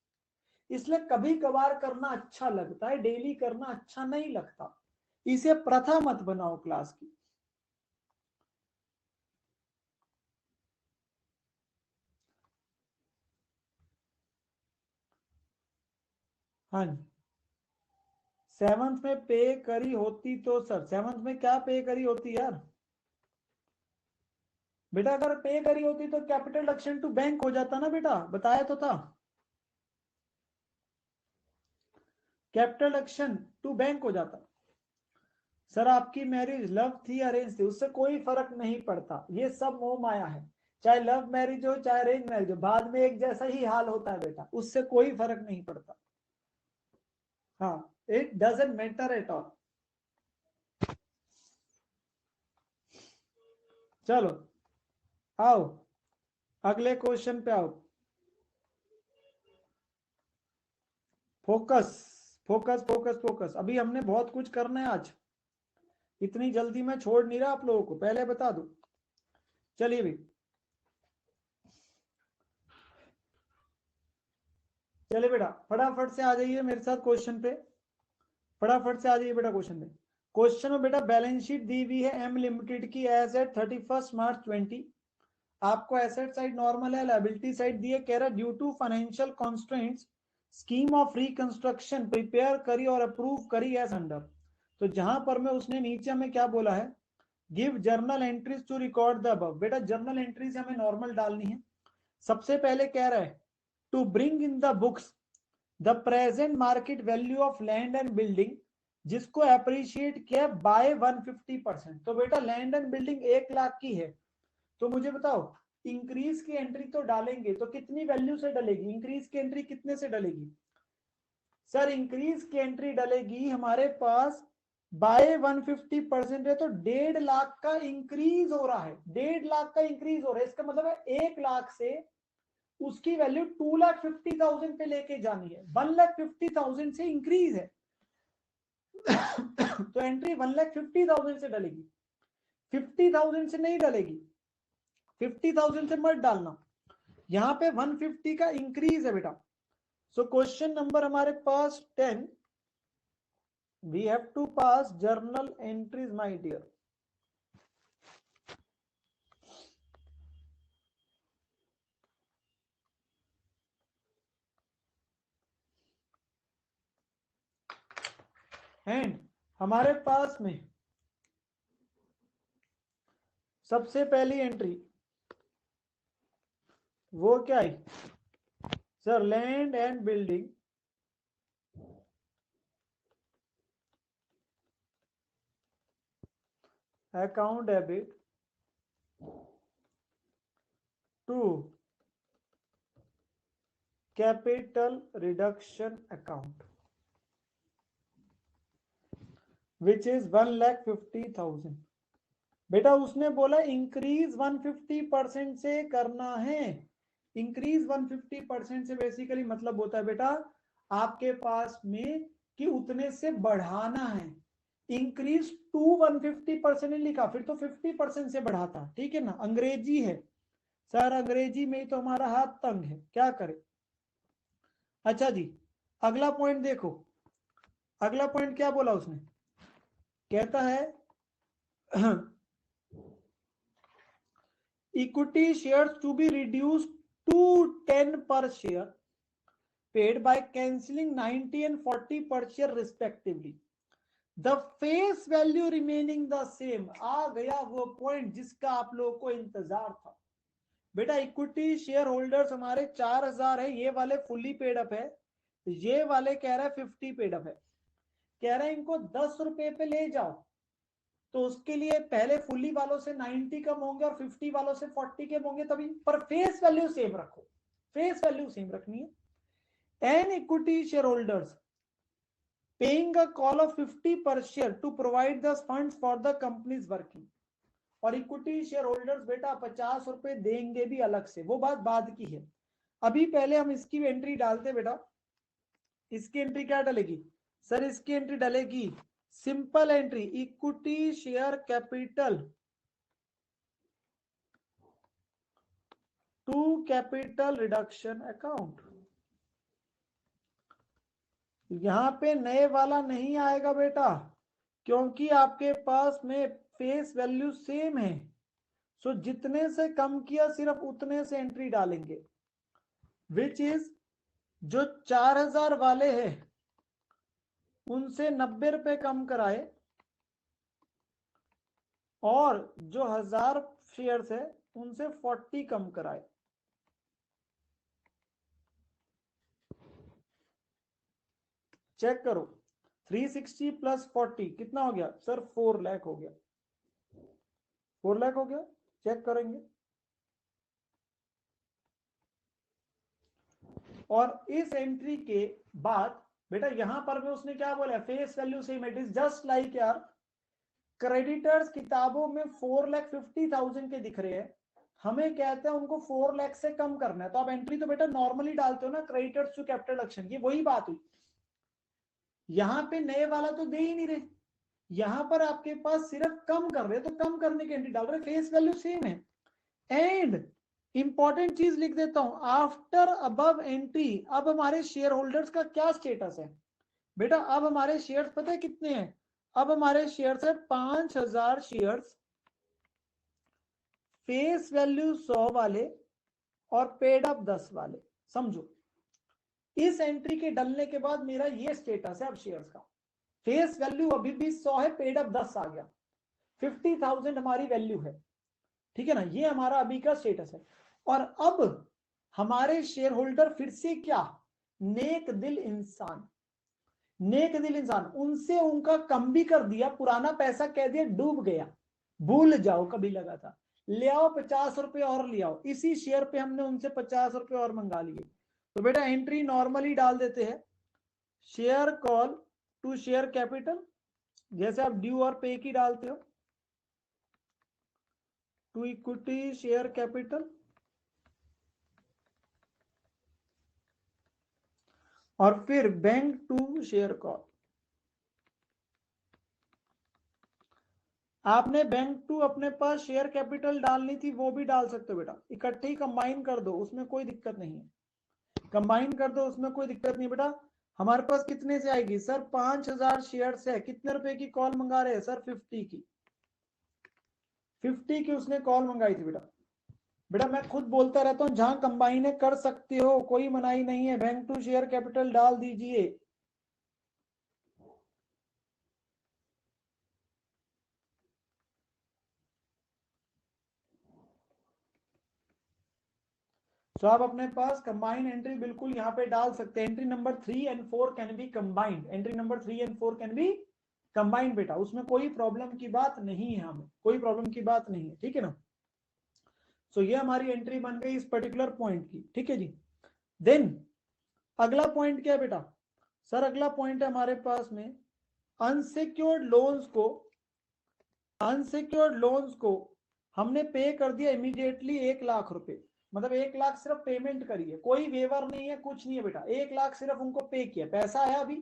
इसलिए कभी कभार करना अच्छा लगता है, डेली करना अच्छा नहीं लगता। इसे प्रथा मत बनाओ क्लास की। हाँ जी, 7th में पे करी होती तो सर 7th में क्या पे करी होती यार? बेटा अगर पे करी होती तो कैपिटल डिडक्शन टू बैंक हो जाता ना बेटा, बताया तो था। कैपिटल डिडक्शन टू बैंक हो जाता। सर आपकी मैरिज लव थी अरेंज थी, उससे कोई फर्क नहीं पड़ता, ये सब मोह माया है। चाहे लव मैरिज हो चाहे अरेंज मैरिज हो, बाद में एक जैसा ही हाल होता है बेटा, उससे कोई फर्क नहीं पड़ता। हाँ, it doesn't matter at all. चलो आओ अगले क्वेश्चन पे आओ। फोकस फोकस फोकस फोकस, अभी हमने बहुत कुछ करना है आज, इतनी जल्दी मैं छोड़ नहीं रहा आप लोगों को, पहले बता दो। चलिए भी, चलिए बेटा फटाफट से आ जाइए मेरे साथ क्वेश्चन पे, फटाफट से आ जाइए बेटा क्वेश्चन पे। क्वेश्चन में बेटा बैलेंस शीट दी हुई है एम लिमिटेड की एज एट 31 मार्च 20। आपको एसेट साइड नॉर्मल है, लायबिलिटी साइड दी है, कह रहा due to financial constraints scheme of reconstruction prepare करी और अप्रूव करी एज अंडर। तो जहां पर मैं उसने नीचे में क्या बोला है, give journal entries to record the above. बेटा जर्नल एंट्रीज हमें नॉर्मल डालनी है। सबसे पहले कह रहा है to bring in the books the present market value of land and building, जिसको अप्रिशिएट किया बाय 150%। तो बेटा लैंड एंड बिल्डिंग 1 लाख की है, तो मुझे बताओ इंक्रीज की एंट्री तो डालेंगे तो कितनी वैल्यू से डलेगी, इंक्रीज की एंट्री कितने से डलेगी? सर इंक्रीज की एंट्री डलेगी हमारे पास बाय 150% है, तो 1.5 लाख का इंक्रीज हो रहा है, 1.5 लाख का इंक्रीज हो रहा है, इसका मतलब है 1 लाख से उसकी वैल्यू 2,50,000 पे लेके जानी है, 1,50,000 से इंक्रीज है। तो एंट्री 1,50,000 से डलेगी, 50,000 से नहीं डलेगी, 50,000 से मत डालना, यहां पे 150 का इंक्रीज है बेटा। सो क्वेश्चन नंबर हमारे पास 10, we have to pass journal entries my dear. And हमारे पास में सबसे पहली एंट्री वो क्या है sir, land and building account debit to capital reduction account which is 1,50,000। बेटा उसने बोला इंक्रीज 150% से करना है, इंक्रीज 150% से बेसिकली मतलब होता है बेटा आपके पास में कि उतने से बढ़ाना है। इंक्रीज टू 150% नहीं लिखा, फिर तो 50% से बढ़ाता, ठीक है ना, अंग्रेजी है सर, अंग्रेजी में ही तो हमारा हाथ तंग है, क्या करे। अच्छा जी, अगला पॉइंट देखो, अगला पॉइंट क्या बोला उसने, कहता है equity shares to be reduced to 10 per share paid by cancelling 90 and 40 per share respectively, the face value remaining the same। आ गया वो पॉइंट जिसका आप लोगों को इंतजार था। बेटा इक्विटी शेयर होल्डर्स हमारे 4,000 है, ये वाले फुल्ली पेड अप है, ये वाले कह रहा है 50 पेड अप है, कह रहा है इनको 10 रुपए पे ले जाओ, तो उसके लिए पहले फुल्ली वालों से 90 कम होंगे और 50 वालों से 40 कम होंगे तभी, पर फेस वैल्यू सेम रखो, फेस वैल्यू सेम रखनी है। An equity share holders paying a call of 50 per share to provide the funds for the company's working. और इक्विटी शेयर होल्डर्स बेटा 50 रुपए देंगे भी अलग से, वो बात बाद की है, अभी पहले हम इसकी एंट्री डालते बेटा। इसकी एंट्री क्या डलेगी सर, इसकी एंट्री डलेगी simple entry equity share capital to capital reduction account. यहाँ पे नए वाला नहीं आएगा बेटा, क्योंकि आपके पास में फेस वैल्यू सेम है। सो जितने से कम किया सिर्फ उतने से एंट्री डालेंगे, विच इज जो 4000 वाले हैं उनसे 90 रुपए कम कराए, और जो 1000 शेयर्स है उनसे 40 कम कराए। चेक करो, 360 प्लस 40 कितना हो गया सर? 4 लाख हो गया, 4 लाख हो गया। चेक करेंगे, और इस एंट्री के बाद बेटा यहां पर भी उसने क्या बोला, face value same, it is just like यार क्रेडिटर्स किताबों में 4,50,000 के दिख रहे हैं, हमें कहते हैं उनको 4 लाख से कम करना है, तो आप एंट्री तो बेटा नॉर्मली डालते हो ना, क्रेडिटर्स टू कैपिटल एक्शन की, वही बात हुई। यहां पे नए वाला तो दे ही नहीं रहे, यहां पर आपके पास सिर्फ कम कर रहे, तो कम करने की एंट्री डाल रहे, फेस वैल्यू सेम है। एंड इंपॉर्टेंट चीज लिख देता हूं, आफ्टर अबव एंट्री अब हमारे शेयर होल्डर्स का क्या स्टेटस है बेटा? अब हमारे शेयर्स पता है कितने हैं? अब हमारे शेयर्स है 5000 शेयर्स, फेस वैल्यू 100 वाले और पेड अप 10 वाले। समझो, इस एंट्री के डलने के बाद मेरा ये स्टेटस है अब शेयर्स का, फेस वैल्यू अभी भी 100 है, पेड अप 10 आ गया, 50,000 हमारी वैल्यू है, ठीक है ना? ये हमारा अभी का स्टेटस है। और अब हमारे शेयर होल्डर फिर से क्या, नेक दिल इंसान, नेक दिल इंसान, उनसे उनका कम भी कर दिया, पुराना पैसा कह दिया डूब गया, भूल जाओ कभी लगा था, ले आओ 50 रुपए और ले आओ, इसी शेयर पे हमने उनसे 50 रुपए और मंगा लिए। तो बेटा एंट्री नॉर्मली डाल देते हैं, share call to share capital, जैसे आप ड्यू और पे की डालते हो, टू इक्विटी शेयर कैपिटल, और फिर बैंक टू शेयर कॉल। आपने बैंक टू अपने पास शेयर कैपिटल डालनी थी वो भी डाल सकते हो बेटा, इकट्ठे ही कंबाइन कर दो, उसमें कोई दिक्कत नहीं है, कंबाइन कर दो उसमें कोई दिक्कत नहीं बेटा। हमारे पास कितने से आएगी सर? 5000 शेयर्स है, कितने रुपए की कॉल मंगा रहे हैं सर? 50 की, 50 की उसने कॉल मंगाई थी बेटा। बेटा मैं खुद बोलता रहता हूं, जहां कंबाइन है कर सकते हो, कोई मनाही नहीं है, बैंक टू शेयर कैपिटल डाल दीजिए। तो आप अपने पास कंबाइन एंट्री बिल्कुल यहाँ पे डाल सकते हैं, entry number 3 and 4 can be combined, entry number 3 and 4 can be combined बेटा, उसमें कोई प्रॉब्लम की बात नहीं है, हमें कोई प्रॉब्लम की बात नहीं है, ठीक है ना? सो ये हमारी एंट्री बन गई इस पर्टिकुलर पॉइंट की, ठीक है जी। देन अगला पॉइंट क्या है बेटा? सर अगला पॉइंट है हमारे पास में अनसिक्योर्ड लोन्स को, अनसिक्योर्ड लोन्स को हमने पे कर दिया इमीडिएटली 1 लाख रुपए, मतलब 1 लाख सिर्फ पेमेंट करिए, कोई वेवर नहीं है, कुछ नहीं है बेटा, 1 लाख सिर्फ उनको पे किया, पैसा है अभी,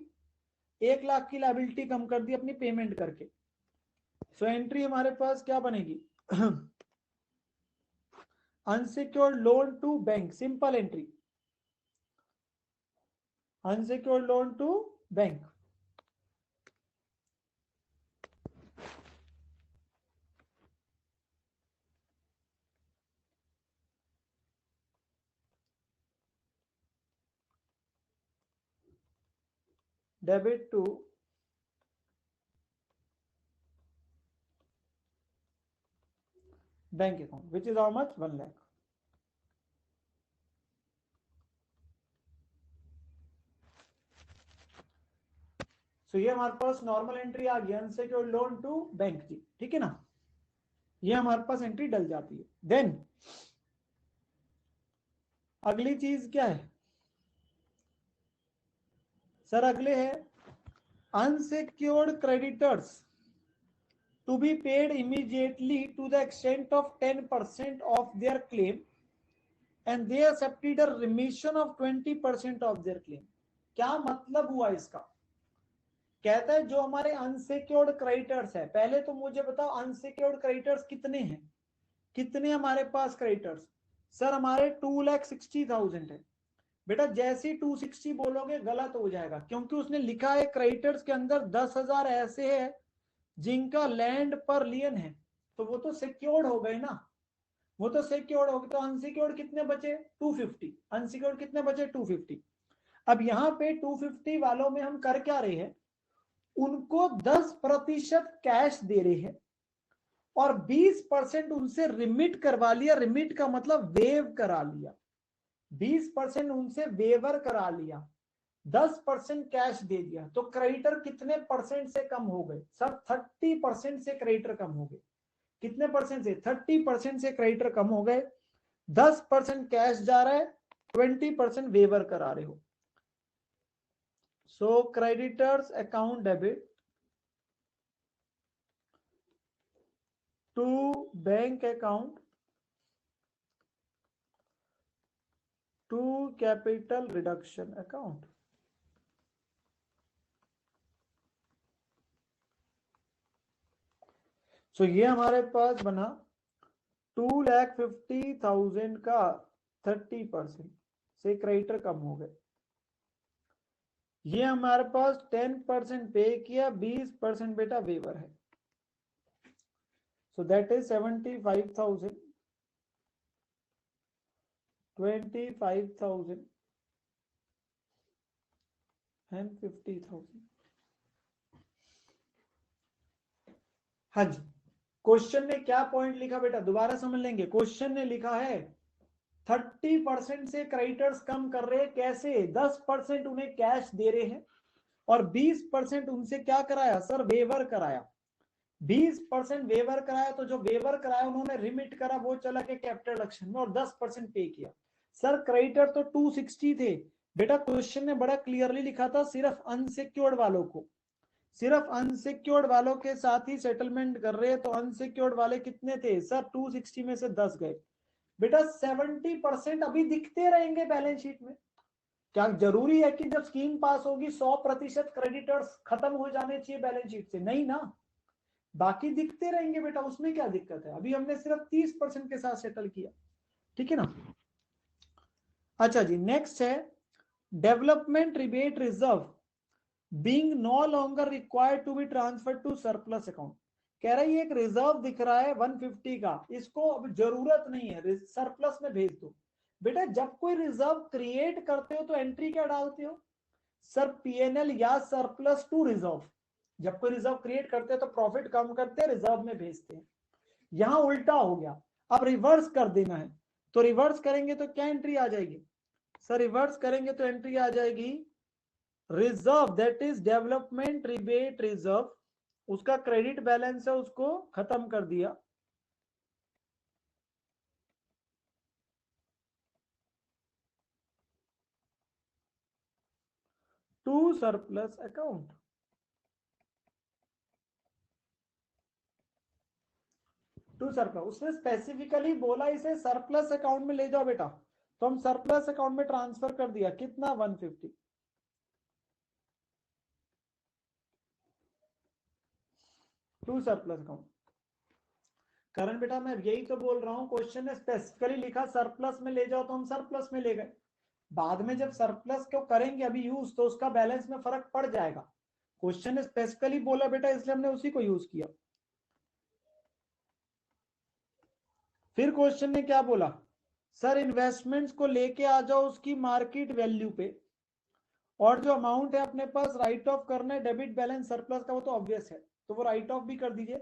1 लाख की लायबिलिटी कम कर दी अपनी पेमेंट करके। सो एंट्री हमारे पास क्या बनेगी? Unsecured loan to bank, simple entry, unsecured loan to bank, debit to bank account, which is how much? 1 lakh. So ये हमारे पास नॉर्मल एंट्री आ गई, अनसिक्योर्ड लोन टू बैंक की, ठीक है ना? ये हमारे पास एंट्री डल जाती है। देन अगली चीज क्या है सर? अगले है unsecured creditors to be paid immediately to the extent of 10% of their claim and they accepted a remission of 20% of their claim। क्या मतलब हुआ इसका? कहता है जो हमारे अनसिक्योर्ड क्रेडिटर्स है, पहले तो मुझे बताओ अनसिक्योर्ड क्रेडिटर्स कितने हैं, कितने हमारे पास क्रेडिटर्स? सर हमारे 2,60,000 है, बेटा जैसे 260 बोलोगे गलत हो जाएगा, क्योंकि उसने लिखा है क्रेडिटर्स के अंदर 10,000 ऐसे है जिनका लैंड पर लियन है, तो वो तो सिक्योर्ड हो गए ना, वो तो सिक्योर्ड हो गए। तो अनसिक्योर्ड कितने बचे 250, अनसिक्योर्ड कितने बचे 250। अब यहाँ पे 250 वालों में हम कर क्या रहे हैं, उनको 10% कैश दे रहे हैं और 20% उनसे रिमिट करवा लिया। रिमिट का मतलब वेव करा लिया, 20% उनसे वेवर करा लिया, 10% कैश दे दिया। तो क्रेडिटर कितने परसेंट से कम हो गए सर, 30% से क्रेडिटर कम हो गए। कितने परसेंट से, 30% से क्रेडिटर कम हो गए। 10% कैश जा रहा है, 20% वेवर करा रहे हो। So creditors account debit to bank account to capital reduction account. So ये हमारे पास बना 2,50,000 का 30% से क्रेडिटर कम हो गए। ये हमारे पास 10% पे किया, 20% बेटा वेवर है। So that is 75,000, 25,000 and 50,000। हाँ जी, क्वेश्चन ने क्या पॉइंट लिखा बेटा, दोबारा समझ लेंगे। क्वेश्चन ने लिखा है 30% से क्रेडिटर्स कम कर रहे हैं, कैसे, 10% उन्हें कैश दे रहे हैं और 20% उनसे क्या कराया सर, वेवर कराया। 20% वेवर कराया, तो जो वेवर कराया उन्होंने रिमिट करा, वो चला के कैपिटल रिडक्शन में और 10% पे किया। सर क्रेडिटर तो 260 थे बेटा, क्वेश्चन ने बड़ा क्लियरली लिखा था सिर्फ अनसिक्योर्ड वालों को, सिर्फ अनसिक्योर्ड वालों के साथ ही सेटलमेंट कर रहे हैं। तो अनसिक्योर्ड वाले कितने थे सर, 260 में से 10 गए बेटा। 70% अभी दिखते रहेंगे बैलेंस शीट में। क्या जरूरी है कि जब स्कीम पास होगी 100% क्रेडिटर्स खत्म हो जाने चाहिए बैलेंस शीट से, नहीं ना, बाकी दिखते रहेंगे बेटा, उसमें क्या दिक्कत है। अभी हमने सिर्फ 30% के साथ सेटल किया, ठीक है ना। अच्छा जी, नेक्स्ट है development rebate reserve being no longer required to be transferred to surplus account. कह रहा है ये एक रिजर्व दिख रहा है 150 का, इसको अब जरूरत नहीं है, सरप्लस में भेज दो। बेटा जब कोई रिजर्व क्रिएट करते हो तो एंट्री क्या डालते हो सर, पीएनएल या सरप्लस टू रिजर्व। जब कोई रिजर्व क्रिएट करते हैं तो प्रॉफिट कम करते हैं, रिजर्व में भेजते हैं। यहां उल्टा हो गया, अब रिवर्स कर देना है। तो रिवर्स करेंगे तो क्या एंट्री आ जाएगी सर, रिवर्स करेंगे तो एंट्री आ जाएगी reserve, that is development rebate reserve. उसका क्रेडिट बैलेंस है, उसको खत्म कर दिया। To surplus account, to surplus. उसने स्पेसिफिकली बोला इसे सरप्लस अकाउंट में ले जाओ बेटा, तो हम सरप्लस अकाउंट में ट्रांसफर कर दिया। कितना 150, टू सरप्लस अकाउंट। कारण बेटा मैं यही तो बोल रहा हूं, क्वेश्चन ने स्पेसिफिकली लिखा सरप्लस में ले जाओ, तो हम सरप्लस में ले गए। बाद में जब सरप्लस को करेंगे अभी यूज, तो उसका बैलेंस में फर्क पड़ जाएगा। क्वेश्चन ने स्पेसिफिकली बोला बेटा, इसलिए हमने उसी को यूज किया। फिर क्वेश्चन ने क्या बोला सर, इन्वेस्टमेंट्स को लेके आ जाओ उसकी मार्केट वैल्यू पे, और जो अमाउंट है अपने पास राइट ऑफ करना है डेबिट बैलेंस सरप्लस का, वो तो ऑब्वियस है, तो वो राइट ऑफ भी कर दीजिए।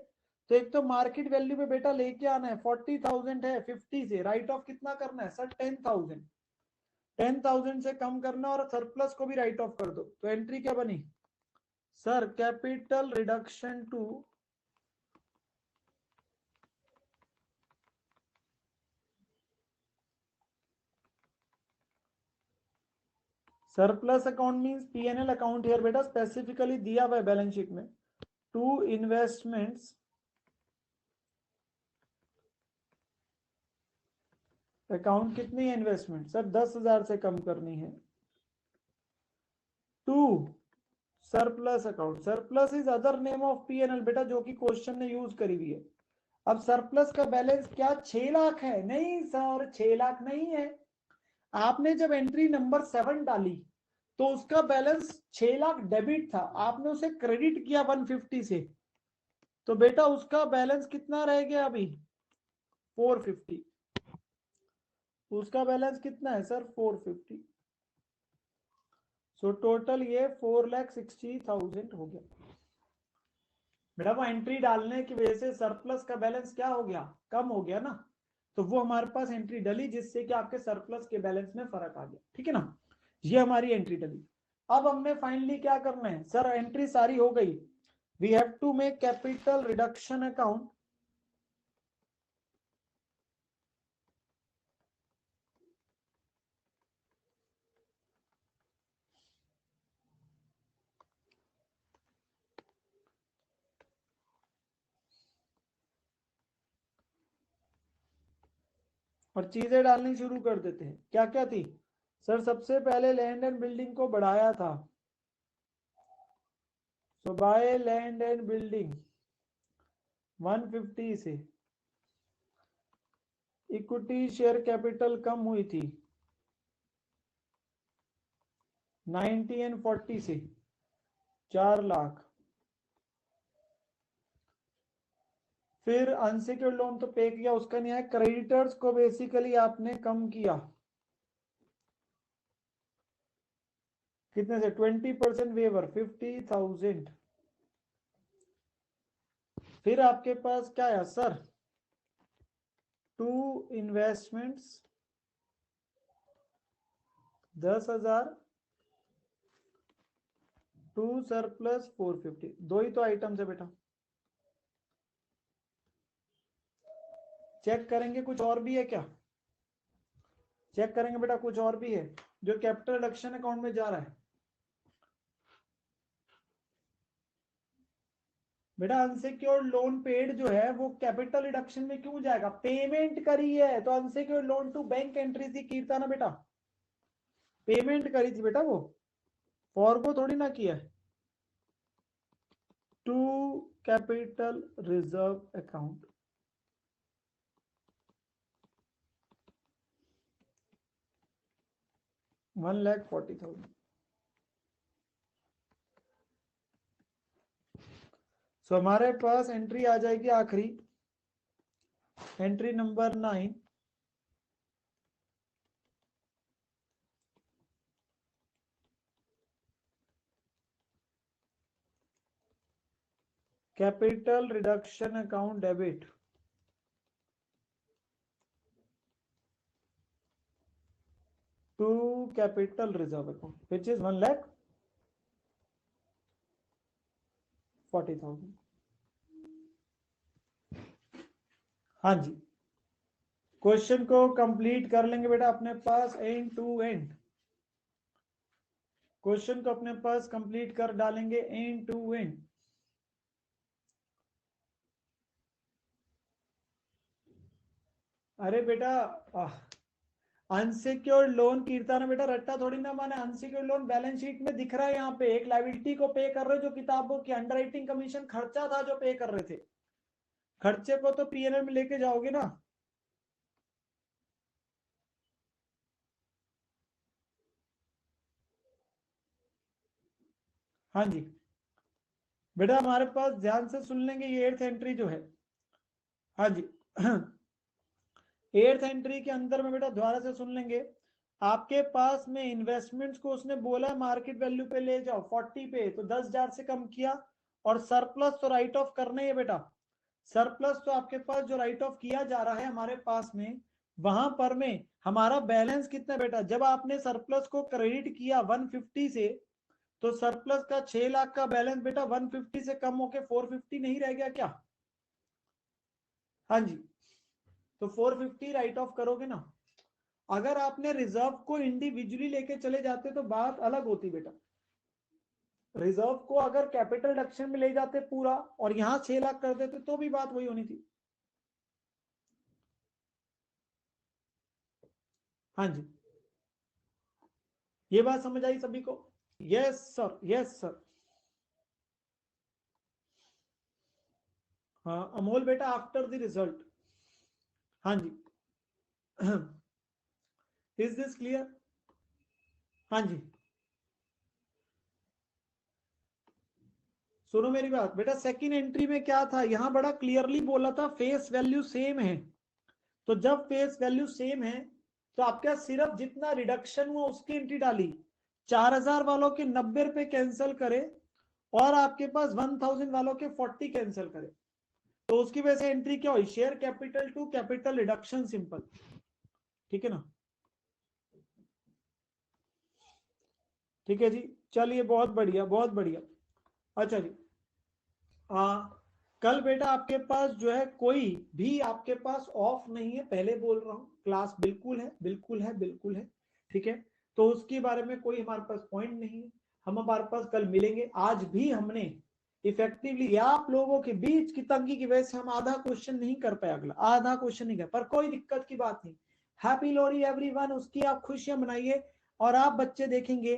तो एक तो मार्केट वैल्यू पे बेटा लेके आना है, 40,000 है, 50 से राइट ऑफ कितना करना है सर, 10,000, 10,000 से कम करना और सरप्लस को भी राइट ऑफ कर दो। तो एंट्री क्या बनी sir, capital reduction to surplus account means PNL account here बेटा, स्पेसिफिकली दिया हुआ है बैलेंस शीट में, टू इन्वेस्टमेंट्स अकाउंट। कितनी है इन्वेस्टमेंट सर, 10,000 से कम करनी है। To surplus account, surplus is other name of PNL बेटा, जो कि क्वेश्चन ने यूज करी हुई है। अब सरप्लस का बैलेंस क्या 6 लाख है, नहीं सर 6 लाख नहीं है। आपने जब एंट्री नंबर 7 डाली तो उसका बैलेंस 6 लाख डेबिट था, आपने उसे क्रेडिट किया 150 से, तो बेटा उसका बैलेंस कितना रह गया अभी 450। उसका बैलेंस कितना है सर 450। सो टोटल ये 4,60,000 हो गया। बेटा वो एंट्री डालने की वजह से सरप्लस का बैलेंस क्या हो गया, कम हो गया ना, तो वो हमारे पास एंट्री डली जिससे कि आपके सरप्लस के बैलेंस में फर्क आ गया, ठीक है ना। ये हमारी एंट्री डली। अब हमने फाइनली क्या करना है सर, एंट्री सारी हो गई, we have to make capital reduction account. और चीजें डालनी शुरू कर देते हैं। क्या क्या थी सर, सबसे पहले लैंड एंड बिल्डिंग को बढ़ाया था, सो बाय लैंड एंड बिल्डिंग 150 से, इक्विटी शेयर कैपिटल कम हुई थी 90 एंड 40 से 4 लाख। फिर अनसिक्योर्ड लोन तो पे किया, उसका नहीं आया, क्रेडिटर्स को बेसिकली आपने कम किया कितने से 20% वेवर 50,000। फिर आपके पास क्या है sir, to investments 10,000, to surplus 450, दो ही तो आइटम्स है बेटा। चेक करेंगे कुछ और भी है क्या, चेक करेंगे बेटा कुछ और भी है जो कैपिटल रिडक्शन अकाउंट में जा रहा है। बेटा अनसिक्योर्ड लोन पेड जो है वो कैपिटल रिडक्शन में क्यों जाएगा, पेमेंट करी है तो unsecured loan to bank entry थी कीर्तना बेटा, पेमेंट करी थी बेटा, वो फॉरगो थोड़ी ना किया है। To capital reserve account, $1,40,000। So हमारे पास एंट्री आ जाएगी आखिरी, entry number 9, capital reduction account debit to capital reserve account which is 1,40,000। हाँ जी, क्वेश्चन को कंप्लीट कर लेंगे बेटा अपने पास एंड टू एंड, क्वेश्चन को अपने पास कंप्लीट कर डालेंगे एंड टू एंड। अरे बेटा अनसिक्योर्ड लोन कीर्ता ना बेटा रट्टा थोड़ी ना माने, अनसिक्योर्ड लोन बैलेंस शीट में दिख रहा है, यहाँ पे एक लायबिलिटी को पे कर रहे हो जो किताबों की अंडरराइटिंग कमीशन खर्चा था जो पे कर रहे थे, खर्चे को तो पीएनएल में लेके जाओगे ना। हाँ जी बेटा हमारे पास ध्यान से सुन लेंगे, ये एट्थ एंट्री जो है, हाँ जी एट्थ एंट्री के अंदर में बेटा दोबारा से सुन लेंगे, आपके पास में इन्वेस्टमेंट्स को उसने बोला मार्केट वैल्यू पे ले जाओ 40 पे, तो 10,000 से कम किया, और सरप्लस तो राइट ऑफ करने है बेटा, सरप्लस तो आपके पास जो राइट ऑफ किया जा रहा है हमारे पास में, वहां पर में हमारा बैलेंस कितना बेटा, जब आपने सरप्लस को क्रेडिट किया 150 से, तो सरप्लस का 6 लाख का बैलेंस बेटा 150 से कम होके 450 नहीं रह गया क्या। हाँ जी, तो 450 राइट ऑफ करोगे ना। अगर आपने रिजर्व को इंडिविजुअली लेके चले जाते तो बात अलग होती बेटा, रिजर्व को अगर कैपिटल रिडक्शन में ले जाते पूरा और यहां 6 लाख कर देते तो भी बात वही होनी थी। हाँ जी, ये बात समझ आई सभी को। Yes sir, yes sir. हाँ अमोल बेटा आफ्टर द रिजल्ट, हाँ जी इज दिस क्लियर? हाँ जी, सुनो मेरी बात बेटा, सेकंड एंट्री में क्या था, यहां बड़ा क्लियरली बोला था फेस वैल्यू सेम है। तो जब फेस वैल्यू सेम है तो आपका सिर्फ जितना रिडक्शन हुआ उसकी एंट्री डाली, 4000 वालों के 90 रुपए कैंसिल करे और आपके पास 1000 वालों के 40 कैंसिल करे, तो उसकी वजह से एंट्री क्या हुई, share capital to capital reduction, simple. ठीक है ना? ठीक है जी, चलिए बहुत बढ़िया बहुत बढ़िया। अच्छा जी, कल बेटा आपके पास जो है कोई भी आपके पास ऑफ नहीं है, पहले बोल रहा हूं, क्लास बिल्कुल है बिल्कुल है बिल्कुल है। ठीक है, तो उसके बारे में कोई हमारे पास पॉइंट नहीं है, हम हमारे पास कल मिलेंगे। आज भी हमने इफेक्टिवली आप लोगों के बीच की तंगी की वजह से हम आधा क्वेश्चन नहीं कर पाए, अगला आधा क्वेश्चन नहीं कर, पर कोई दिक्कत की बात नहीं। हैप्पी लोहड़ी एवरीवन, उसकी आप खुशियां मनाइए। और आप बच्चे देखेंगे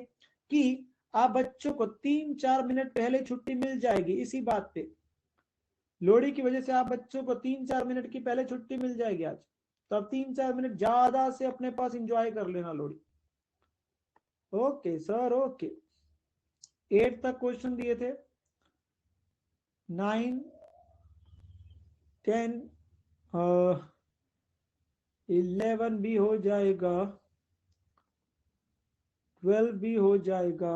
कि आप बच्चों को 3-4 मिनट पहले छुट्टी मिल जाएगी इसी बात पे, लोहड़ी की वजह से आप बच्चों को 3-4 मिनट की पहले छुट्टी मिल जाएगी आज, तो अब 3-4 मिनट ज्यादा से अपने पास एंजॉय कर लेना लोहड़ी। Okay sir, okay. 8 तक क्वेश्चन दिए थे, 9, 10, 11 भी हो जाएगा, 12 भी हो जाएगा,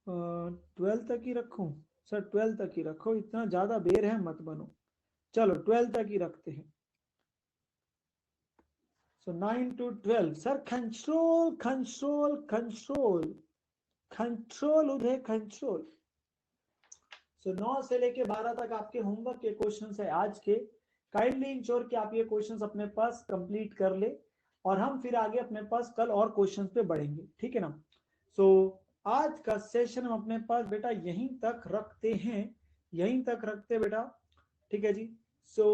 12 तक ही रखूं? सर 12 तक ही रखो, इतना ज्यादा बेर है मत बनो। चलो 12 तक ही रखते हैं। So 9 to 12, sir, control, control, control, control उधे control। So 9 से लेके 12 तक आपके होमवर्क के क्वेश्चंस है आज के। काइंडली इंश्योर कि आप ये क्वेश्चंस अपने पास कंप्लीट कर ले और हम फिर आगे अपने पास कल और क्वेश्चंस पे बढ़ेंगे, ठीक है ना? सो आज का सेशन हम अपने पास बेटा यहीं तक रखते हैं, यहीं तक रखते बेटा, ठीक है जी। So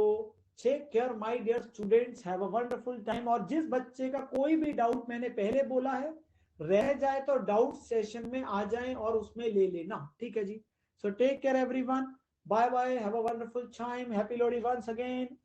take care my dear students, have a wonderful time. और जिस बच्चे का कोई भी डाउट मैंने पहले बोला है रह जाए तो डाउट सेशन में आ जाएं और उसमें ले लेना, ठीक है जी। So take care everyone, bye bye, have a wonderful time, happy Lohri once again.